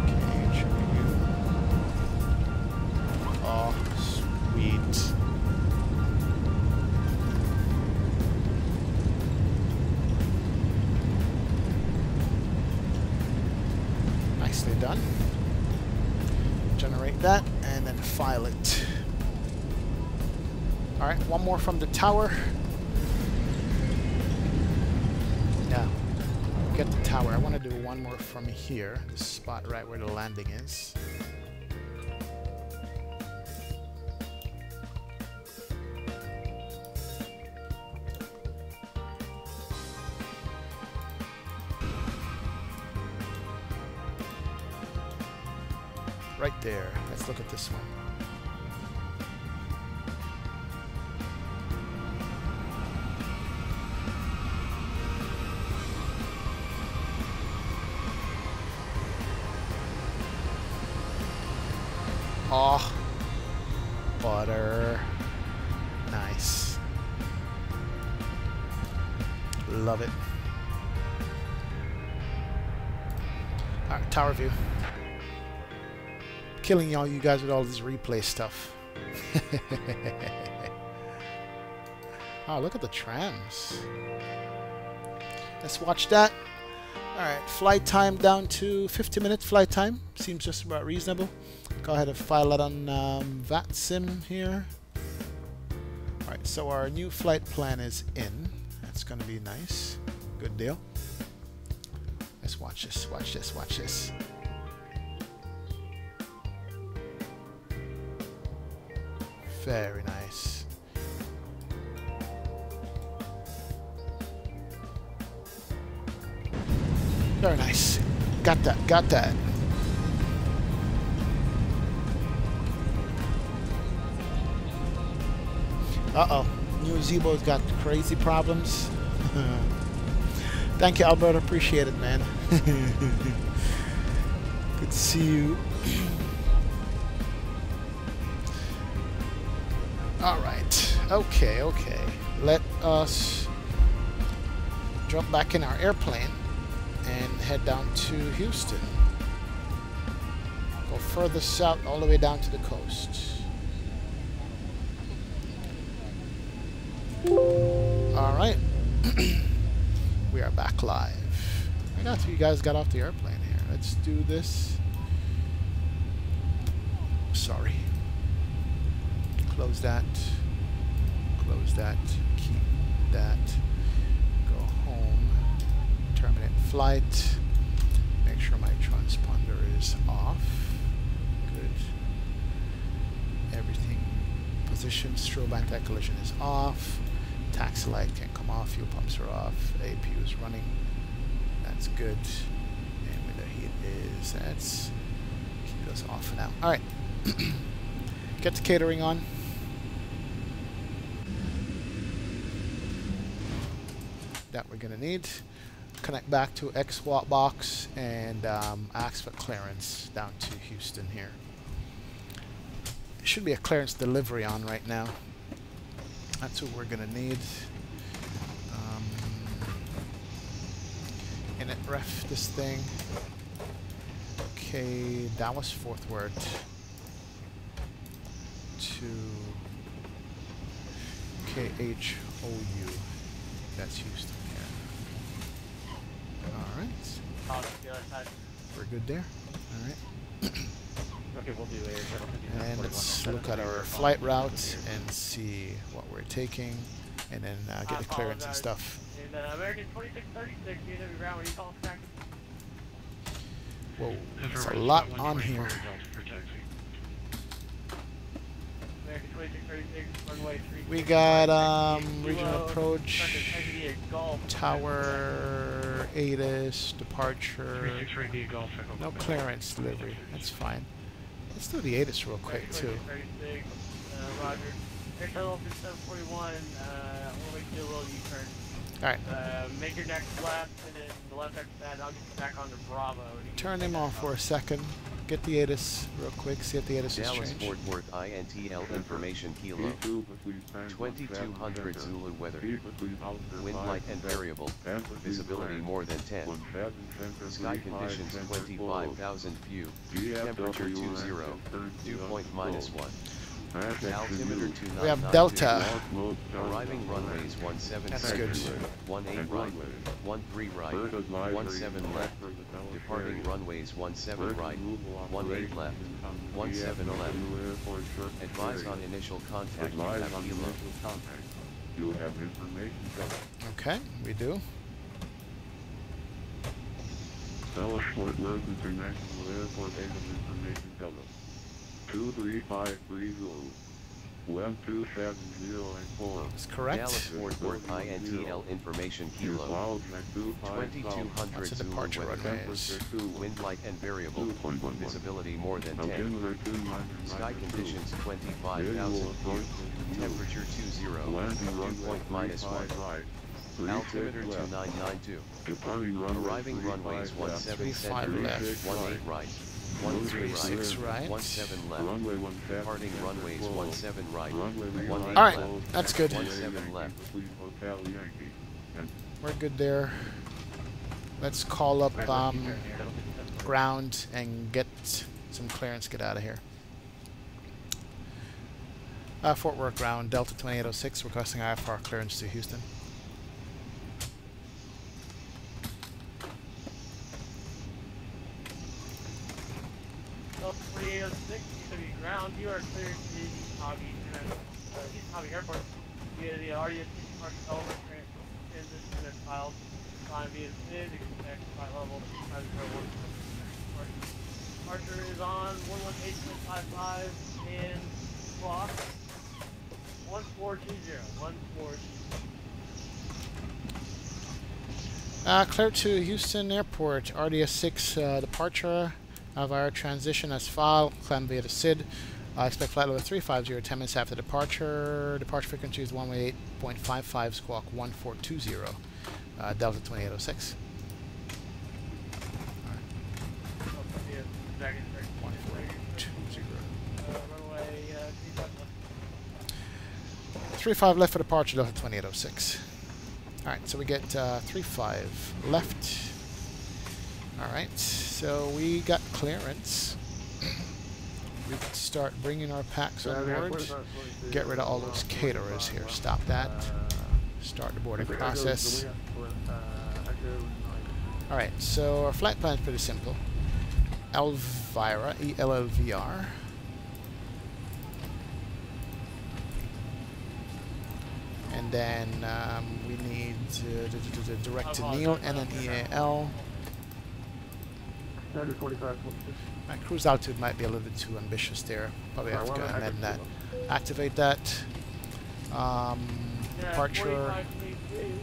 KHOU. Oh, sweet. Nicely done. Generate that and then file it. Alright, one more from the tower. Now, get the tower. I want to do one more from here. This spot right where the landing is. Right there. Let's look at this one. Oh, butter. Nice. Love it. Alright, tower view. Killing all you guys with all this replay stuff. Oh, look at the trams. Let's watch that. Alright, flight time down to 50-minute flight time. Seems just about reasonable. Go ahead and file that on Vatsim here. Alright, so our new flight plan is in. That's going to be nice. Good deal. Let's watch this, watch this, watch this. Very nice. Very nice. Got that, got that. Uh-oh. New Zibo's got crazy problems. Thank you, Alberto. Appreciate it, man. Good to see you. Alright. Okay, okay. Let us jump back in our airplane and head down to Houston. Go further south all the way down to the coast. Alright. We are back live. I got you guys got off the airplane here. Let's do this. Sorry. Close that. Close that. Keep that. Go home. Terminate flight. Make sure my transponder is off. Good. Everything. Position. Strobe anti-collision is off. Taxi light can come off. Fuel pumps are off. APU is running. That's good. And window heat is. That's. Keep those off for now. All right. Get the catering on. That we're gonna need. Connect back to XWAT box and ask for clearance down to Houston here. There should be a clearance delivery on right now. That's what we're gonna need. Init ref this thing. Okay, that was Fort Worth to KHOU. That's Houston here. Alright. We're good there. Alright. Okay, we'll do air. And let's look at our flight route and see what we're taking, and then get the clearance and stuff. American 2636, DW ground, what do you call it? Whoa, there's a lot on here. American 2636, runway 3. We got regional approach, tower, ATIS, departure, no clearance delivery. That's fine. Let's do the ATIS real quick too. Roger. Air total 741, we'll make you a little U-turn. Alright. Make your next left, and then the left after that, I'll get you back onto Bravo. Turn him off for a second. Get the ATIS real quick, see if the ATIS is Dallas changed. Fort Worth INTL information kilo. 2200 Zulu weather. Wind light and variable. Visibility more than 10. Sky conditions 25,000 view. Temperature 20. Dew point -1. Altimeter 29. We have Delta. Arriving runways 17 That's good. 18 right, 13 right, 17 left. Departing runways 17 right, 18 left, 17 left. Advise on initial contact. You have kilo. You have information. Okay, we do. Dallas Fort Worth International Airport information Delta. 23530 1270 That's correct. Dallas Fort Worth INTL information kilo. 2200 Zulu weather. Wind light and variable. Visibility more than 10. Sky conditions 25,000 view. Temperature 20. Dew point -1. Altimeter 2992. Arriving runways 17 center left, 18 right. 13 right, 17 left. Departing runways 17 right, 18 left. Alright, that's good. 17 left. We're good there. Let's call up ground and get some clearance. Get out of here. Fort Worth ground, Delta 2806, requesting IFR clearance to Houston. Ground, you are cleared to East Hobby Airport via the RDS Park Development Transit files. Flying via SID, expect flight level 501. Departure is on 118.55 and clock 1420. 1420. Clear to Houston Airport, RDS 6 departure. Of our transition as file, climb via the SID. Expect flight level 350, 10 minutes after departure. Departure frequency is 118.55, squawk 1420, Delta 2806. Alright. 1420. 35 left for departure, Delta 2806. Alright, so we get 35 left. Alright, so we got clearance. We can start bringing our packs on board. Get rid of all those caterers here. Stop that. Start the boarding process. Alright, so our flight plan is pretty simple. Elvira, ELLVR. And then we need direct to Neil and an EAL. My cruise altitude might be a little bit too ambitious there. Probably have to go ahead and that. Activate that. Departure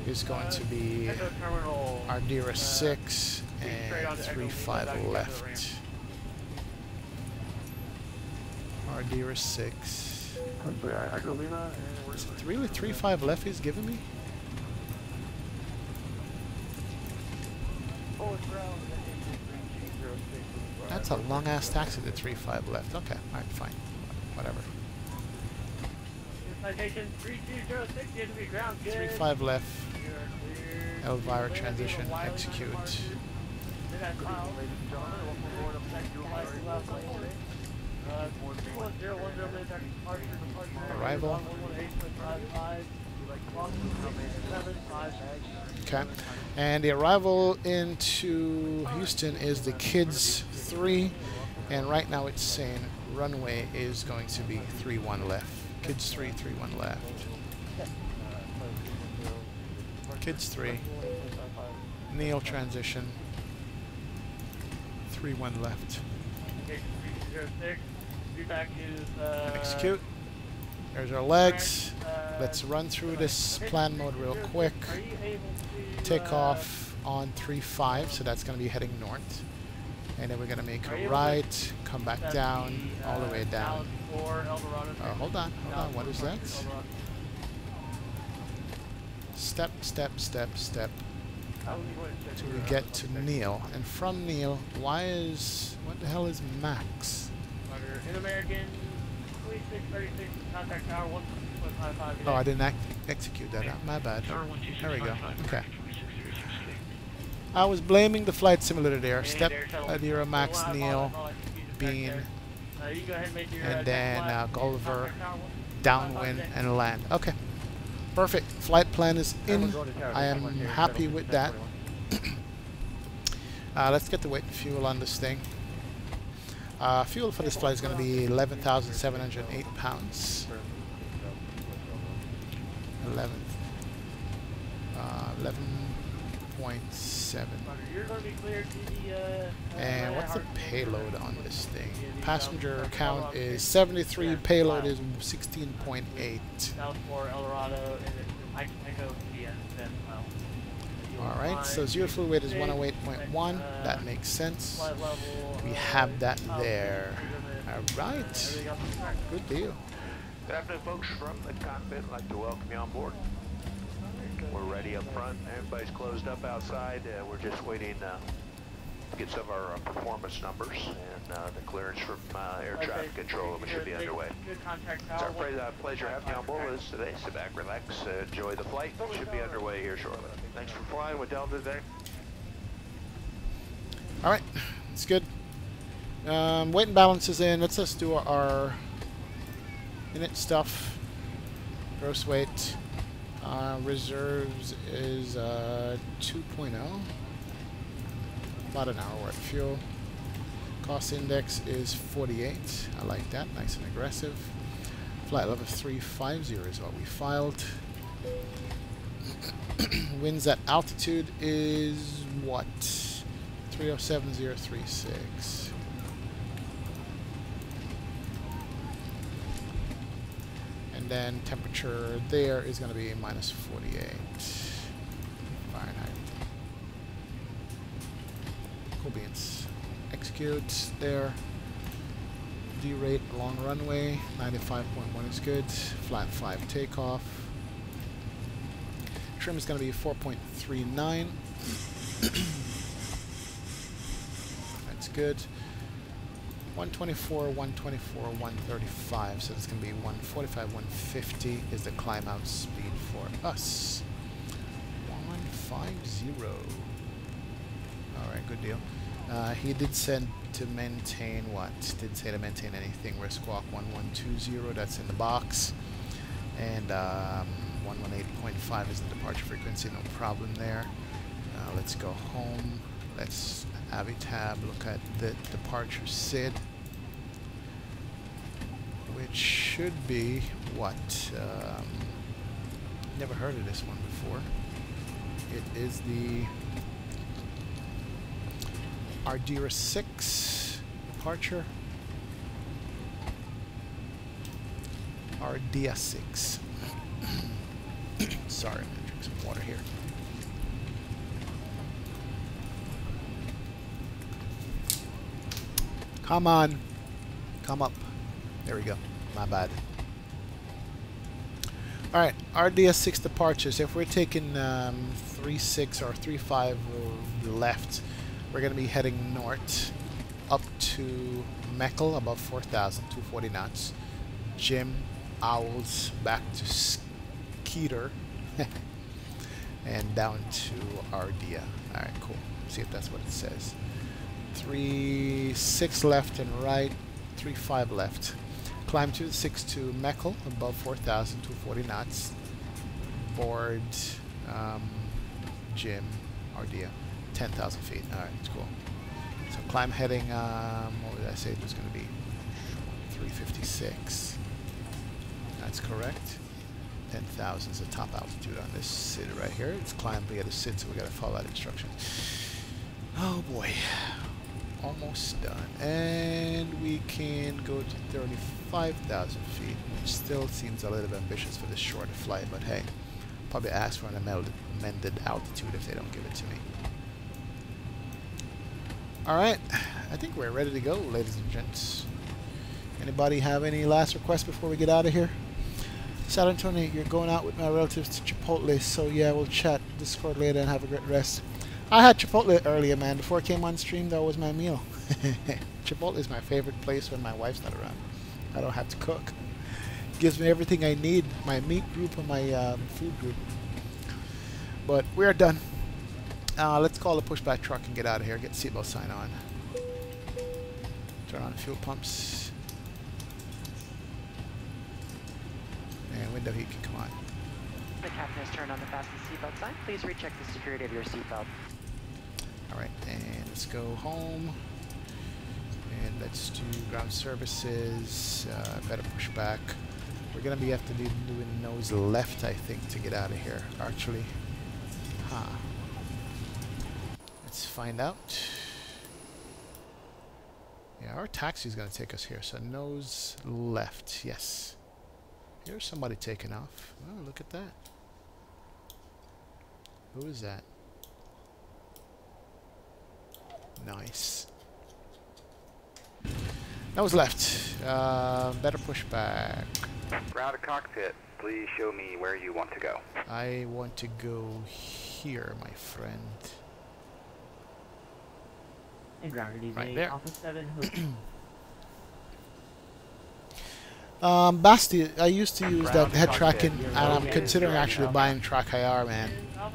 is going to be Ardira 6 and 35 left. Ardira 6. Is it really 35 left he's giving me? That's a long ass taxi to 35 left. Okay, alright, fine. Whatever. Citation 3206, you have to be ground good. 35 left. Elvira transition, execute. Arrival. Okay, and the arrival into Houston is the Kids 3, and right now it's saying runway is going to be 31 left. Kids 3, 31 left. Kids 3. Neil transition. 31 left. Execute. There's our legs. Let's run through this plan mode real quick. Take off on 35, so that's going to be heading north. And then we're going to make a right, come back down, all the way down. Hold on, what is that? Step, step, step, step. Till we get to Neil. And from Neil, what the hell is Max? In American, 2636, contact tower 1.55. Oh, I didn't execute that. My bad. There we go. Okay. I was blaming the flight simulator there. Step, Adira, Max, Neil, Bean, and then Gulliver, downwind, and land. Okay. Perfect. Flight plan is in. I am happy with that. Let's get the weight and fuel on this thing. Fuel for this flight is going to be 11,708 pounds. 11.7. And what's the payload on this thing? Passenger count is 73. Payload is 16.8. Alright, so zero fuel weight is 108.1. That makes sense. We have that there. Alright. Good deal. Good afternoon, folks. From the cockpit, I'd like to welcome you on board. We're ready up front. Everybody's closed up outside. We're just waiting to get some of our performance numbers and the clearance from air traffic control. We should be underway. It's our pleasure having you on board with us today. Sit back, relax, enjoy the flight. We should be underway here shortly. Thanks for flying with Delta today. Alright, it's good. Weight and balance is in. Let's just do our minute stuff. Gross weight. Reserves is 2.0. About an hour worth of fuel. Cost index is 48. I like that. Nice and aggressive. Flight level 350 is what we filed. Winds at altitude is what? 307,036. And then temperature there is going to be minus 48 Fahrenheit. Cool beans. Execute there. D-rate long runway. 95.1 is good. Flat 5 takeoff. Trim is going to be 4.39. That's good. 124, 124, 135. So it's going to be 145, 150 is the climb out speed for us. 150. Alright, good deal. He did send to maintain what? Didn't say to maintain anything. We're squawk 1120, that's in the box. And 118.5 is the departure frequency, no problem there. Let's go home. Let's Avitab, look at the departure SID, which should be what? Never heard of this one before. It is the Ardira 6 departure. Ardira 6. Sorry, I'm gonna drink some water here. Come on. Come up. There we go. My bad. Alright, RDS6 departures. If we're taking 3-6 or 3-5 left, we're going to be heading north up to Meckel, above 4,000, 240 knots. Jim, Owls, back to Skeeter, and down to Ardia. Alright, cool. See if that's what it says. 3-6 left and right, 3-5 left. Climb to 6 to Meckel, above 4,000, 240 knots. Board, Jim, Ardia, 10,000 feet. Alright, it's cool. So climb heading, what did I say it was going to be? 356. That's correct. 10,000 is the top altitude on this SID right here. It's climb via the SID, so we got to follow that instruction. Oh boy. Almost done. And we can go to 35,000 feet, which still seems a little bit ambitious for this shorter flight, but hey, probably ask for an amended altitude if they don't give it to me. Alright, I think we're ready to go, ladies and gents. Anybody have any last requests before we get out of here? San Antonio, you're going out with my relatives to Chipotle, so yeah, we'll chat Discord later and have a great rest. I had Chipotle earlier, man. Before I came on stream, that was my meal. Chipotle is my favorite place when my wife's not around. I don't have to cook. Gives me everything I need, my meat group and my food group. But we're done. Let's call the pushback truck and get out of here. Get seatbelt sign on. Turn on the fuel pumps. And window heat can come on. The captain has turned on the fastest seatbelt sign. Please recheck the security of your seatbelt. Alright, and let's go home. And let's do ground services. Better push back. We're going to be have to be doing nose left, I think, to get out of here. Actually. Huh. Let's find out. Yeah, our taxi is going to take us here. So nose left. Yes. Here's somebody taking off. Oh, look at that. Who is that? Nice. That was left. Better push back. Ground to cockpit. Please show me where you want to go. I want to go here, my friend. Right there. Basti, I used to use that head tracking, and I'm considering actually buying Track IR, man. I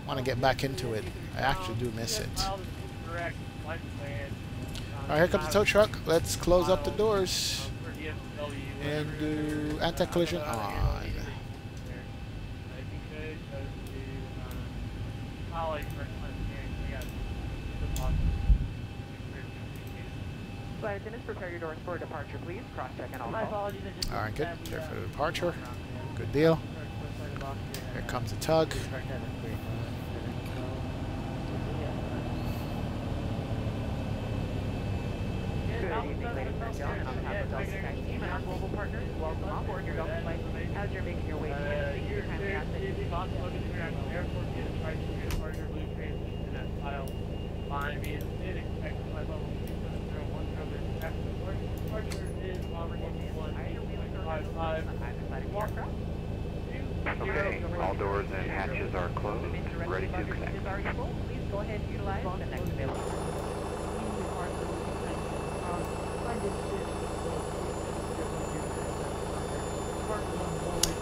want to get back into it. I actually do miss it. Alright, here comes the tow truck. Let's close up the doors and do anti-collision on. Flight attendants, prepare your doors for departure, please. Cross-check and all. Alright, good. Clear for the departure. Good deal. Here comes the tug. Good evening, ladies and gentlemen. On behalf of the Delta Sky team and our global partners, welcome on board your Delta flight. As you're making your way to your seat, we kindly ask that you please Airport, get a try to your departure, blue transition at file. Line via SID, expect flight level 27010. After departure is Robert 155. Okay, all doors and hatches are closed. Ready to connect. Please go ahead and utilize the next available.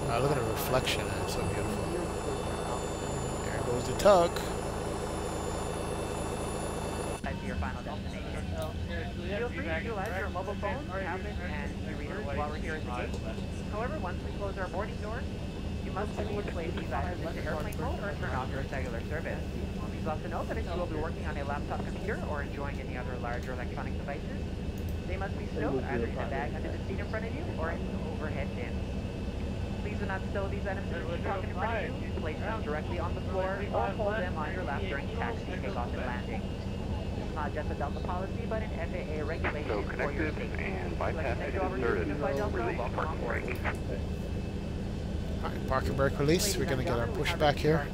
Look at the reflection, it's so beautiful. There goes the tug. your final destination. Feel free to utilize your mobile phones, tablets, and e-readers while we're here at the gate. However, once we close our boarding doors, you must please place these items into airplane mode or turn off your cellular service. Please also note that if you will be working on a laptop computer or enjoying any other larger electronic devices, they must be stowed either in a bag under the seat in front of you or in an overhead bin. Please do not stow these items in the seat pocket in front of you, place them directly on the floor, or hold them on your lap during taxi, takeoff, and landing. It's not just a Delta policy, but an FAA regulation So for your connected safety. and bypass is inserted. Release parking brake. Alright, parking brake release. We're going to get our pushback here.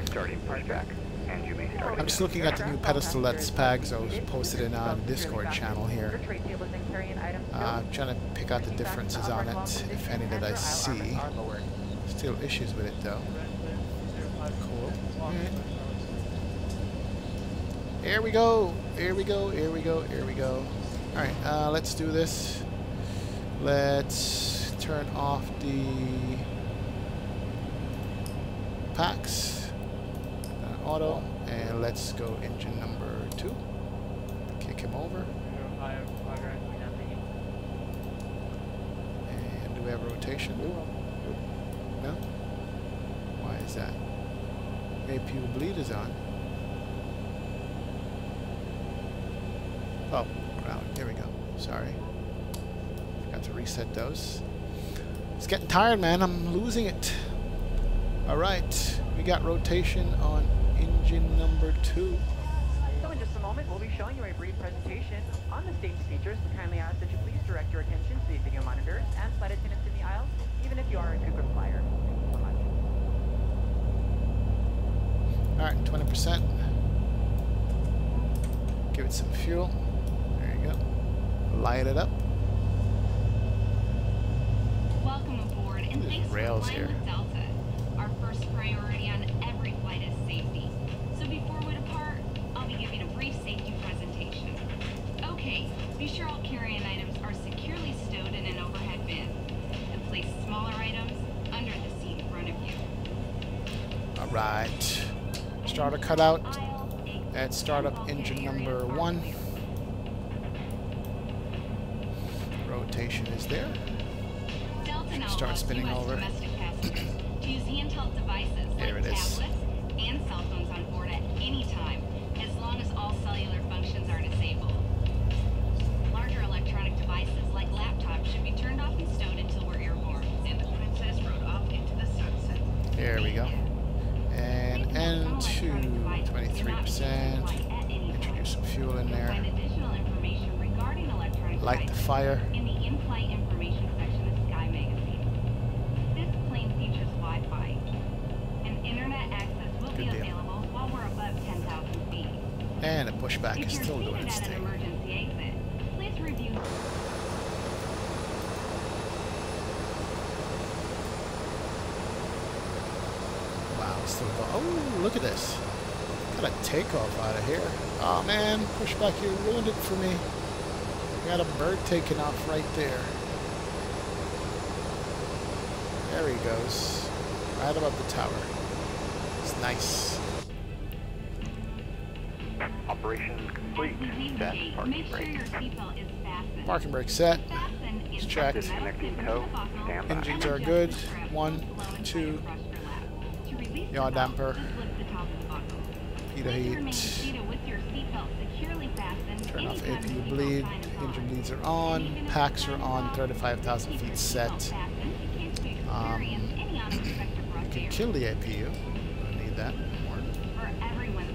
Starting pushback. And you may start. I'm just looking at the new pedestal that Spags posted in the Discord channel here. I'm trying to pick out the differences on it, if any that I see. Still issues with it though. Cool. Alright. Here we go. Here we go. Here we go. Here we go. Alright, let's do this. Let's turn off the packs. Auto, and let's go engine number 2. Kick him over. And do we have a rotation? No? Why is that? APU bleed is on. Oh, ground. Here we go. Sorry. Forgot to reset those. It's getting tired, man. I'm losing it. Alright. We got rotation on engine number 2. So in just a moment, we'll be showing you a brief presentation on the stage features. We kindly ask that you please direct your attention to the video monitors and flight attendants in the aisle, even if you are a frequent flyer. Thank you so much. Alright, 20%. Give it some fuel. There you go. Light it up. Welcome aboard, and thanks for rails flying here. with Delta. Our first priority on every flight is safety. So before we depart, I'll be giving a brief safety presentation. Okay, be sure all carry-on items are securely stowed in an overhead bin, and place smaller items under the seat in front of you. Alright. Starter cutout. Let's start up engine number 1. Rotation is there. Should start spinning over. Use handheld devices like tablets and cell phones on board at any time, as long as all cellular functions are disabled. Larger electronic devices like laptops should be turned off and stowed until we're airborne. And the Princess rode off into the sunset. There we go. And N2, 23%. Introduce some fuel in there. Light the fire. In the in-flight information section of Sky Magazine. This plane features Wi-Fi, and internet access will be available while we're above 10,000 feet. And the pushback is still doing its thing. If you're seated at an emergency exit, please review. Wow, it's still going. Oh, look at this. Got a takeoff out of here. Oh man, pushback, you ruined it for me. Got a bird taking off right there. There he goes. Right above the tower. It's nice. Operation complete. Set parking brake. Parking brake set. It's checked. Disconnecting tow. Stand by. Engines are good. 1, 2. Yaw damper. Heater heat. Turn off APU bleed. Engine bleeds are on. Packs are on. 35,000 feet set. You can kill the APU. Don't need that anymore.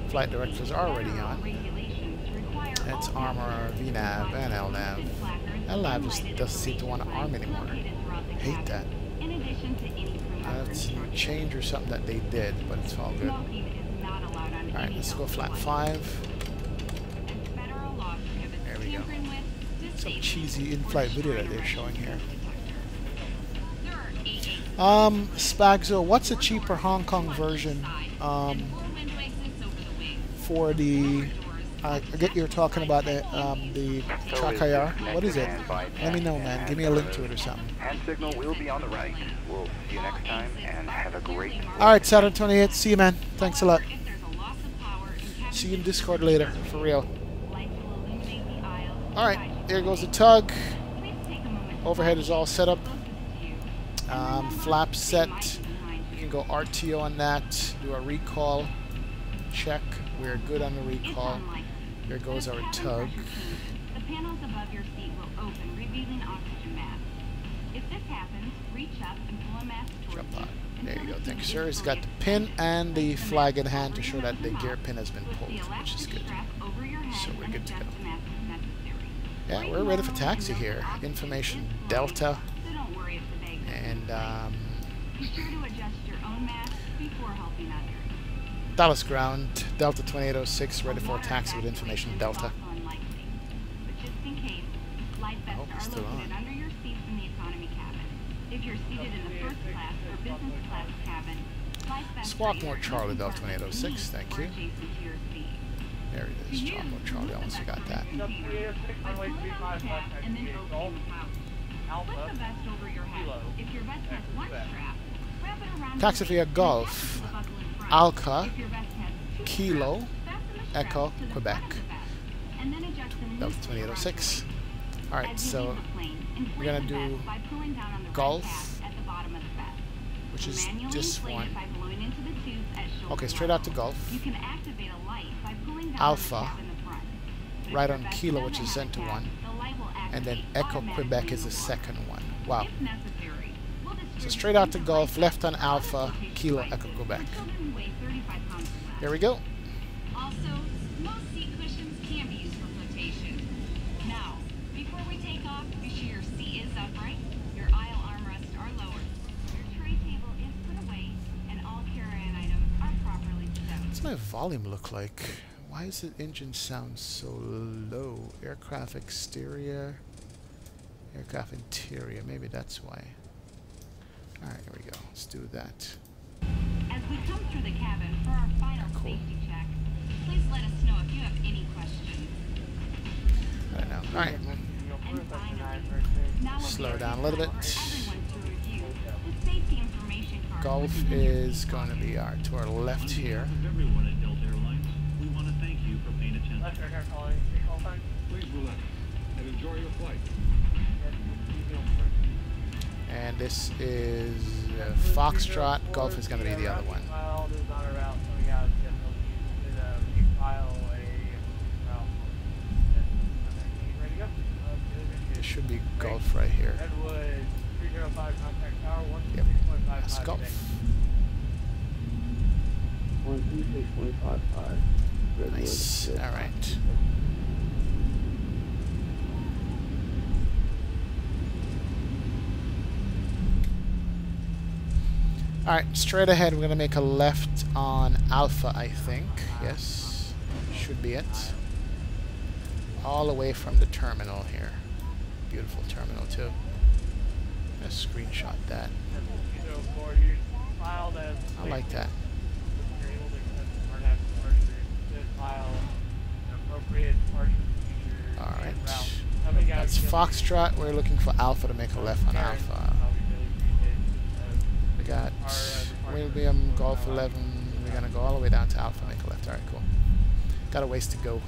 Flight directives are already on. It's armor, VNAV, and LNAV. LNAV just doesn't seem to want to arm anymore. I hate that. That's a change or something that they did, but it's all good. Alright, let's go flat 5. There we go. Some cheesy in-flight video that they're showing here. Spagzo, what's a cheaper Hong Kong version for the... I get you're talking about the Chakayar. What is it? Let me know, man. Give me a link to it or something. Hand signal will be on the right. We'll see you next time, and have a great... Alright, Saturday 28th. See you, man. Thanks a lot. See you in Discord later, for real. Alright, there goes the tug. Overhead is all set up. Flap set. You can go RTO on that. Do a recall check. We're good on the recall. Here goes our tug. The panels above your seat will open, revealing oxygen mask. If this happens, reach up and pull a mask towards you. There you go. Thank you, sir. He's got the pin and the flag in hand to show that the gear pin has been pulled, which is good. So we're good to go. Yeah, we're ready for taxi here. Information Delta. And Dallas ground, Delta 2806, ready for a taxi with information Delta. Oh, it's still on. If you're seated in the first class or business class cabin, Squawkmore Charlie, Delta 2806, thank you. There it is, Squawkmore Charlie, almost forgot that. Taxi via Golf, Alka, Kilo, Echo, Quebec, Delta 2806. Alright, so we're going to do Golf, which is this one. Okay, straight out to Golf. Alpha, right on Kilo, which is sent to 1. And then Echo Quebec is the second one. Wow. So straight out to Golf, left on Alpha, Kilo, Echo Quebec. Here we go. Also, most seat cushions can be used for flotation. Now, before we take off, be sure your seat is upright, your aisle armrests are lowered, your tray table is put away, and all carry-on items are properly stowed. What's my volume look like? Why does the engine sound so low? Aircraft exterior, aircraft interior. Maybe that's why. Alright, here we go. Let's do that. As we come through the cabin for our final safety check, please let us know if you have any questions. I don't know. Alright. Slow down a little bit. Golf is going to be to our left here. We want to thank you for paying attention. Please relax and enjoy your flight. And this is Foxtrot. Golf is going to be the other one. It should be Golf right here. Yep, that's Golf. 136.55. Nice. Alright. Alright, straight ahead, we're going to make a left on Alpha, I think. Yes, should be it. All the way from the terminal here. Beautiful terminal, too. Let's screenshot that. I like that. Alright. That's Foxtrot. We're looking for Alpha to make a left on Alpha. We got William, Golf 11. We're going to go all the way down to Alpha, make a left. Alright, cool. Got a ways to go.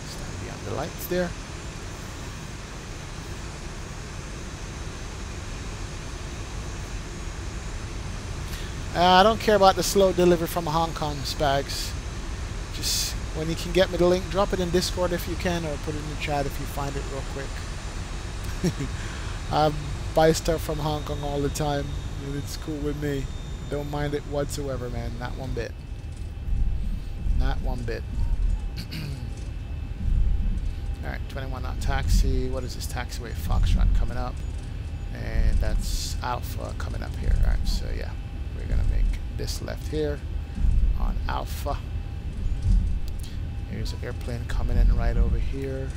Stand beyond the lights there. I don't care about the slow delivery from Hong Kong, Spags. Just when you can get me the link, drop it in Discord if you can, or put it in the chat if you find it real quick. I buy stuff from Hong Kong all the time. It's cool with me. Don't mind it whatsoever, man. Not one bit. Not one bit. Alright, 21 knot taxi. What is this taxiway? Foxtrot coming up. And that's Alpha coming up here. Alright, so yeah. We're going to make this left here on Alpha. Here's an airplane coming in right over here.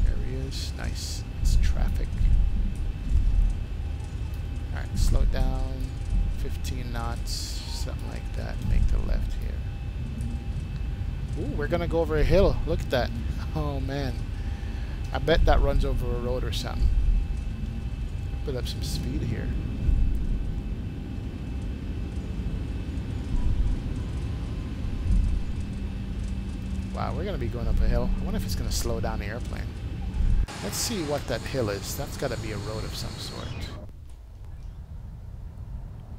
There he is. Nice. It's traffic. Alright, slow it down. 15 knots. Something like that. Make the left here. Ooh, we're going to go over a hill. Look at that. Oh, man. I bet that runs over a road or something. build up some speed here. Wow, we're going to be going up a hill. I wonder if it's going to slow down the airplane. Let's see what that hill is. That's got to be a road of some sort.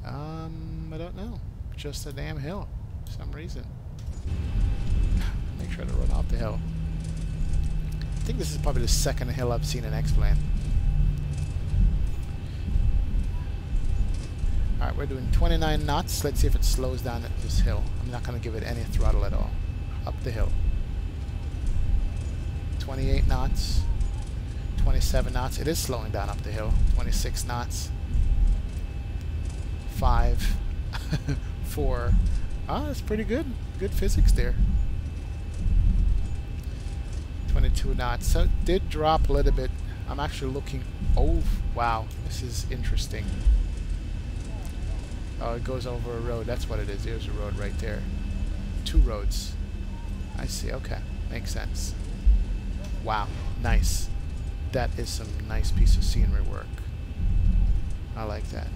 I don't know. Just a damn hill for some reason. Make sure to run off the hill. I think this is probably the second hill I've seen an X-plane. Alright, we're doing 29 knots. Let's see if it slows down at this hill. I'm not going to give it any throttle at all. Up the hill. 28 knots. 27 knots. It is slowing down up the hill. 26 knots. 5. 4. Ah, that's pretty good. Good physics there. 22 knots. So it did drop a little bit. I'm actually looking... Oh, wow. This is interesting. Oh, it goes over a road. That's what it is. There's a road right there. 2 roads. I see. Okay. Makes sense. Wow. Nice. That is some nice piece of scenery work. I like that.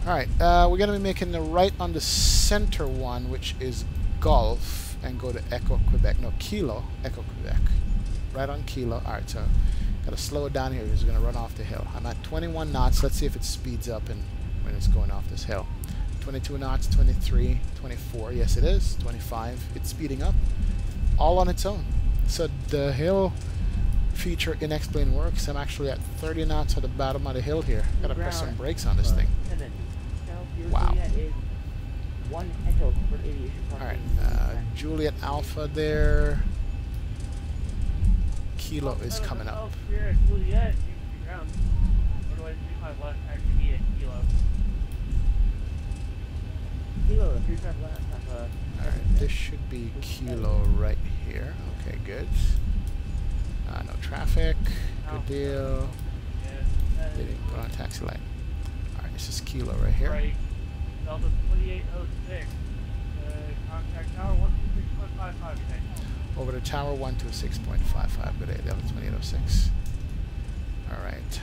Alright. We're going to be making the right on the center one, which is Golf, and go to Echo Quebec. No, Kilo, Echo Quebec. Right on Kilo. Alright, so got to slow it down here because we're going to run off the hill. I'm at 21 knots. Let's see if it speeds up and when it's going off this hill. 22 knots, 23, 24. Yes, it is. 25. It's speeding up. All on its own. So the hill feature in X-plane works. I'm actually at 30 knots at the bottom of the hill here. Gotta press some brakes on this thing. Wow. Alright, Juliet Alpha there. Kilo is coming up. Alright, this should be Kilo right here. Okay, good. No traffic. Good deal. Didn't put on a taxi light. Alright, this is Kilo right here. Right. Delta 2806. Contact tower 126.55. Over to tower 126.55. Good day, Delta 2806. Alright.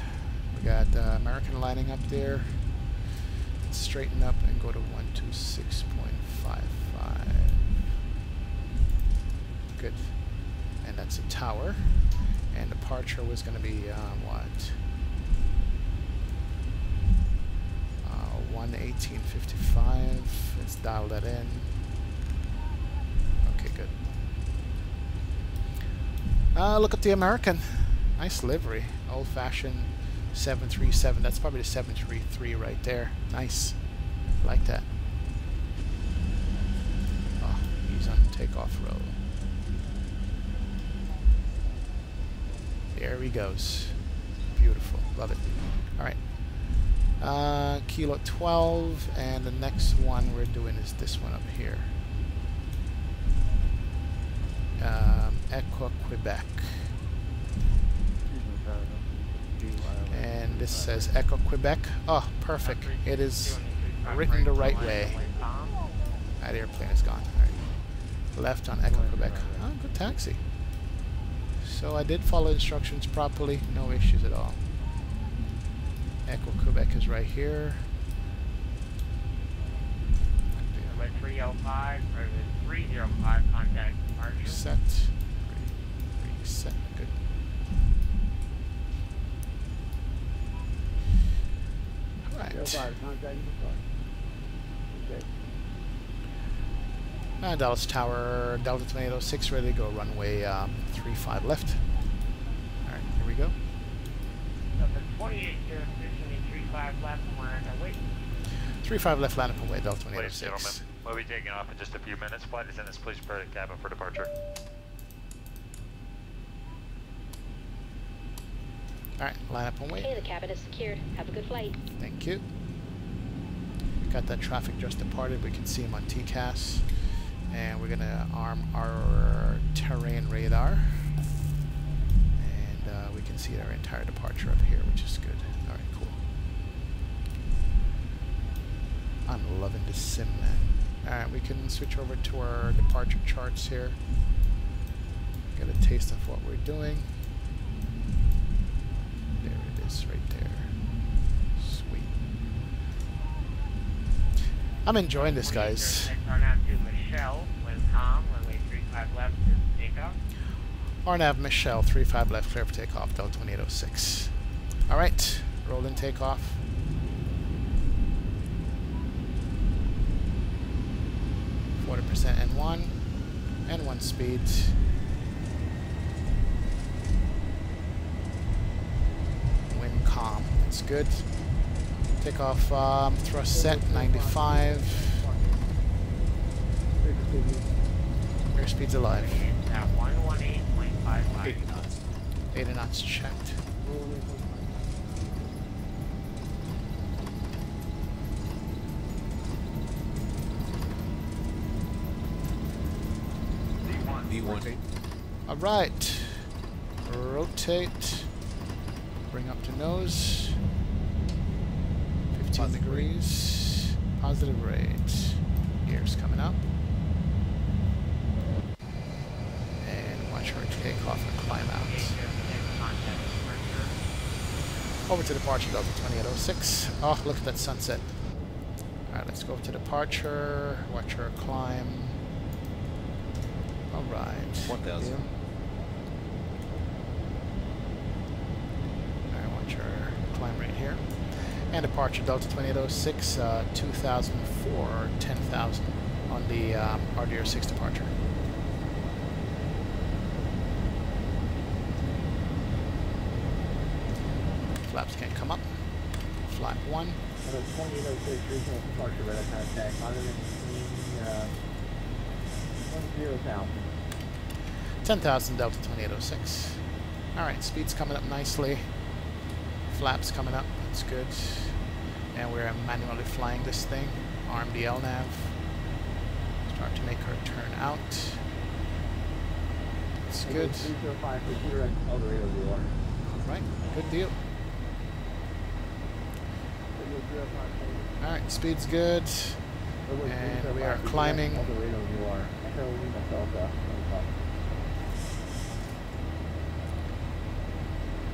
We got American lining up there. Straighten up and go to 126.55. Good. And that's a tower. And departure was going to be what? 118.55. Let's dial that in. Okay, good. Look at the American. Nice livery. Old-fashioned 737. That's probably the 733 right there. Nice. Like that. Oh, he's on takeoff roll. There he goes. Beautiful. Love it. Alright. Kilo 12, and the next one we're doing is this one up here. Echo Quebec. And this says Echo Quebec. Oh, perfect. It is written the right way. That airplane is gone. All right. Left on Echo Quebec. Oh, good taxi. So I did follow instructions properly. No issues at all. Echo Quebec is right here. Number 305 or 305 contact departure. Set. Reset. Good. Right. Dallas Tower, Delta 2806, ready to go. Runway 35 left. Alright, here we go. Number 2806, 35 left, and we're underway. 35 left, land up and way, Delta 2806. Ladies and gentlemen, we'll be taking off in just a few minutes. Flight attendants, please prepare the cabin for departure. Alright, line up and wait. Okay, the cabin is secured. Have a good flight. Thank you. We got that traffic just departed. We can see him on TCAS. And we're going to arm our terrain radar. And we can see our entire departure up here, which is good. Alright, cool. I'm loving this sim, man. Alright, we can switch over to our departure charts here. Get a taste of what we're doing. There it Yes, right there. Sweet. I'm enjoying this, guys. RNAV to Michelle, wind calm, runway 35 left to takeoff. RNAV Michelle, 35 left, clear for takeoff, Delta 2806. Alright, roll in takeoff. N1, N1 speed. Wind calm, that's good. Takeoff thrust set 95. Rear speed's alive. 118.55. 80 knots. 80 knots checked. V1. Alright. Rotate. Bring up to nose. 15 degrees. Positive rate. Gears coming up. And watch her take off and climb out. Over to departure, Delta 2806. Oh, look at that sunset. Alright, let's go to departure. Watch her climb. Alright. 1000. Alright, watch her climb right here. And departure Delta 2806, 2004 or 10,000 on the RDR6 departure. Flaps can't come up. Flap 1. 2806 regional departure, red contact, 10,000 Delta 2806. Alright, speed's coming up nicely. Flaps coming up, that's good. And we're manually flying this thing. Arm the LNAV. Start to make her turn out. That's good. Alright, good deal. Alright, speed's good. And we are climbing.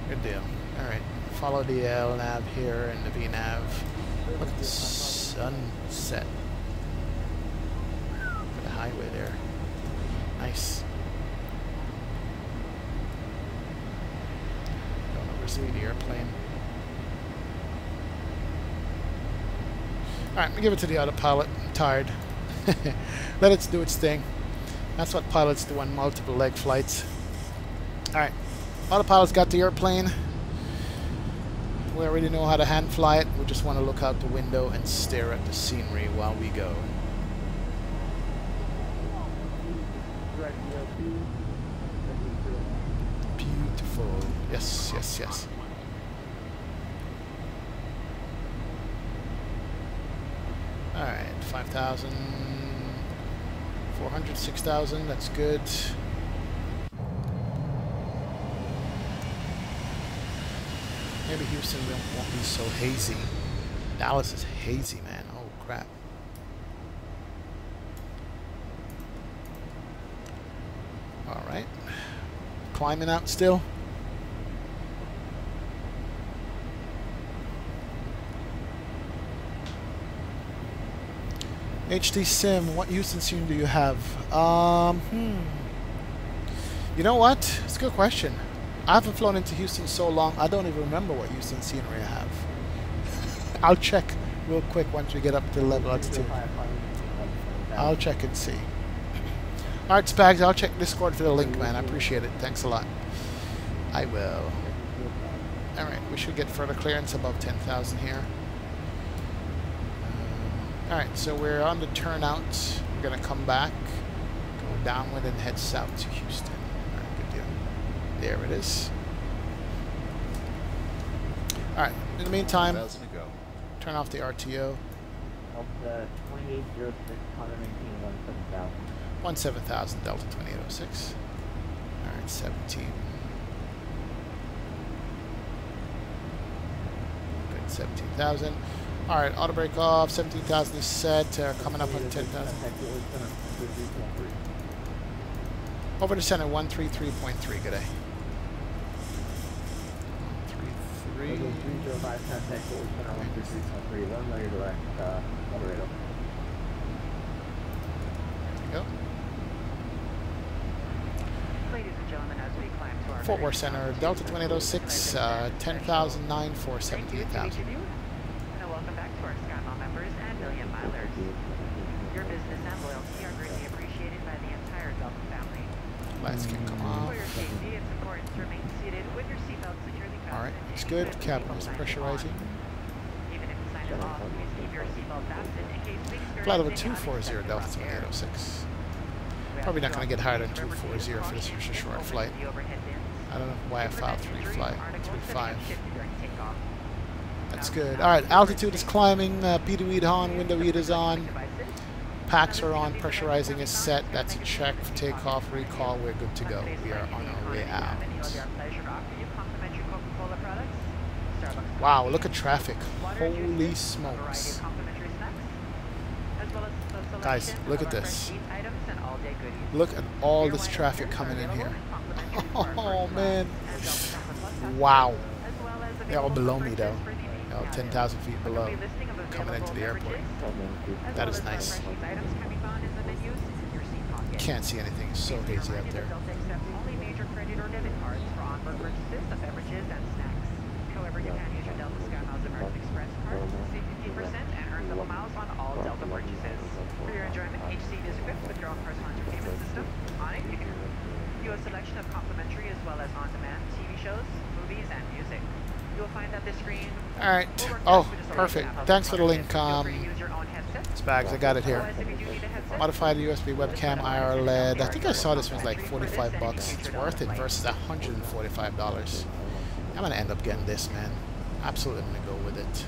Good deal. Alright, follow the LNAV here and the VNAV. Look at the sunset. Look at the highway there. Nice. Don't overspeed the airplane. Alright, we give it to the autopilot. I'm tired. Let it do its thing. That's what pilots do on multiple leg flights. Alright, autopilot's got the airplane. We already know how to hand fly it. We just want to look out the window and stare at the scenery while we go. Beautiful. Yes, yes, yes. Alright, 5,000, 400, 6,000, that's good. Maybe Houston won't be so hazy. Dallas is hazy, man. Oh, crap. Alright. Climbing out still. HD Sim, what Houston scene do you have? You know what? It's a good question. I haven't flown into Houston so long, I don't even remember what Houston scenery I have. I'll check real quick once we get up to level altitude. I'll check and see. Alright, Spags, I'll check Discord for the link, man. I appreciate it. Thanks a lot. I will. Alright, we should get further clearance above 10,000 here. Alright, so we're on the turnout. We're going to come back, go downwind and head south to Houston. Alright, good deal. There it is. Alright, in the meantime, turn off the RTO. 2806, 17,000 Delta 2806. Alright, 17. Good, 17,000. Alright, auto brake off, 17,000 is set, coming up on 10,000. Over to center, 133.3, good day. 133. 3. 305 contact forward center 133.3, 1 million direct, Colorado. There we go. Ladies and gentlemen, as we climb to our Fort Worth Center, Delta 2806, 10,009 for 17,000. And welcome back to our SkyMile members and Million Milers. Your business and loyalty are greatly appreciated by the entire Delta family. Lights can come off. For your safety, it's important to remain seated with your seatbelt securely fastened. Alright, it's good. Cabin is pressurizing. Even if the sign is off, please keep your seatbelt fastened in case we experience Flight level any 240, Delta 2806. Probably not going to get higher than 240 for this just a short flight. I don't know why I filed 3.5. That's good. Alright, altitude is climbing. P2 on, window heat is on. Packs are on, pressurizing is set. That's a check. Takeoff, recall, we're good to go. We are on our way out. Wow, look at traffic. Holy smokes. Guys, look at this. Look at all this traffic coming in here. Oh, man. Wow. They're all below me, though. 10,000 feet below. Coming into the airport. That is nice. Can't see anything. It's so hazy out there. Only major credit or debit cards for onboard purchases of beverages and snacks. However, you can use your Delta SkyMiles American Express card to save 50% and earn double miles on all Delta purchases. For your enjoyment, each seat is equipped with your own personal entertainment system. On it, you can view a selection of complimentary as well as on-demand TV shows, movies, and music. You'll find that the screen. All right. Oh, perfect. Thanks for the link. Spags, I got it here. Modified USB webcam, IR LED. I think I saw this was like $45. It's worth it versus $145. I'm gonna end up getting this, man. Absolutely, I'm gonna go with it.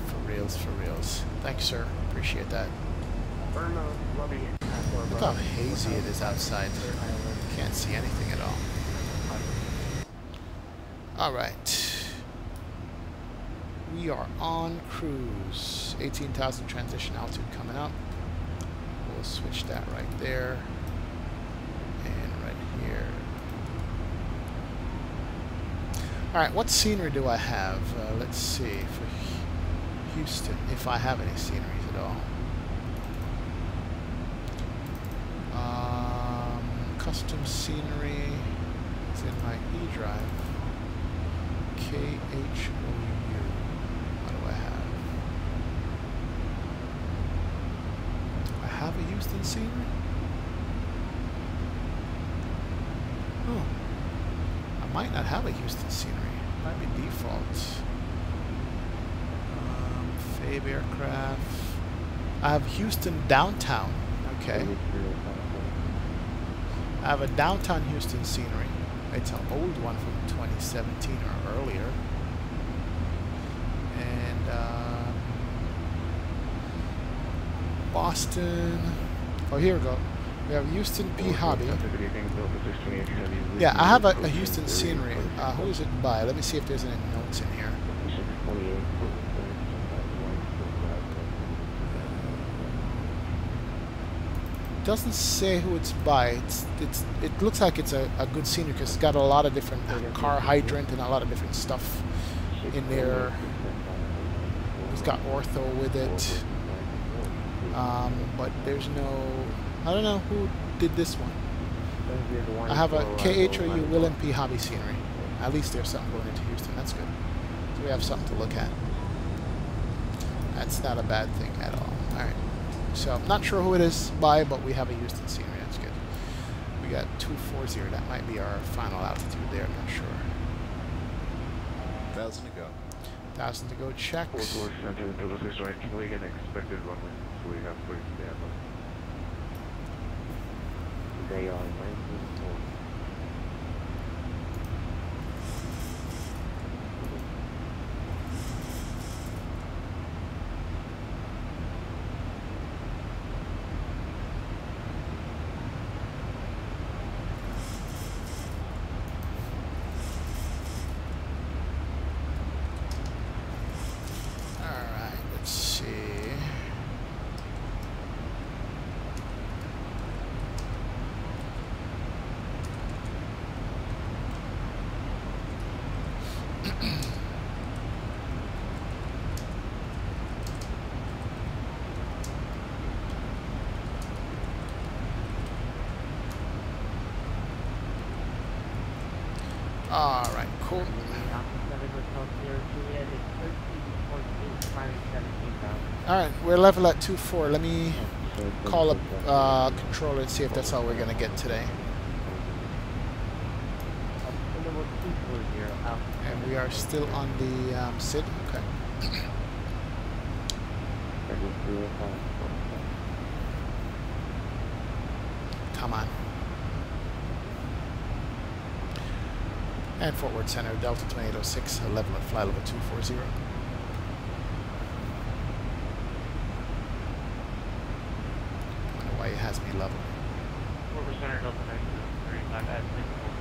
For reals, for reals. Thank you, sir. Appreciate that. Look how hazy it is outside. Can't see anything at all. Alright. We are on cruise. 18,000 transition altitude coming up. We'll switch that right there. And right here. Alright, what scenery do I have? Let's see. For Houston, if I have any sceneries at all. Custom scenery is in my E-drive. KHOU. What do I have? Do I have a Houston scenery? Oh. I might not have a Houston scenery. It might be default. Fave aircraft. I have Houston downtown. Okay. I have a downtown Houston scenery. It's an old one from 2017 or earlier. And Boston. Oh, here we go. We have Houston P Hobby. Yeah, I have a Houston scenery. Who is it by? Let me see if there's any notes in here. Doesn't say who it's by. It looks like it's a good scenery because it's got a lot of different car hydrant and a lot of different stuff in there. It's got ortho with it, but there's no. I don't know who did this one. I have a KHOU Willem P Hobby scenery. At least there's something going into Houston. That's good. So we have something to look at. That's not a bad thing at all. All right. So I'm not sure who it is by, but we have a Houston scenery. That's good. We got 240. That might be our final altitude there. I'm not sure. 1,000 to go. 1,000 to go. Check. Can we get an expected runway so we have free standby? They are 1940. Alright, cool. Alright, we're level at 2-4. Let me call up controller and see if that's all we're gonna get today. And we are still on the SID. Okay. Come on. And Fort Worth Center, Delta 2806, level at flight level 240. I don't know why it has me level. Fort Worth Center, Delta 935 at 640.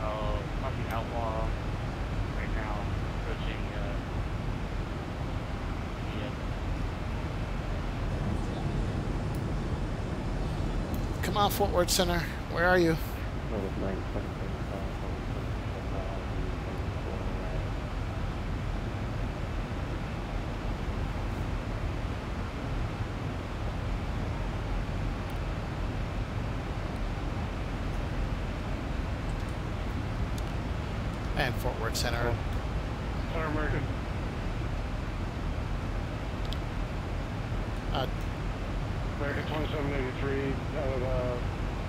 I'll copy Outlaw right now, approaching Come on, Fort Worth Center. Where are you? And Fort Worth Center. Sorry, American. American 2783 out of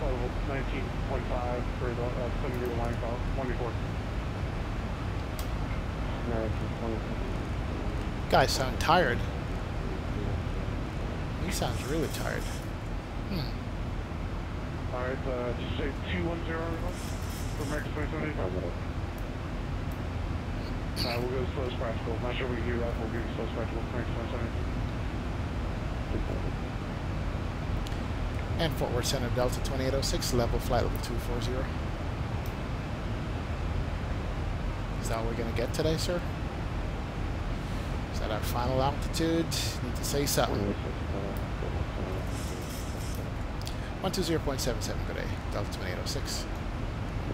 level 19.5 for the 7-0 line call, 1-4. Guys sound tired. He sounds really tired. Alright, did you say 210 for American 2783? We'll go as slow as practical. Not sure we can do that. We'll give you slow as practical. American 2783. And Fort Worth Center, Delta 2806, level flight level 240. Is that what we're going to get today, sir? Is that our final altitude? Need to say something. 120.77, good day. Delta 2806,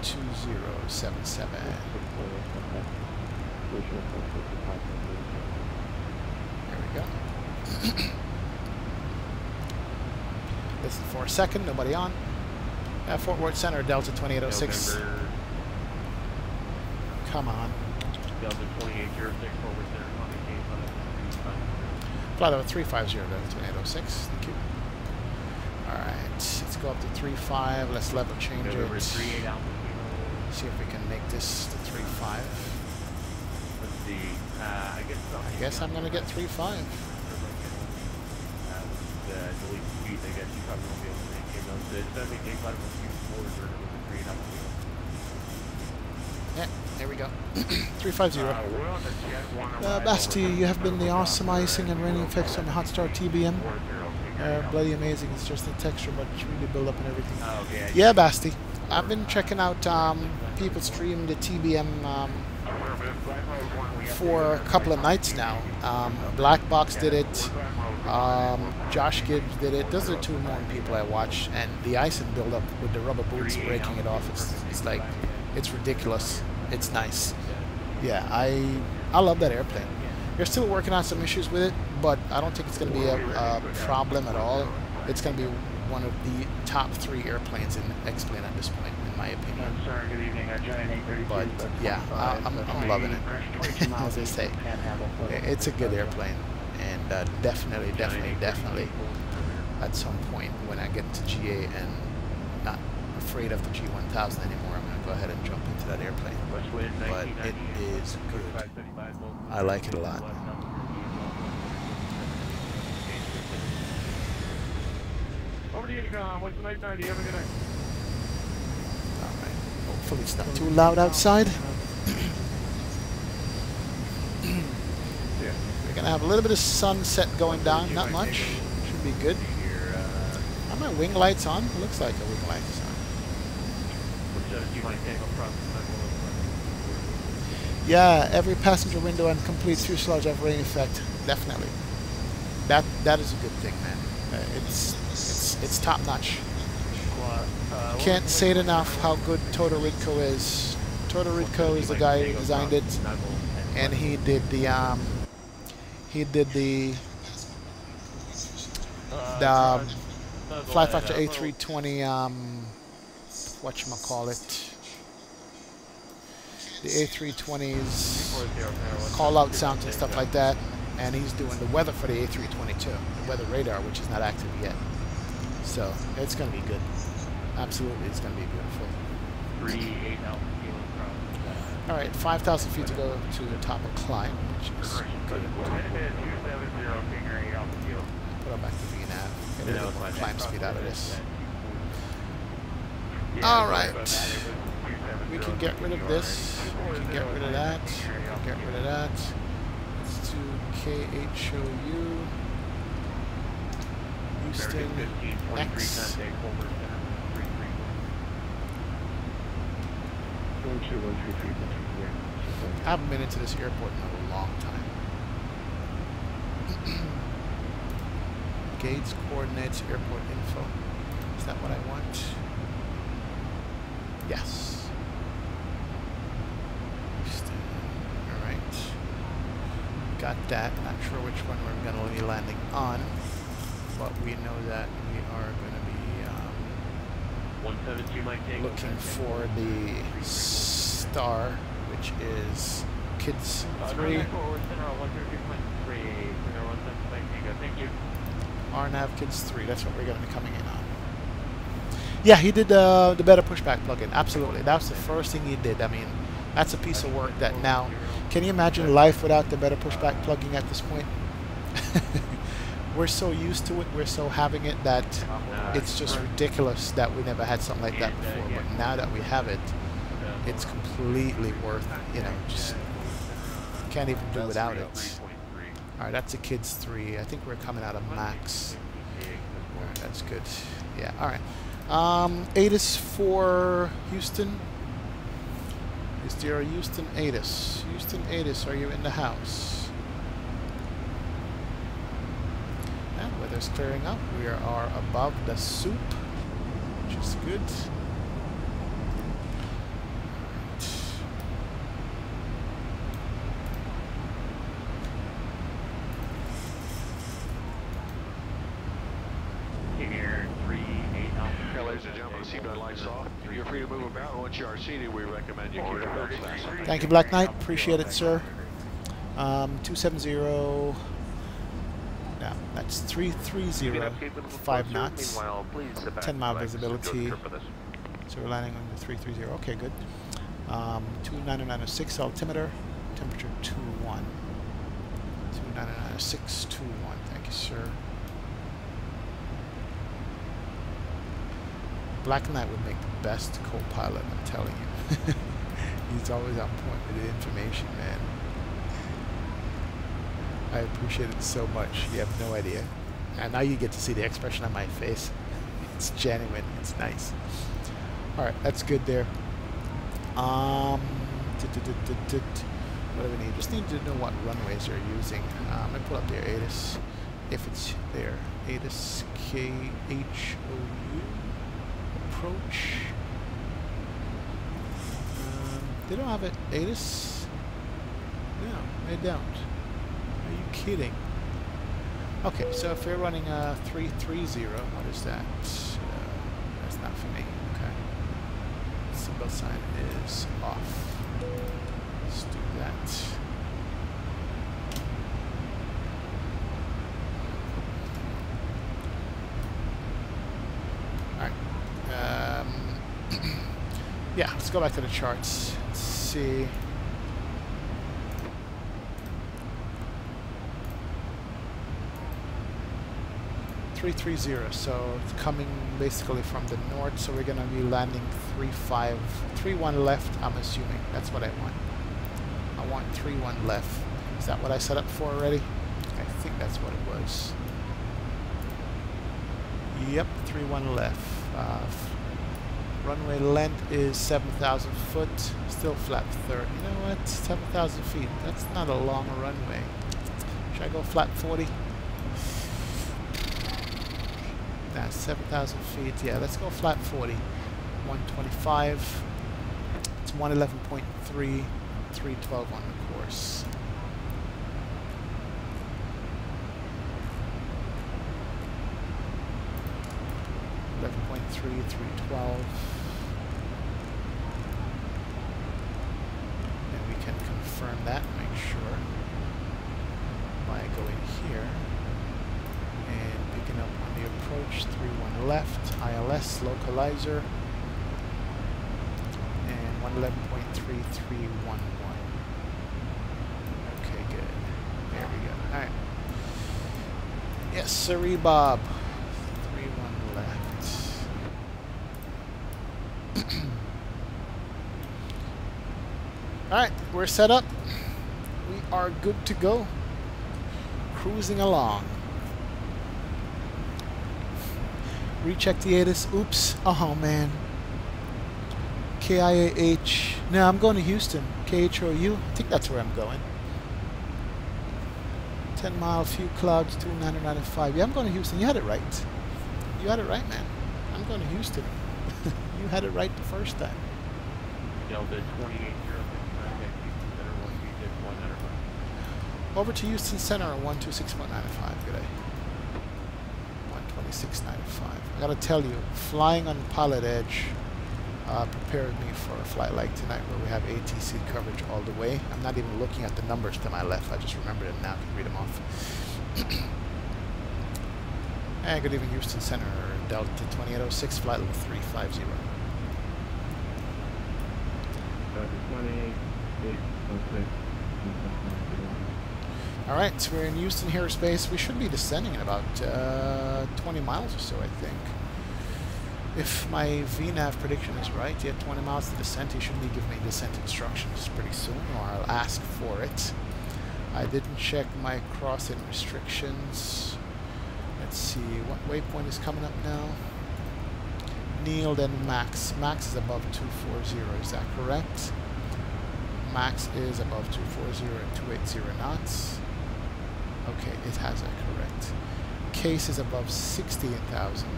2077. There we go. Listen for a second, nobody on. Fort Worth Center, Delta 2806. November. Come on. Delta 2806, Fort Worth Center, communicate on Flight level 350, Delta 2806. Thank you. Alright, let's go up to 35. Let's level change November it. 38 altitude. See if we can make this to 35. Let's see. I guess I'm going to get 35. Delete speed, I guess you probably won't be able to maintain those. It's going to maintain flight level 24 or 3 altitude. Yeah, there we go. 350. Basti, you have been the awesome icing and raining effects on the Hot Star TBM. Bloody amazing. It's just the texture, but it's really build up and everything. Yeah, Basti. I've been checking out people stream the TBM for a couple of nights now. Black Box did it. Josh Gibbs did it. Those are the two known people I watch, and the ice and build up with the rubber boots breaking it off. It's like, it's ridiculous. It's nice. Yeah, I love that airplane. They're still working on some issues with it, but I don't think it's going to be a problem at all. It's going to be one of the top 3 airplanes in X-Plane at this point, in my opinion. But yeah, I'm loving it. As I say, it's a good airplane, and definitely at some point when I get to GA and not afraid of the G1000 anymore, I'm going to go ahead and jump into that airplane. But it is good. I like it a lot. Over to you, what's the night 90? Have a good night. Alright, hopefully it's not too loud outside. We're going to have a little bit of sunset going down, not much. Should be good. Are my wing lights on? It looks like a wing light is on. Yeah, every passenger window and complete fuselage have rain effect. Definitely. That is a good thing, man. It's top notch. Can't say it enough how good Toto Ridco is. Toto Ridco is the guy who designed it, and he did the Fly Factor A320 whatchamacallit, the A320's call-out sounds and stuff like that, and he's doing the weather for the A320 too, the weather radar, which is not active yet. So it's going to be good. Absolutely, it's going to be beautiful. 38 altitude. All right, 5,000 feet to go to the top of climb, which is good. Put on back to VNAV. Get a little more climb speed out of this. All right. We can get rid of this. We can get rid of that. We can get rid of that. Let's do KHOU. Houston X. I haven't been into this airport in a long time. Gates, coordinates, airport info. Is that what I want? Yes. Houston. Alright. Got that. Not sure which one we're going to be landing on, but we know that we are going to be looking for the star, which is Kids 3. RNAV Kids 3, that's what we're going to be coming in on. Yeah, he did the better pushback plugin, absolutely. That's the first thing he did. I mean, that's a piece of work that now, can you imagine life without the better pushback plugin at this point? We're so used to it, we're so having it that it's just ridiculous that we never had something like that before. But now that we have it, it's completely worth, you know, just can't even do without it. Alright, that's a Kids 3. I think we're coming out of max. Alright, that's good. Yeah, alright. ATIS for Houston. Is there a Houston ATIS? Houston ATIS, are you in the house? And weather's clearing up. We are above the soup, which is good. You're free to move about. Once you are seated, we recommend you keep your belts fastened. Thank you, Black Knight. Appreciate it, sir. 270. Yeah, that's 330. 5 knots. 10-mile visibility. So we're landing on the 330. Okay, good. 29906 altimeter. Temperature 21. 29906 21. Thank you, sir. Black Knight would make the best co-pilot, I'm telling you. He's always on point with the information, man. I appreciate it so much. You have no idea. And now you get to see the expression on my face. It's genuine. It's nice. Alright, that's good there. What do we need? Just need to know what runways they're using. I'm going to pull up their ATIS. If it's there. ATIS KHOU. Approach. They don't have an ATIS? No, they don't. Are you kidding? Okay, so if we're running a 330, what is that? That's not for me. Okay. Symbol sign is off. Let's do that. Yeah, let's go back to the charts. Let's see. .330, so it's coming basically from the north, so we're going to be landing 31 left, I'm assuming. That's what I want. I want 31 left. Is that what I set up for already? I think that's what it was. Yep, 31 left. Runway length is 7,000 foot, still flat 30. You know what? 7,000 feet. That's not a long runway. Should I go flat 40? Nah, 7,000 feet. Yeah, let's go flat 40. 125. It's 111.3, 312 on the course. .3, 312. confirm that, make sure, by going here and picking up on the approach, 31 left, ILS localizer, and 111.3311. Okay, good. There we go. Alright. Yes, sirree, Bob. 31 left. Alright, we're set up. We are good to go. Cruising along. Recheck the ATIS. Oops. Oh, man. KIAH. No, I'm going to Houston. KHOU. I think that's where I'm going. 10 mile, few clouds, 2995. Yeah, I'm going to Houston. You had it right. You had it right, man. I'm going to Houston. You had it right the first time. Delta 28. Over to Houston Center on 126.95. Good day. 126.95. I gotta tell you, flying on Pilot Edge prepared me for a flight like tonight where we have ATC coverage all the way. I'm not even looking at the numbers to my left. I just remembered them now. I can read them off. And good evening, Houston Center. Delta 2806, flight level 350. Alright, so we're in Houston airspace. We should be descending in about 20 miles or so, I think. If my VNAV prediction is right, yeah, 20 miles to descent. He should be giving me descent instructions pretty soon, or I'll ask for it. I didn't check my crossing restrictions. Let's see, what waypoint is coming up now? Neil, then Max. Max is above 240, is that correct? Max is above 240 at 280 knots. Okay, it has that correct. Case is above 16,000.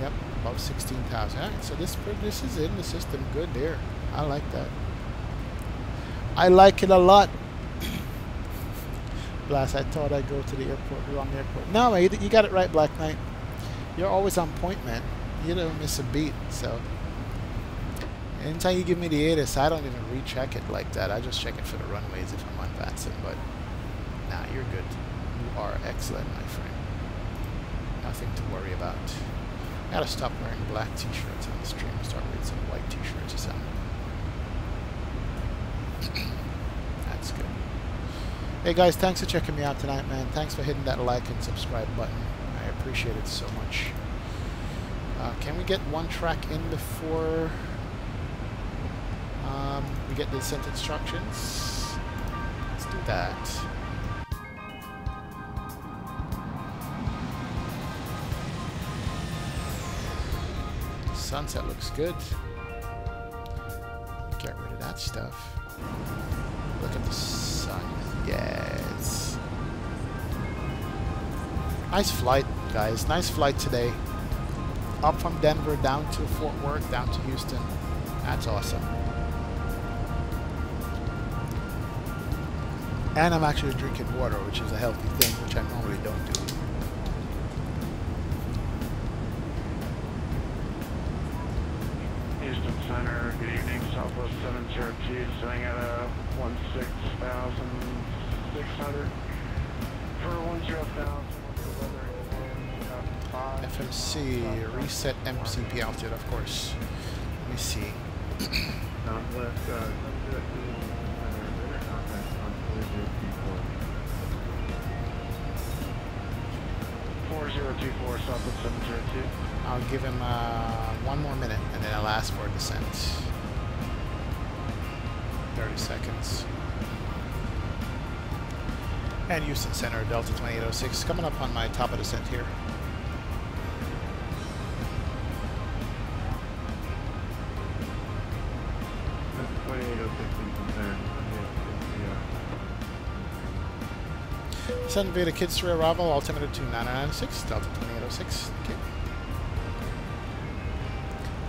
Yep, above 16,000. Alright, so this is in the system good there. I like that. I like it a lot. Blast, I thought I'd go to the airport, wrong airport. No, man, you got it right, Black Knight. You're always on point, man. You don't miss a beat, so. Anytime you give me the ATIS, I don't even recheck it like that. I just check it for the runways if I'm on Vatsim, but nah, you're good. You are excellent, my friend. Nothing to worry about. I gotta stop wearing black t-shirts on the stream and start wearing some white t-shirts or something. That's good. Hey guys, thanks for checking me out tonight, man. Thanks for hitting that like and subscribe button. I appreciate it so much. Can we get one track in before we get the descent instructions? Let's do that. Sunset looks good. Get rid of that stuff. Look at the sun. Yes. Nice flight, guys. Nice flight today. Up from Denver, down to Fort Worth, down to Houston. That's awesome. And I'm actually drinking water, which is a healthy thing, which I normally don't do. Houston Center, good evening. Southwest 702, sitting at 16,600. For 10,000, what's the weather? FMC, reset MCP altitude, of course. Let me see. Southwest 4024, Southwest 702. I'll give him one more minute, and then I'll ask for a descent. 30 seconds. And Houston Center, Delta 2806, coming up on my top of descent here. Descent via Kids to arrival, altimeter 2996, Delta 2806. Okay.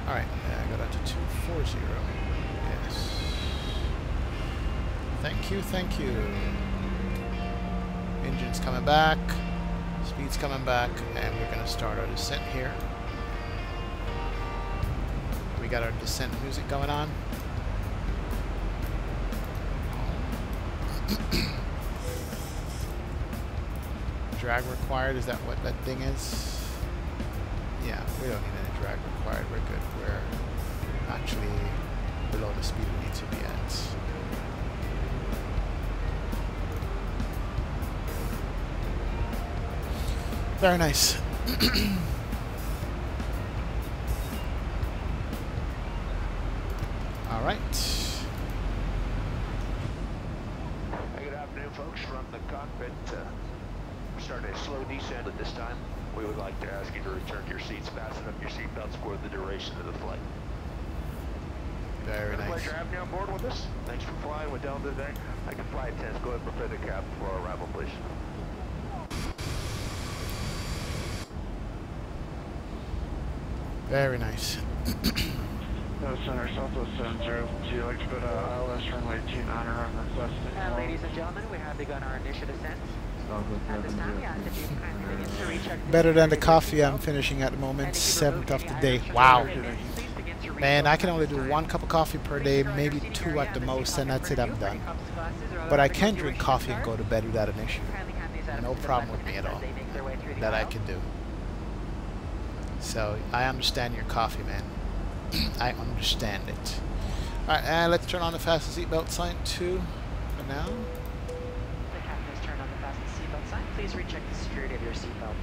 Alright, I got out to 240. Yes. Thank you, thank you. Engine's coming back, speed's coming back, and we're going to start our descent here. We got our descent music going on. Drag required, is that what that thing is? Yeah, we don't need any drag required, we're good. We're actually below the speed we need to be at. Very nice. All right. Good afternoon, folks. From the cockpit, we're starting a slow descent at this time. We would like to ask you to return to your seats, fasten up your seatbelts for the duration of the flight. Very nice. Pleasure having you on board with us. Thanks for flying with Delta today. I can fly attendants. Go ahead and prepare the cabin for our arrival, please. Very nice. Center Southwest 70. Would you like to go to ILS runway 29 or request? Ladies and gentlemen, we have begun our initial descent. At this time, we ask that you kindly begin to recheck. Better than the coffee I'm finishing at the moment. 7th of the day. Wow. Man, I can only do 1 cup of coffee per day, maybe 2 at the most, and that's it, I'm done. But I can drink coffee and go to bed without an issue. No problem with me at all. That I can do. So, I understand your coffee, man. I understand it. Alright, let's turn on the fasten seatbelt sign too, for now. The captain has turned on the fasten seatbelt sign. Please recheck the security of your seatbelt.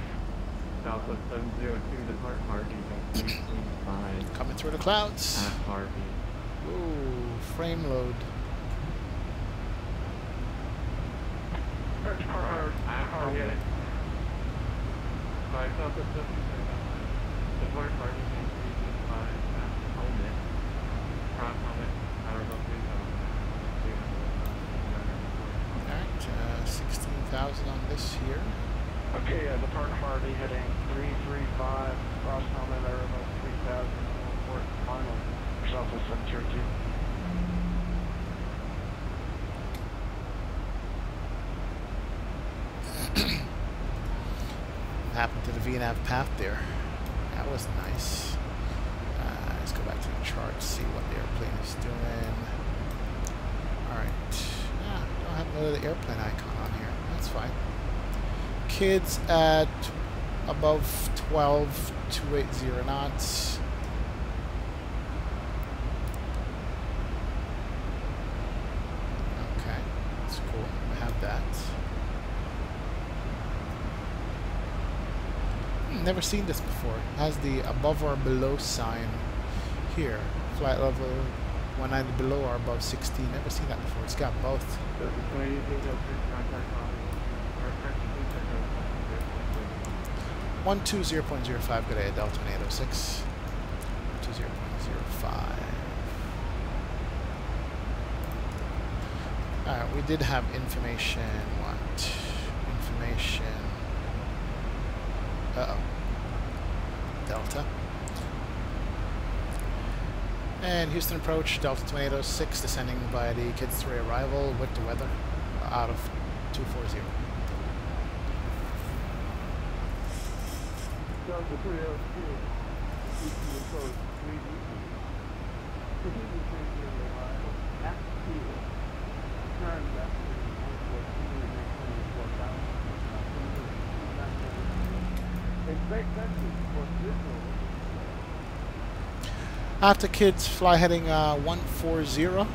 Southwest 702, depart Harvey, 18.5. Coming through the clouds. At Harvey. Ooh, frame load. Depart Harvey. By Southwest 702, depart Harvey, 18.5. Alright, 16,000 on this here. Okay, depart Harvey heading 335, cross helmet, about 3,000, port final, Southwest 702. What happened to the VNAV path there? That was nice. Let's go back to the chart, see what the airplane is doing. Alright. Don't have the airplane icon on here. That's fine. Kids at above 12,280 knots. Okay, that's cool. We have that. Never seen this before. It has the above or below sign here. Flight level 190 below or above 16. Never seen that before. It's got both. 120.05, good day, Delta 806. 120.05. Alright, we did have information. What? Information. Uh-oh. Delta. And Houston approach, Delta 2806, descending by the Kids 3 arrival with the weather out of 240. Delta 302, Houston approach 3D. Continue changing the arrival at field. Turn left to 114, expect message for visual. After Kids, fly heading 140.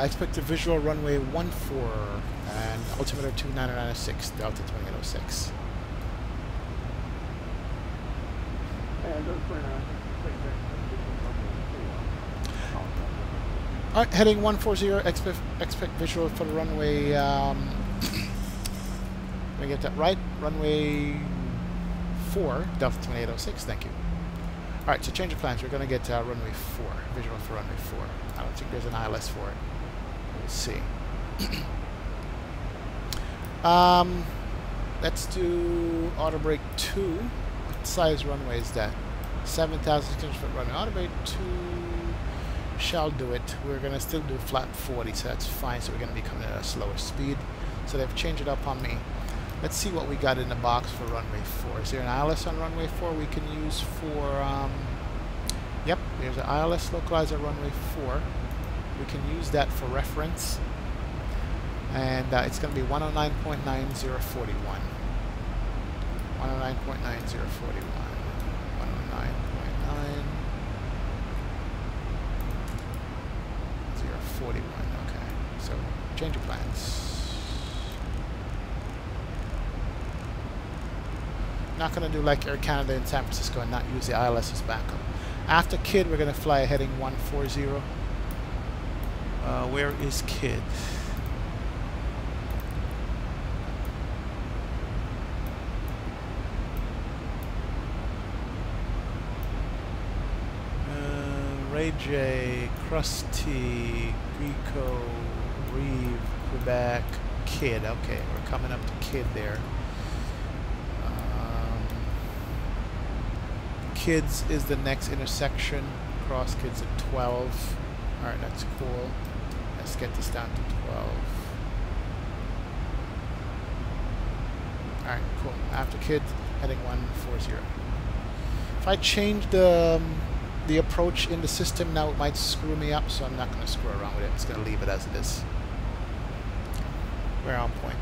Expect a visual runway 14 and altimeter 2996, Delta 2806. Alright, heading 140, expect visual for the runway, let me get that right, runway 4, Delta 2806, thank you. Alright, so change of plans, we're going to get runway 4, visual for runway 4. I don't think there's an ILS for it. We'll see. Let's do auto brake 2. What size runway is that? 7,600 foot runway. Auto brake 2 shall do it. We're going to still do flat 40, so that's fine. So we're going to be coming at a slower speed. So they've changed it up on me. Let's see what we got in the box for runway 4. Is there an ILS on runway 4 we can use for... Yep, there's an ILS localizer runway 4. We can use that for reference. And it's going to be 109.9041. 109.9041. 109.9041. Okay. So change of plans. Not going to do like Air Canada in San Francisco and not use the ILS as backup. After Kid, we're going to fly a heading 140. Where is Kid? Ray J, Krusty, Greco, Reeve, Quebec, Kid. Okay, we're coming up to Kid there. Kids is the next intersection. Cross Kids at 12. Alright, that's cool. Let's get this down to 12. Alright, cool. After Kid, heading 140. If I change the approach in the system now, it might screw me up, so I'm not going to screw around with it. I'm just going to leave it as it is. We're on point.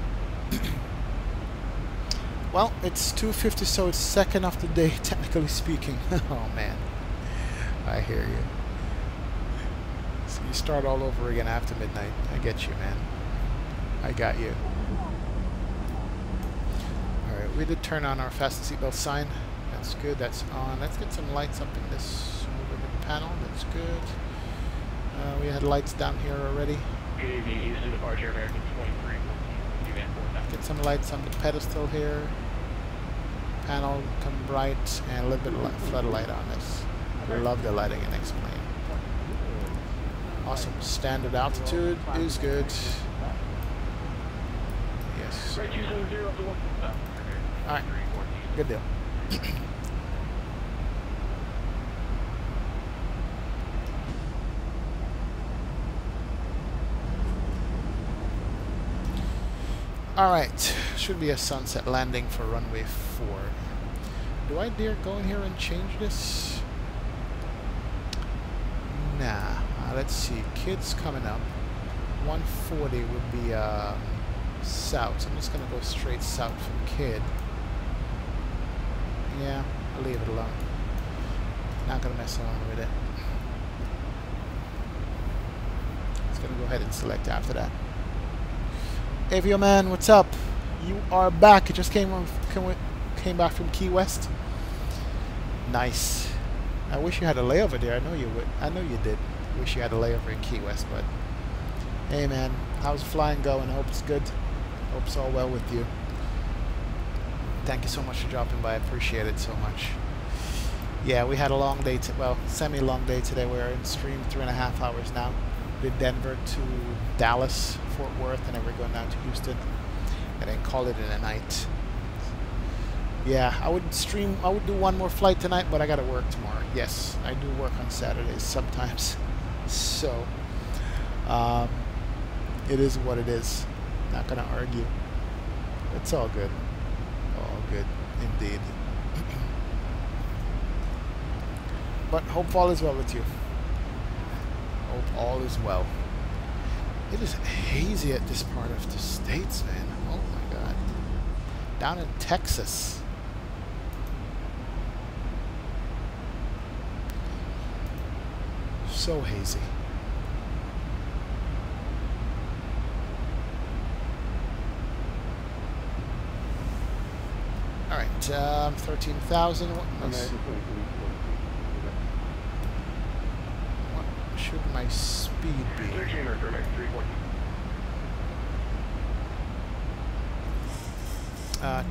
Well, it's 2:50, so it's second of the day, technically speaking. Oh man, I hear you. So you start all over again after midnight. I get you, man. I got you. Alright, we did turn on our fasten seatbelt sign. That's good, that's on. Let's get some lights up in this panel. That's good. We had lights down here already. Good evening, Houston departure, American 23. Get some lights on the pedestal here. Panel come bright, and a little bit of floodlight on this. I love the lighting in X-Plane. Awesome. Standard altitude is good. Yes. Alright. Good deal. Alright, should be a sunset landing for runway 4. Do I dare go in here and change this? Nah. Let's see. Kids coming up. 140 would be south. So I'm just going to go straight south from Kid. Yeah, I'll leave it alone. Not going to mess around with it. It's going to go ahead and select after that. Avio man, what's up? You are back. You just came back from Key West. Nice. I wish you had a layover there. I know you would. I know you did. Wish you had a layover in Key West, but hey man, how's flying going? I hope it's good. Hope it's all well with you. Thank you so much for dropping by. I appreciate it so much. Yeah, we had a long day. Well, semi-long day today. We're in stream 3.5 hours now. Did Denver to Dallas, Fort Worth, and then we're going down to Houston, and then call it in a night. Yeah, I would do one more flight tonight, but I gotta work tomorrow. Yes, I do work on Saturdays sometimes, so it is what it is. Not gonna argue. It's all good. All good indeed. But hope all is well with you. Hope all is well. It is hazy at this part of the States, man. Oh my god. Down in Texas. So hazy. Alright, 13,000. What should my speed be?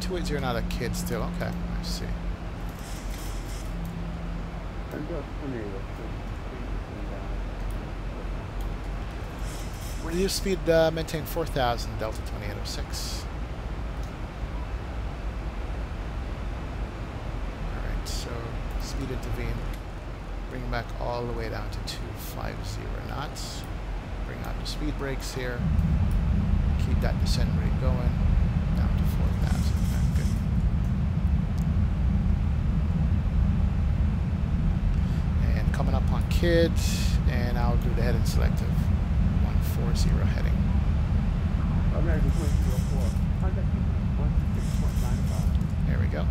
280, not a Kid still. Okay, I see. Reduce speed, maintain 4,000, Delta 2806. Alright, so speed intervene. Bring back all the way down to 250 knots. Bring out the speed brakes here. Keep that descent rate going. Down to 4,000. Good. And coming up on Kid, and I'll do the heading selective. 140 heading. American 2204. Contact 26.95. There we go.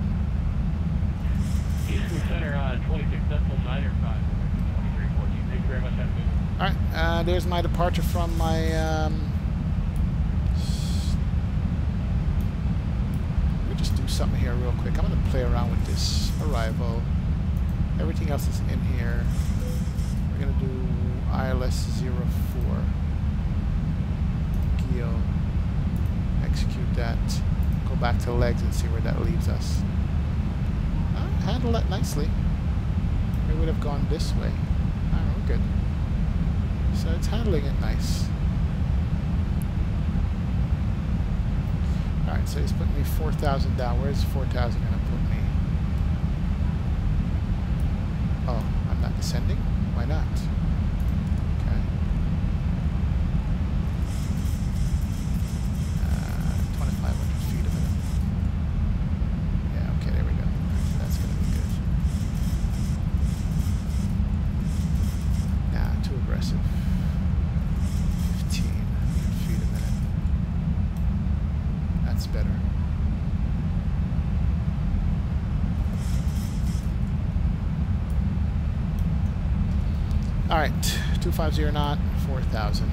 Eastern Center, 26.905. 2314. Thank you very much. Have a good one. Alright, there's my departure from my, let me just do something here real quick. I'm going to play around with this arrival. Everything else is in here. We're going to do ILS 04. GEO. Execute that. Go back to legs and see where that leaves us. Handle that nicely. We would have gone this way. We're good. So it's handling it nice. Alright, so he's putting me 4,000 down. Where's 4,000 going to put me? Oh, I'm not descending? Why not? Okay. 2,500 feet a minute. Yeah, okay, there we go. That's going to be good. Nah, too aggressive. 15 feet a minute. That's better. Alright, 250 knot, 4,000.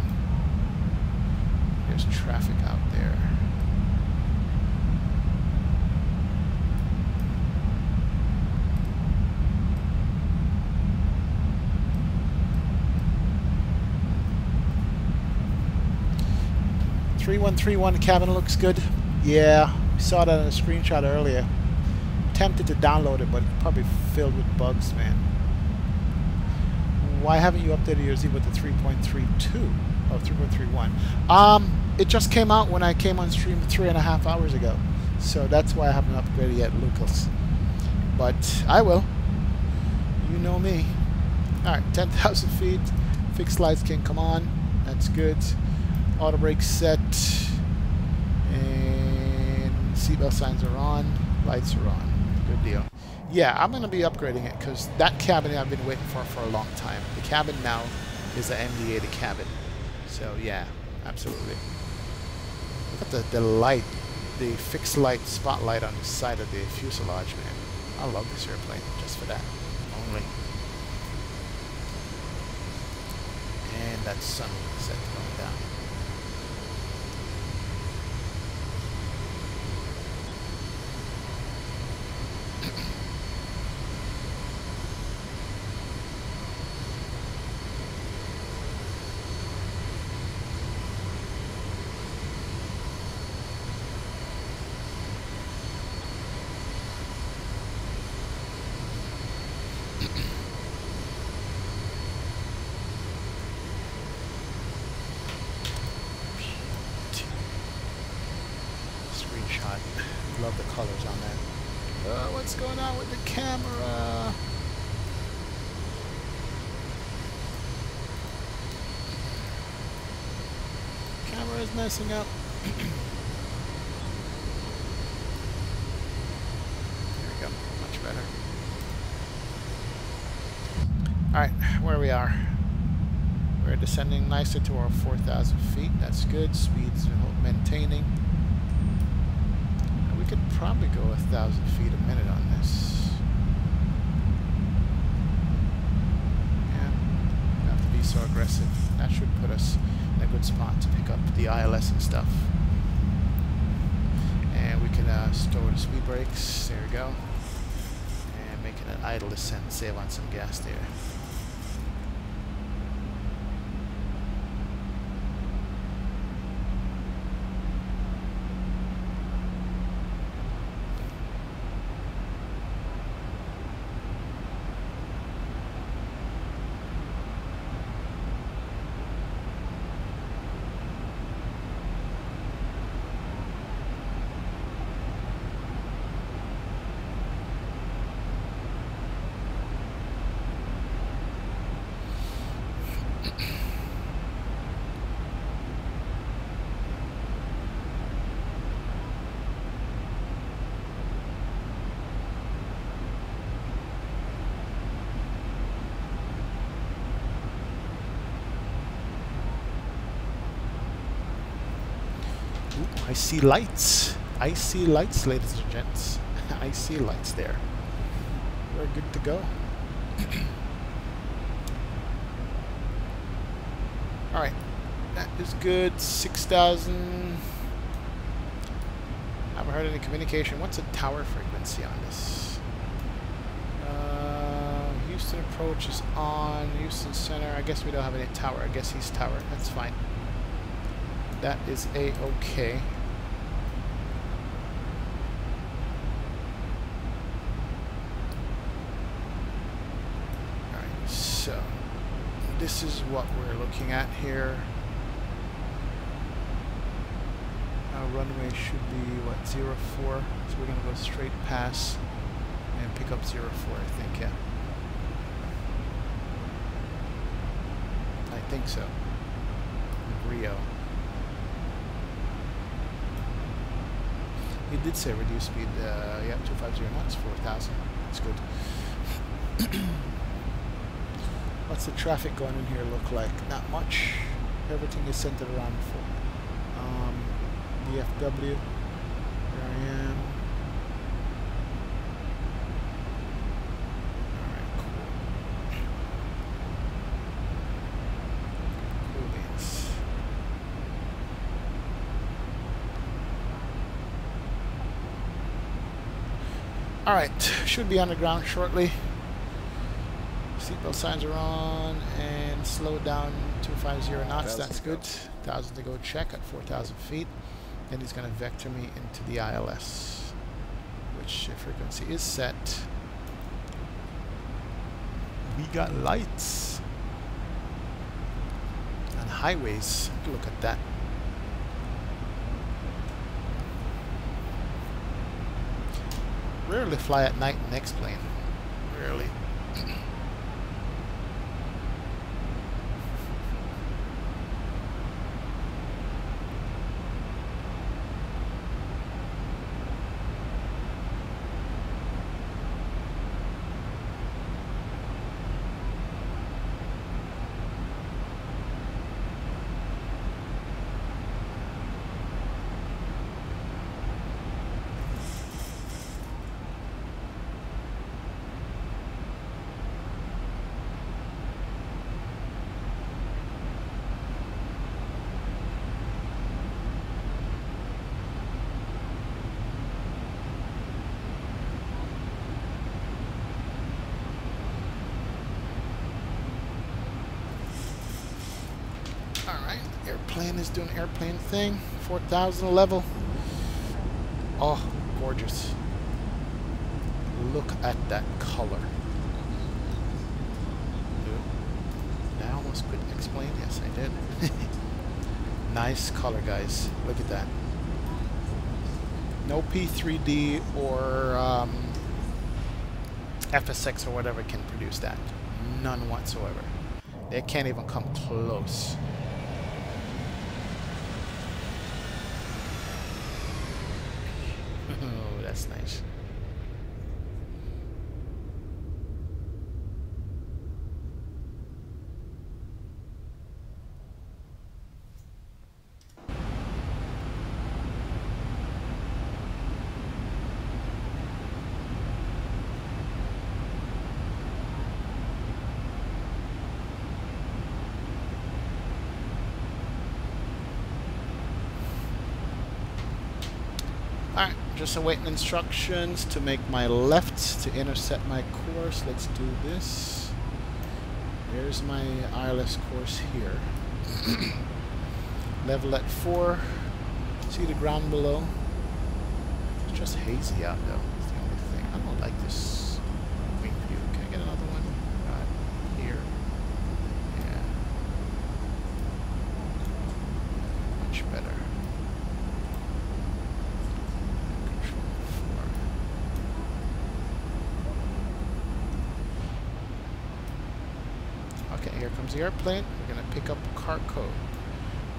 There's traffic out there. .3131 cabin looks good. Yeah, we saw that on a screenshot earlier. Tempted to download it, but it's probably filled with bugs, man. Why haven't you updated your Zibo to 3.32? Oh, 3.31. It just came out when I came on stream 3.5 hours ago. So that's why I haven't upgraded yet, Lucas. But I will. You know me. Alright, 10,000 feet. Fixed lights can come on. That's good. Auto brake set. And seatbelt signs are on. Lights are on. Good deal. Yeah, I'm going to be upgrading it because that cabin I've been waiting for a long time. The cabin now is the MD-80 cabin. So yeah, absolutely. Look at the light, the fixed light spotlight on the side of the fuselage, man. I love this airplane just for that only. And that sunset going down. Screenshot. Love the colors on that. What's going on with the camera? Camera is messing up. There we go. Much better. Alright, where we are. We're descending nicely to our 4,000 feet. That's good. Speed's maintaining. We could probably go 1,000 feet a minute on this. Yeah, not to be so aggressive. That should put us in a good spot to pick up the ILS and stuff. And we can store the speed brakes. There we go. And making an idle descent, save on some gas there. see lights. I see lights, ladies and gents. I see lights there. We're good to go. Alright. That is good. 6,000. Haven't heard any communication. What's the tower frequency on this? Houston approach is on. Houston center. I guess we don't have any tower. I guess he's tower. That's fine. That is a-okay. Alright, so this is what we're looking at here. Our runway should be, what, 04? So we're going to go straight past and pick up 04, I think, yeah. I think so. Rio. He did say reduce speed, yeah, 250 knots, 4,000. That's good. What's the traffic going in here look like? Not much. Everything is centered around 4. DFW. Here I am. Alright, cool. Cool beans. Alright, should be on the ground shortly. Seatbelt signs are on and slow down 250 knots. That's good. 1,000 to go check at 4,000 feet. Then he's going to vector me into the ILS, which frequency is set. We got lights and highways. Look at that. Rarely fly at night in X-plane. Rarely. Airplane is doing airplane thing. 4,000 level. Oh, gorgeous. Look at that color. Did I almost quit X-plane? Yes, I did. Nice color, guys. Look at that. No P3D or FSX or whatever can produce that. None whatsoever. They can't even come close. Oh, that's nice. Alright, just awaiting instructions to make my left to intercept my course. Let's do this. There's my ILS course here. Level at 4. See the ground below. It's just hazy out though. That's the only thing. I don't like this wing view. Can I get another one? Here. Yeah. Much better. Here comes the airplane. We're going to pick up KHOU.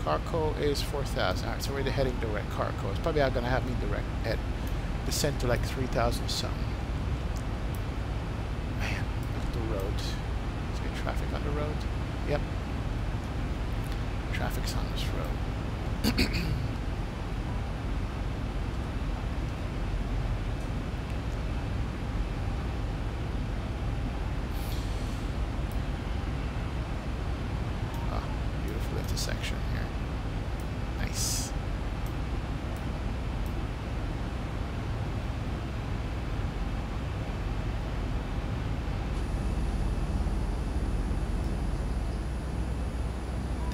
KHOU is 4,000. Alright, so we're heading direct KHOU. It's probably not going to have me direct at descent to like 3,000 something. Man, look at the road. Is there traffic on the road? Yep. Traffic's on this road.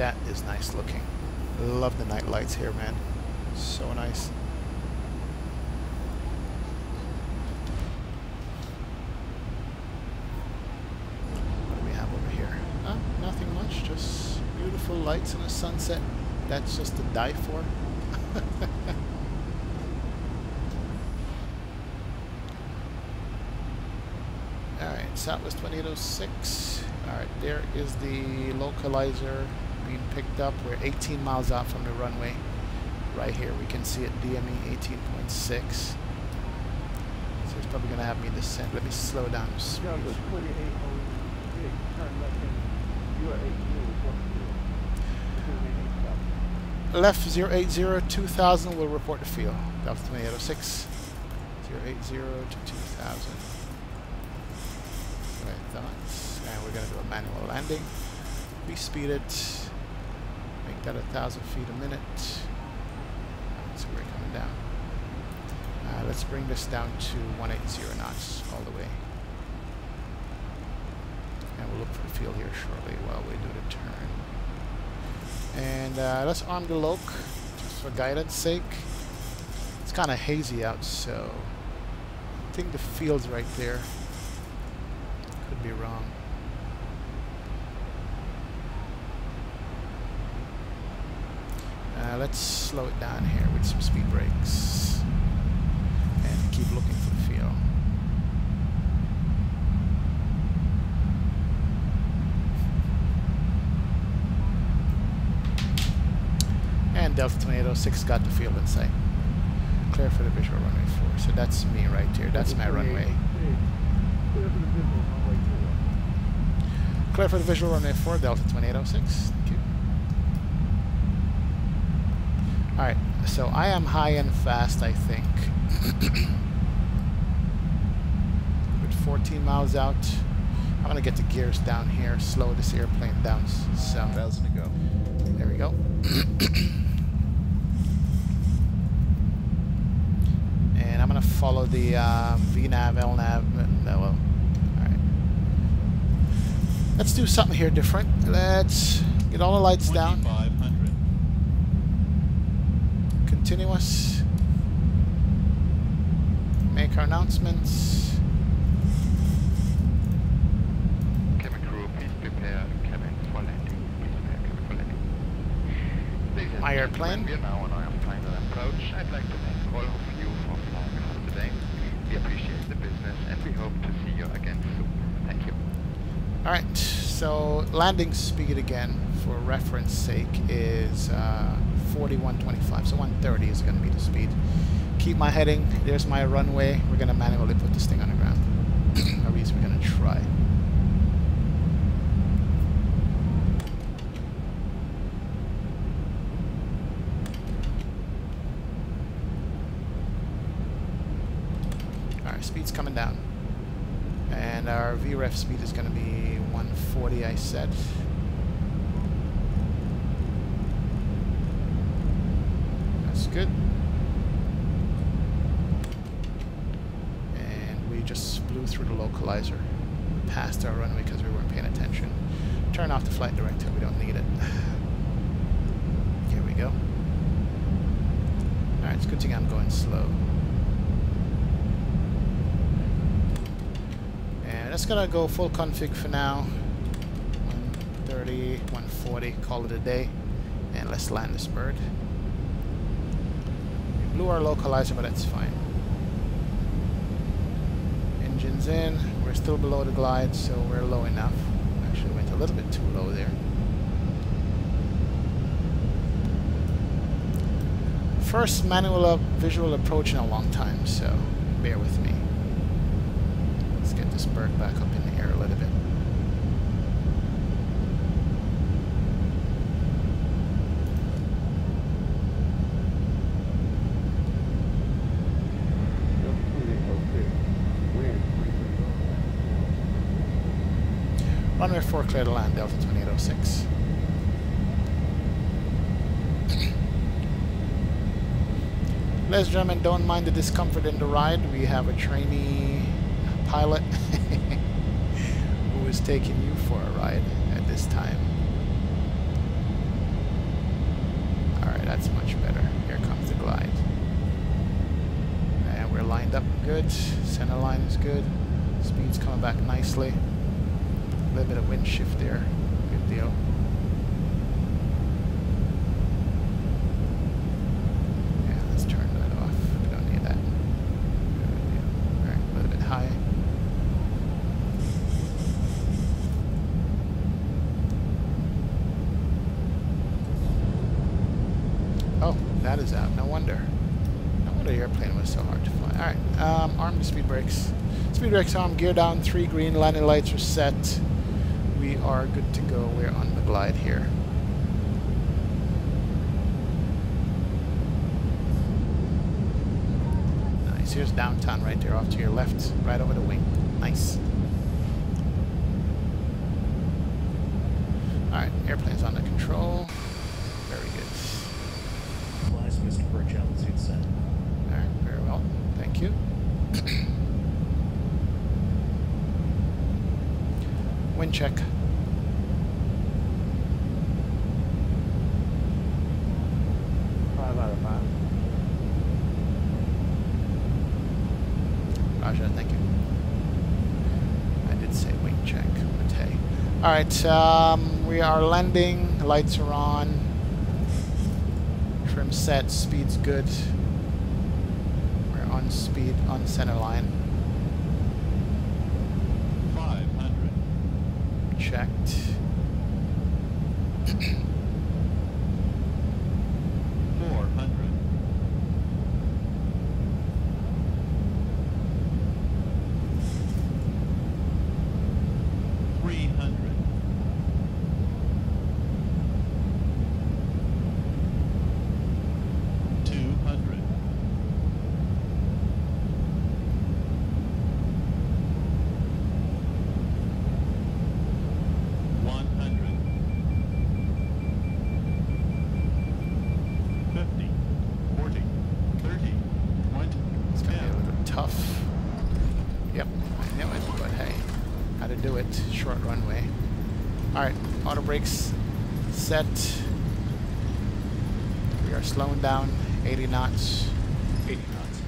That is nice looking. Love the night lights here, man. So nice. What do we have over here? Nothing much, just beautiful lights and a sunset. That's just to die for. Alright, Southwest 2806. Alright, there is the localizer being picked up. We're 18 miles out from the runway. Right here we can see it, DME 18.6. So it's probably going to have me descend. Let me slow down the speed. Left 080 2000 will report the field. Delta 2806. 080 to 2000. And we're going to do a manual landing. We speed it. Make that 1,000 feet a minute. So we're coming down. Let's bring this down to 180 knots all the way. And we'll look for the field here shortly while we do the turn. And let's arm the loc, just for guidance sake. It's kind of hazy out, so I think the field's right there. Could be wrong. Let's slow it down here with some speed brakes and keep looking for the field. And Delta 2806 got the field in sight. Clear for the visual runway 4. So that's me right here. That's my runway. Clear for the visual runway 4, Delta 2806. Thank you. Alright, so I am high and fast, I think. With 14 miles out. I'm going to get the gears down here, slow this airplane down some. 1,000 to go. There we go. And I'm going to follow the VNAV, LNAV. No, well. Alright. Let's do something here different. Let's get all the lights down. Continuous. Make our announcements. Cabin crew, please prepare cabin for landing. Please prepare cabin for landing. My airplane. We are now on our final approach. I'd like to thank all of you for flying with us today. We appreciate the business and we hope to see you again soon. Thank you. Alright, so landing speed again, for reference sake, is 4125, so 130 is going to be the speed. Keep my heading, there's my runway. We're going to manually put this thing on the ground. Or at least we're going to try. Alright, speed's coming down. And our VREF speed is going to be 140, I said. That's good. And we just blew through the localizer, past our runway because we weren't paying attention. Turn off the flight director, we don't need it. Here we go. Alright, it's a good thing I'm going slow. That's gonna go full config for now. 130, 140, call it a day. And let's land this bird. We blew our localizer, but that's fine. Engines in. We're still below the glide, so we're low enough. Actually went a little bit too low there. First manual visual approach in a long time, so bear with me. Let's get this bird back up in the air a little bit. Runway 4 clear to land, Delta 2806. Ladies and gentlemen, don't mind the discomfort in the ride. We have a trainee pilot who is taking you for a ride at this time. That's much better. Here comes the glide. And we're lined up good. Center line is good. Speed's coming back nicely. A little bit of wind shift there. Good deal. Yeah, let's turn that off. We don't need that. Good deal. Alright, a little bit high. Oh, that is out. No wonder. No wonder the airplane was so hard to fly. Alright, arm the speed brakes. Speed brakes arm, gear down, 3 green, landing lights are set. We are good to go. We're on the glide here. Nice. Here's downtown right there off to your left, right over the wing. Nice. Alright, airplane's under control. Very good. Flies Mr. Birchall, suit set. Alright, very well. Thank you. Wind check. Five out of 5. Roger, thank you. I did say wing check, but hey. Alright, we are landing. Lights are on. Trim set. Speed's good. We're on speed, on center line. 500. Checked. 400. 300. 200. 100. 50. 40. 30. 20. It's gonna be a little tough. Yep, I knew it, but hey, how to do it. Short runway. Alright, auto brakes set. We are slowing down, 80 knots. 80 knots.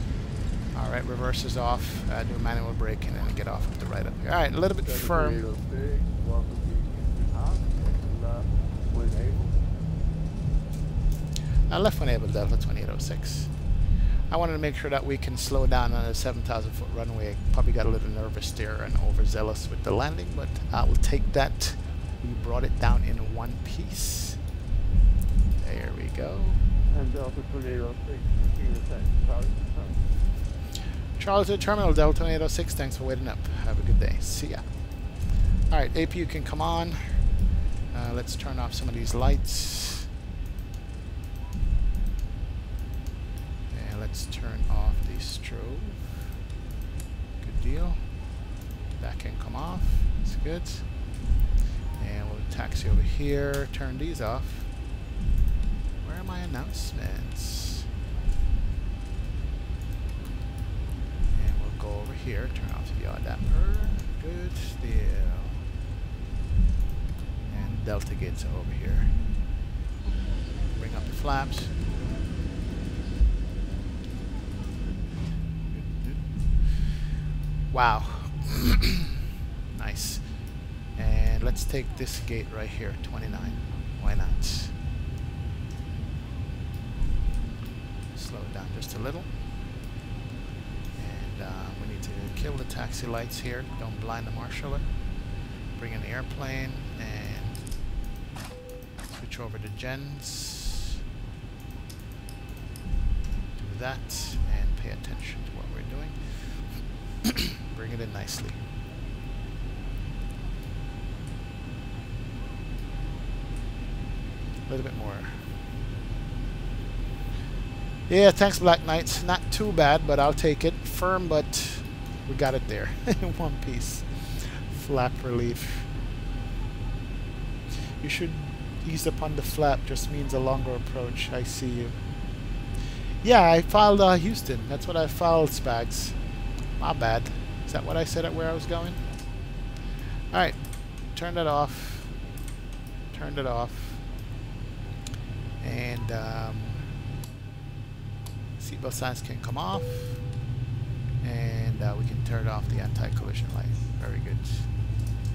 Alright, reverse is off. Do a manual brake and then get off of the right up here. Alright, a little bit firm. Left when able, Delta 2806. I wanted to make sure that we can slow down on a 7,000 foot runway. Probably got a little nervous there and overzealous with the landing, but I will take that. We brought it down in one piece. There we go. And Delta 2806, Charlie to the terminal, Delta 2806. Thanks for waiting up. Have a good day. See ya. Alright, APU can come on. Let's turn off some of these lights. And let's turn off the strobe. Good deal. That can come off. That's good. And we'll taxi over here. Turn these off. Where are my announcements? And we'll go over here. Turn off the yaw damper. Good deal. And delta gates are over here. Bring up the flaps. Wow. Nice. And let's take this gate right here, 29. Why not? Slow it down just a little. And we need to kill the taxi lights here. Don't blind the marshaller. Bring in the airplane and switch over to gens. Do that and pay attention to what we're doing. Bring it in nicely. A little bit more. Yeah, thanks Black Knight. Not too bad, but I'll take it. Firm, but we got it there in one piece. Flap relief. You should ease upon the flap, just means a longer approach. I see you. Yeah, I filed Houston. That's what I filed, Spags. My bad. Is that what I said at where I was going? Alright. Turn that off. Turned it off. And Seatbelt signs can come off. And we can turn off the anti-collision light. Very good.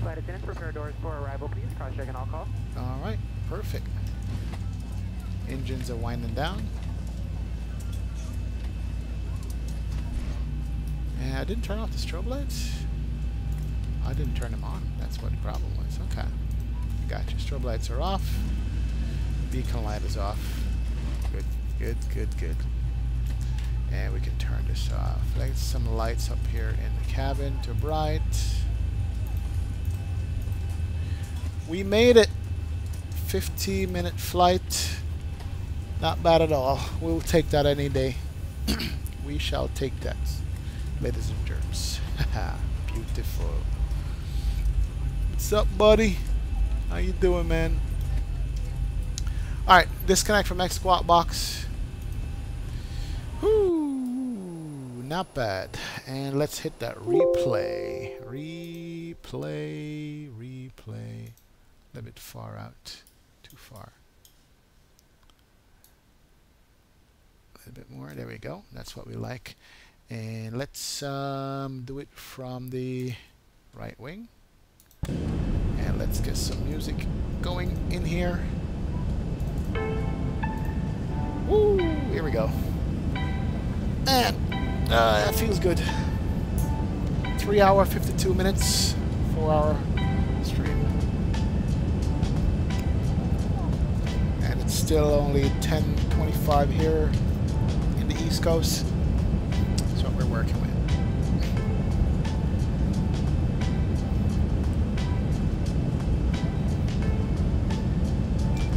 Flight attendants, prepare doors for arrival, please. Cross-checking all call. Alright, perfect. Engines are winding down. And I didn't turn off the strobe lights. I didn't turn them on. That's what the problem was. Okay. Gotcha. Strobe lights are off. Beacon light is off. Good, good, good, good. And we can turn this off. Let's some lights up here in the cabin to bright. We made it. 50-minute flight. Not bad at all. We'll take that any day. We shall take that, ladies and germs. Beautiful. What's up, buddy? How you doing, man? Alright, disconnect from X squat box. Whoo, not bad. And let's hit that replay. Replay, replay. A little bit far out. Too far. A little bit more. There we go. That's what we like. And let's do it from the right wing. And let's get some music going in here. Woo! Here we go. And that feels good. 3 hour, 52 minutes, 4 hour stream. And it's still only 10:25 here in the East Coast. That's what we're working with.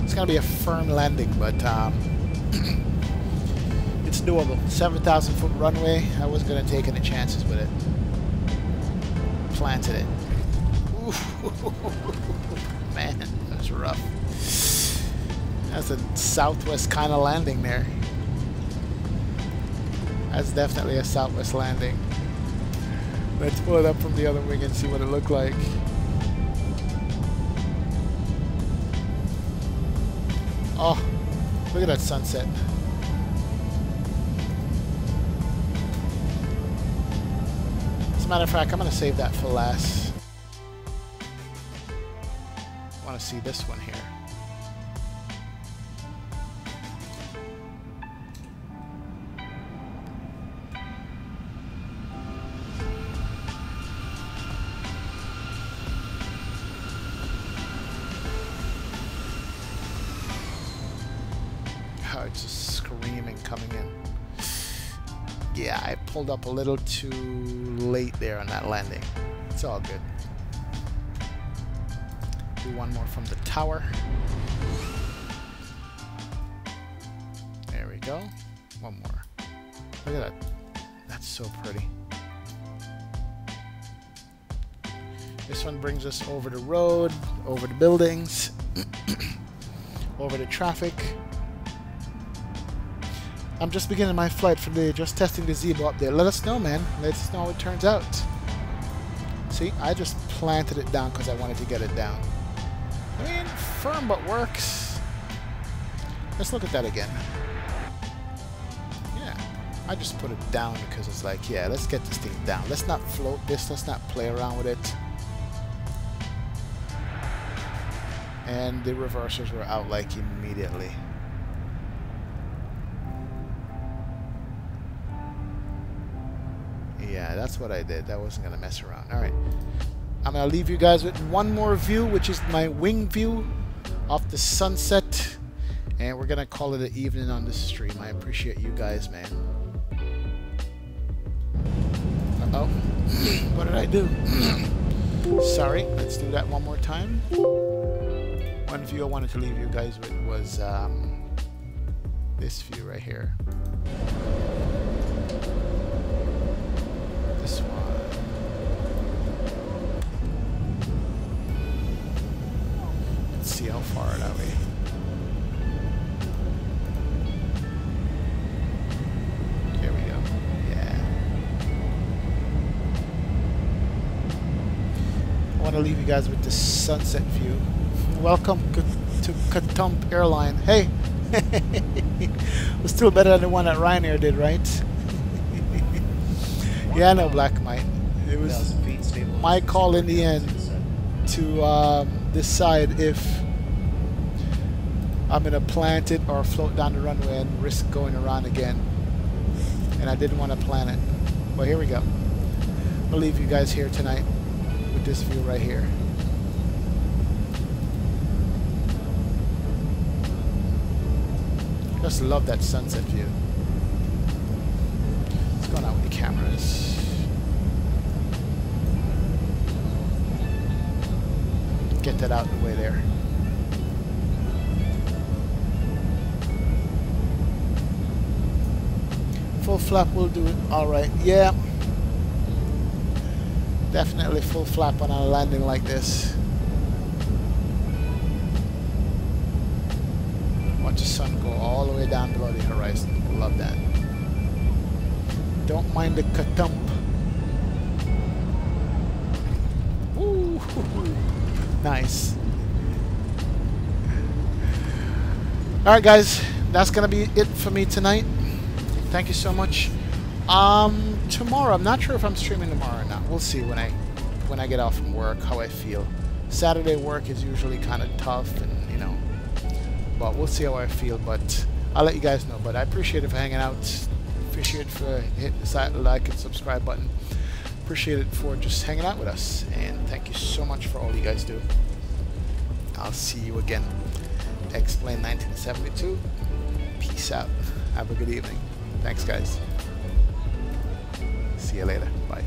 It's gonna be a firm landing, but it's doable. 7,000 foot runway. I wasn't gonna take any chances with it. Planted it. Ooh, man, that was rough. That's a Southwest kind of landing there. That's definitely a Southwest landing. Let's pull it up from the other wing and see what it looked like. Oh, look at that sunset. As a matter of fact, I'm going to save that for last. I want to see this one here. Oh, it's just screaming coming in. Yeah, I pulled up a little too late there on that landing. It's all good. Do one more from the tower. There we go. One more. Look at that. That's so pretty. This one brings us over the road, over the buildings, over the traffic. I'm just beginning my flight for the day, just testing the Zibo up there. Let us know, man. Let us know how it turns out. See, I just planted it down because I wanted to get it down. I mean, firm but works. Let's look at that again. Yeah, I just put it down because it's like, yeah, let's get this thing down. Let's not float this. Let's not play around with it. And the reversers were out like immediately. Yeah, that's what I did. I wasn't going to mess around. Alright. I'm going to leave you guys with one more view, which is my wing view of the sunset. And we're going to call it an evening on the stream. I appreciate you guys, man. Uh-oh. What did I do? Sorry. Let's do that one more time. One view I wanted to leave you guys with was this view right here. This one. Let's see how far are we. There we go. Yeah. I want to leave you guys with this sunset view. Welcome to Katump Airline. Hey! was still better than the one that Ryanair did, right? Yeah, no, Black Mite. It was my call in the end to decide if I'm going to plant it or float down the runway and risk going around again. And I didn't want to plan it. But here we go. I'll leave you guys here tonight with this view right here. Just love that sunset view. What's going on with the cameras? Get that out of the way there. Full flap will do it. Alright, yeah. Definitely full flap on a landing like this. Watch the sun go all the way down below the horizon. Love that. Don't mind the katump. Woo! Nice. Alright guys, that's gonna be it for me tonight. Thank you so much. Tomorrow, I'm not sure if I'm streaming tomorrow or not. We'll see when I get off from work, how I feel. Saturday work is usually kind of tough, and you know, but we'll see how I feel. But I'll let you guys know. But I appreciate it for hanging out. Appreciate it for hitting the like and subscribe button. Appreciate it for just hanging out with us. And thank you so much for all you guys do. I'll see you again. Explain 1972. Peace out. Have a good evening. Thanks, guys. See you later. Bye.